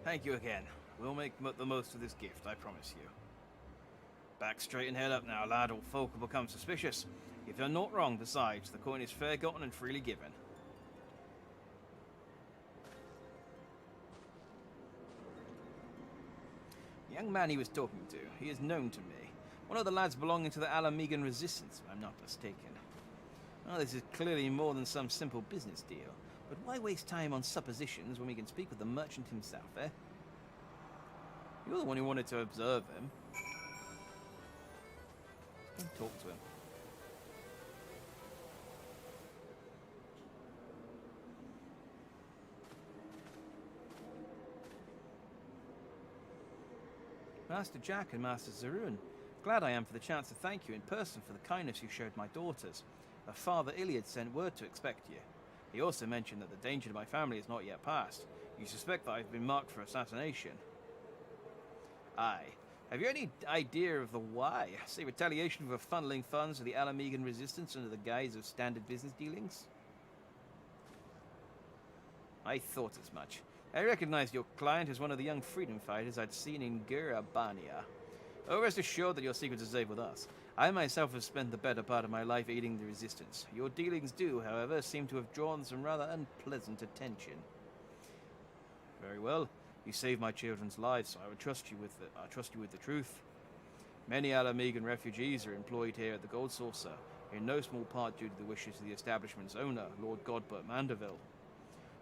S1: Thank you again. We'll make the most of this gift, I promise you. Back straight and head up now, lad, or folk will become suspicious. You've done naught wrong, besides. The coin is fair gotten and freely given. The young man he was talking to, he is known to me. One of the lads belonging to the Alamegan Resistance, if I'm not mistaken. Well, this is clearly more than some simple business deal. But why waste time on suppositions when we can speak with the merchant himself, eh? You're the one who wanted to observe him. Let's go and talk to him. Master Jack and Master Zarun. Glad I am for the chance to thank you in person for the kindness you showed my daughters. Her father Iliad sent word to expect you. He also mentioned that the danger to my family is not yet past. You suspect that I've been marked for assassination. Aye. Have you any idea of the why? Say retaliation for funneling funds to the Alamegan Resistance under the guise of standard business dealings? I thought as much. I recognized your client as one of the young freedom fighters I'd seen in Gurabania. Oh, rest assured that your secret is safe with us. I myself have spent the better part of my life aiding the resistance. Your dealings do, however, seem to have drawn some rather unpleasant attention. Very well. You saved my children's lives, so I would trust you with the truth. Many Alamegan refugees are employed here at the Gold Saucer, in no small part due to the wishes of the establishment's owner, Lord Godbert Mandeville.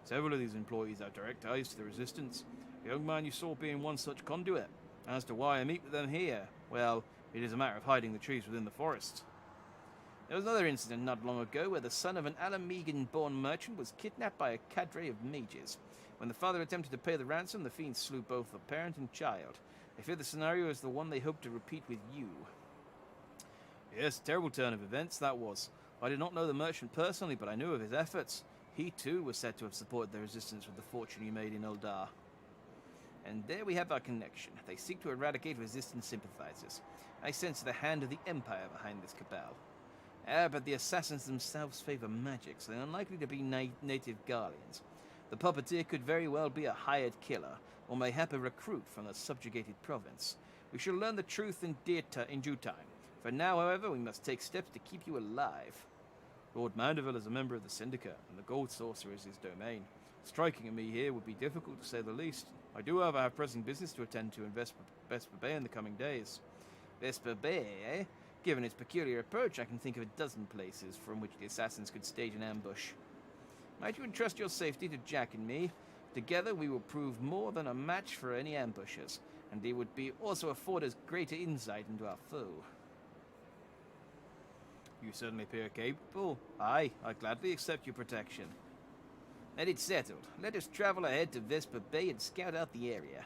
S1: Several of these employees have direct ties to the resistance. The young man you saw being one such conduit. As to why I meet with them here, well, it is a matter of hiding the trees within the forest. There was another incident not long ago where the son of an Alamegan-born merchant was kidnapped by a cadre of mages. When the father attempted to pay the ransom, the fiends slew both the parent and child. I fear the scenario is the one they hope to repeat with you. Yes, terrible turn of events, that was. I did not know the merchant personally, but I knew of his efforts. He, too, was said to have supported the resistance with the fortune he made in Eldar. And there we have our connection. They seek to eradicate resistance sympathizers. I sense the hand of the Empire behind this cabal. But the assassins themselves favor magic, so they're unlikely to be native Garleans. The puppeteer could very well be a hired killer, or mayhap a recruit from a subjugated province. We shall learn the truth in due time. For now, however, we must take steps to keep you alive. Lord Mandeville is a member of the Syndicate, and the Gold Saucer is his domain. Striking at me here would be difficult, to say the least. I do, however, have pressing business to attend to in Vesper Bay in the coming days. Vesper Bay, eh? Given its peculiar approach, I can think of a dozen places from which the assassins could stage an ambush. Might you entrust your safety to Jack and me? Together we will prove more than a match for any ambushers, and they would also afford us greater insight into our foe. You certainly appear capable. Aye, I gladly accept your protection. Then it's settled. Let us travel ahead to Vesper Bay and scout out the area.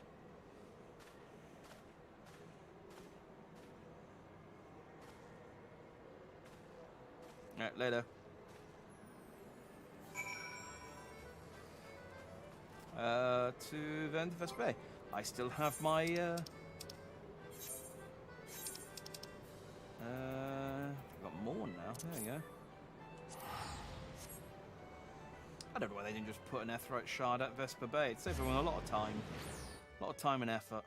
S1: Alright, later. To Vesper Bay. I still have my, I've got more now. There you go. I don't know why they didn't just put an Etherite shard at Vesper Bay. It saved everyone a lot of time. A lot of time and effort.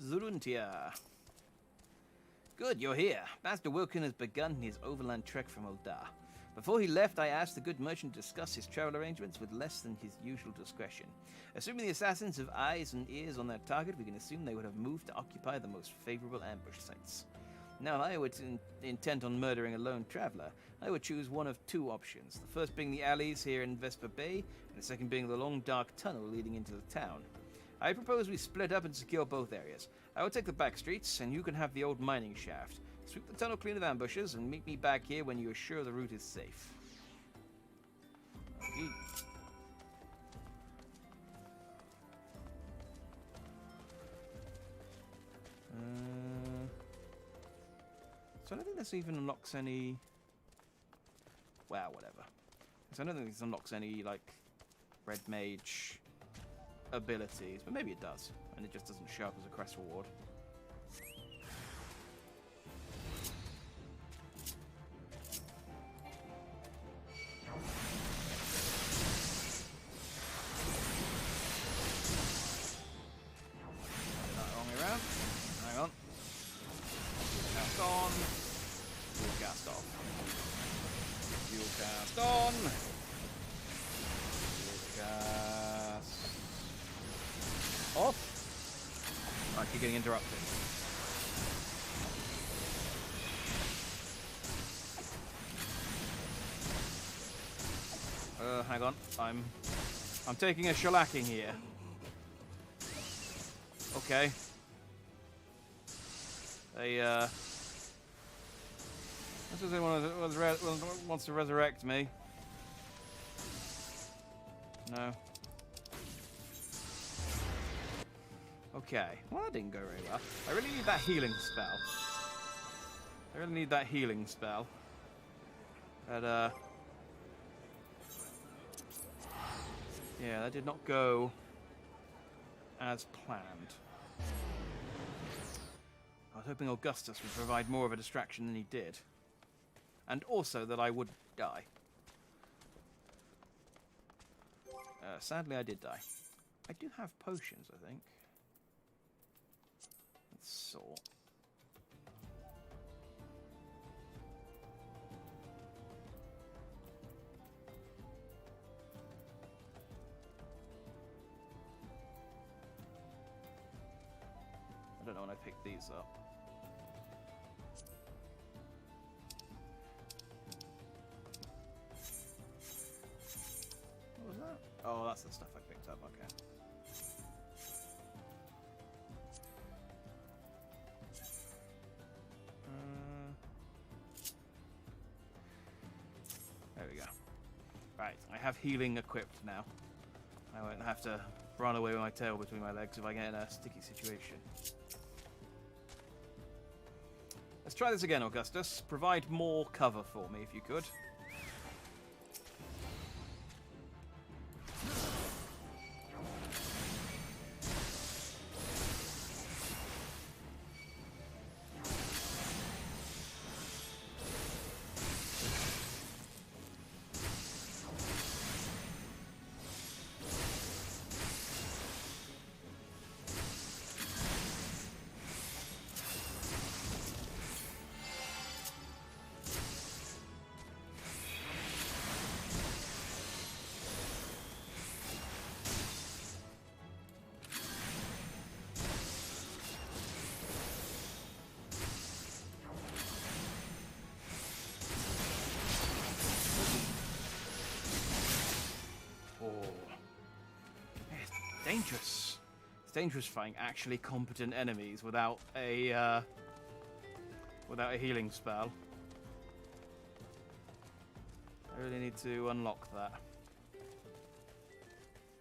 S1: Zuruntia. Good, you're here. Master Wilkin has begun his overland trek from Uldar. Before he left, I asked the good merchant to discuss his travel arrangements with less than his usual discretion. Assuming the assassins have eyes and ears on their target, we can assume they would have moved to occupy the most favorable ambush sites. Now, if I were intent on murdering a lone traveler, I would choose one of two options. The first being the alleys here in Vesper Bay, and the second being the long dark tunnel leading into the town. I propose we split up and secure both areas. I will take the back streets, and you can have the old mining shaft. Sweep the tunnel clean of ambushes, and meet me back here when you are sure the route is safe. Okay. So I don't think this even unlocks any... Well, whatever. So I don't think this unlocks any, like, Red Mage abilities, but maybe it does, and it just doesn't show up as a quest reward. Wrong way around. Hang on. Cast on. Fuel cast off. Fuel cast on. Fuel cast off. I keep getting interrupted. Hang on. I'm taking a shellacking here. Okay. They this is one wants to resurrect me. No. Okay. Well, that didn't go very well. I really need that healing spell. But, yeah, that did not go as planned. I was hoping Augustus would provide more of a distraction than he did. And also that I would die. Sadly, I did die. I do have potions, I think. Let's sort. I don't know when I picked these up. What was that? Oh, that's the stuff I picked up, okay. There we go. Right, I have healing equipped now. I won't have to run away with my tail between my legs if I get in a sticky situation. Let's try this again, Augustus. Provide more cover for me, if you could. Dangerous. It's dangerous fighting actually competent enemies without a healing spell. I really need to unlock that.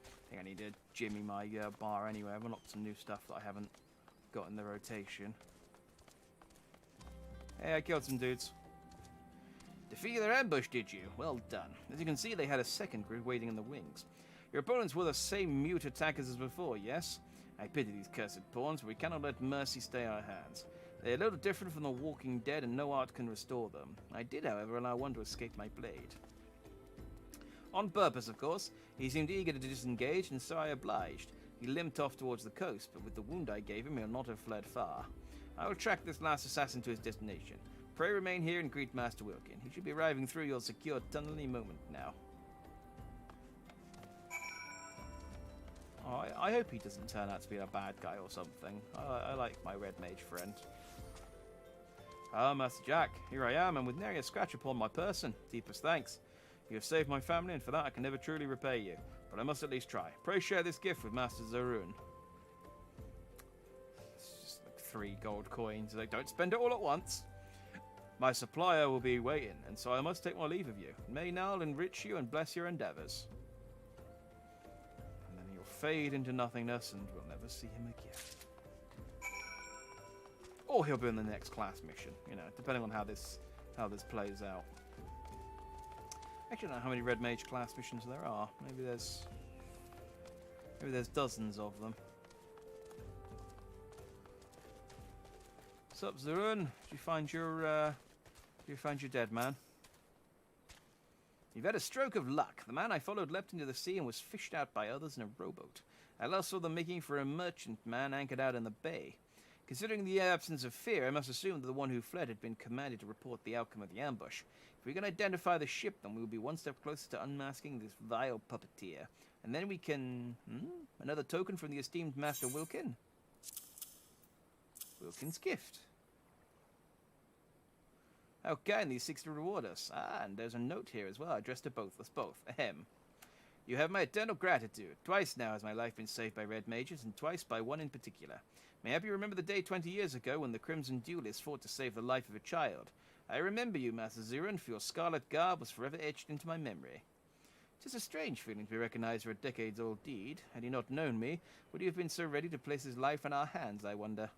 S1: I think I need to jimmy my bar anyway. I've unlocked some new stuff that I haven't got in the rotation. Hey, I killed some dudes. Defeated their ambush, did you? Well done. As you can see, they had a second group waiting in the wings. Your opponents were the same mute attackers as before, yes? I pity these cursed pawns, but we cannot let mercy stay our hands. They are a little different from the walking dead, and no art can restore them. I did, however, allow one to escape my blade. On purpose, of course. He seemed eager to disengage, and so I obliged. He limped off towards the coast, but with the wound I gave him, he'll not have fled far. I will track this last assassin to his destination. Pray remain here and greet Master Wilkin. He should be arriving through your secure tunnel any moment now. Oh, I hope he doesn't turn out to be a bad guy or something. I like my red mage friend. Ah, Master Jack, here I am, and with nary a scratch upon my person. Deepest thanks. You have saved my family, and for that I can never truly repay you. But I must at least try. Pray share this gift with Master Zarun. It's just like 3 gold coins. Like, don't spend it all at once. My supplier will be waiting, and so I must take my leave of you. May Nal enrich you and bless your endeavors. And then he'll fade into nothingness, and we'll never see him again. Or he'll be in the next class mission, you know, depending on how this plays out. Actually, I don't know how many Red Mage class missions there are. Maybe there's dozens of them. What's up, Zarun? Did you find your dead man? You've had a stroke of luck. The man I followed leapt into the sea and was fished out by others in a rowboat. I last saw them making for a merchantman anchored out in the bay. Considering the absence of fear, I must assume that the one who fled had been commanded to report the outcome of the ambush. If we can identify the ship, then we will be one step closer to unmasking this vile puppeteer. And then we can... another token from the esteemed Master Wilkin? Wilkin's gift. How kind these 6 to reward us. Ah, and there's a note here as well, addressed to both us both. Ahem. You have my eternal gratitude. Twice now has my life been saved by red mages, and twice by one in particular. Mayhap you remember the day 20 years ago when the Crimson Duelists fought to save the life of a child. I remember you, Master Zuran, for your scarlet garb was forever etched into my memory. 'Tis a strange feeling to be recognized for a decades-old deed. Had he not known me, would he have been so ready to place his life in our hands, I wonder?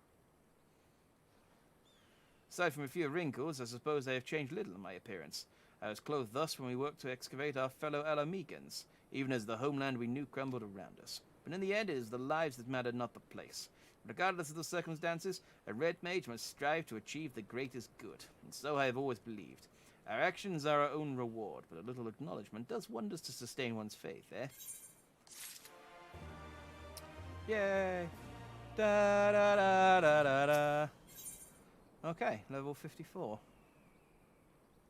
S1: Aside from a few wrinkles, I suppose I have changed little in my appearance. I was clothed thus when we worked to excavate our fellow Alamegans, even as the homeland we knew crumbled around us. But in the end, it is the lives that matter, not the place. Regardless of the circumstances, a red mage must strive to achieve the greatest good, and so I have always believed. Our actions are our own reward, but a little acknowledgement does wonders to sustain one's faith, eh? Yay! Da da da da da da. Okay, level 54.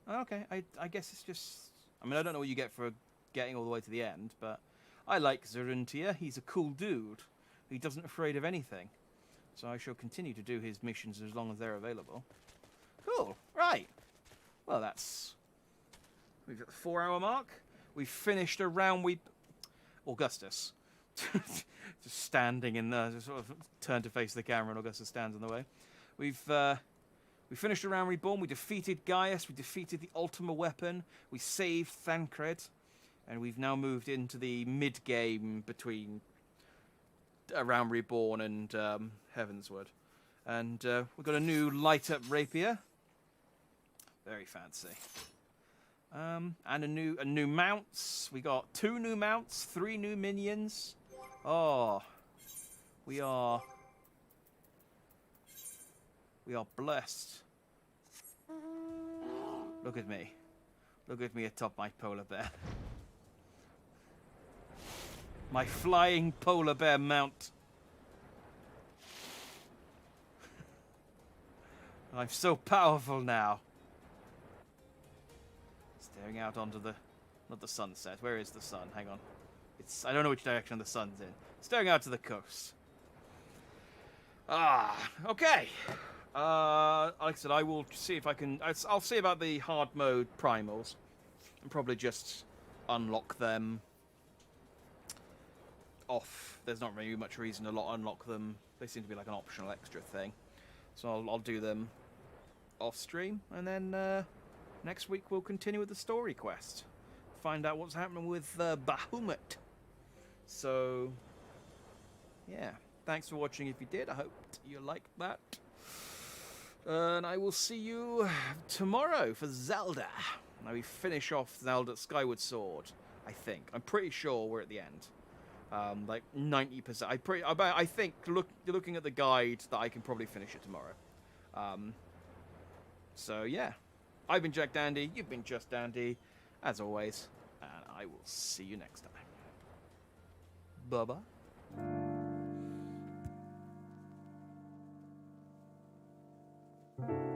S1: Okay, I guess it's just... I mean, I don't know what you get for getting all the way to the end, but I like Zeruntia. He's a cool dude. He doesn't afraid of anything. So I shall continue to do his missions as long as they're available. Cool, right. Well, that's... We've got the 4-hour mark. We've finished a round Augustus. Just standing in there, just sort of turn to face the camera and Augustus stands in the way. We finished a round reborn. We defeated Gaius. We defeated the Ultima weapon. We saved Thancred. And we've now moved into the mid-game between A Realm Reborn and Heavensward. And we've got a new light-up rapier. Very fancy. And a new mounts. We got 2 new mounts, 3 new minions. Oh, we are blessed. Look at me. Look at me atop my polar bear. My flying polar bear mount. I'm so powerful now. Staring out onto the... Not the sunset. Where is the sun? Hang on. I don't know which direction the sun's in. Staring out to the coast. Ah, okay. Like I said, I will see if I can... I'll see about the hard mode primals. And probably just unlock them off. There's not really much reason to unlock them. They seem to be like an optional extra thing. So I'll do them off stream. And then next week we'll continue with the story quest. Find out what's happening with Bahamut. So, yeah. Thanks for watching if you did. I hope you liked that. And I will see you tomorrow for Zelda. Now we finish off Zelda Skyward Sword, I think. I'm pretty sure we're at the end. Like 90%. I think, looking at the guide, that I can probably finish it tomorrow. So, yeah. I've been Jack Dandy. You've been Just Dandy. As always. And I will see you next time. Bye-bye. you.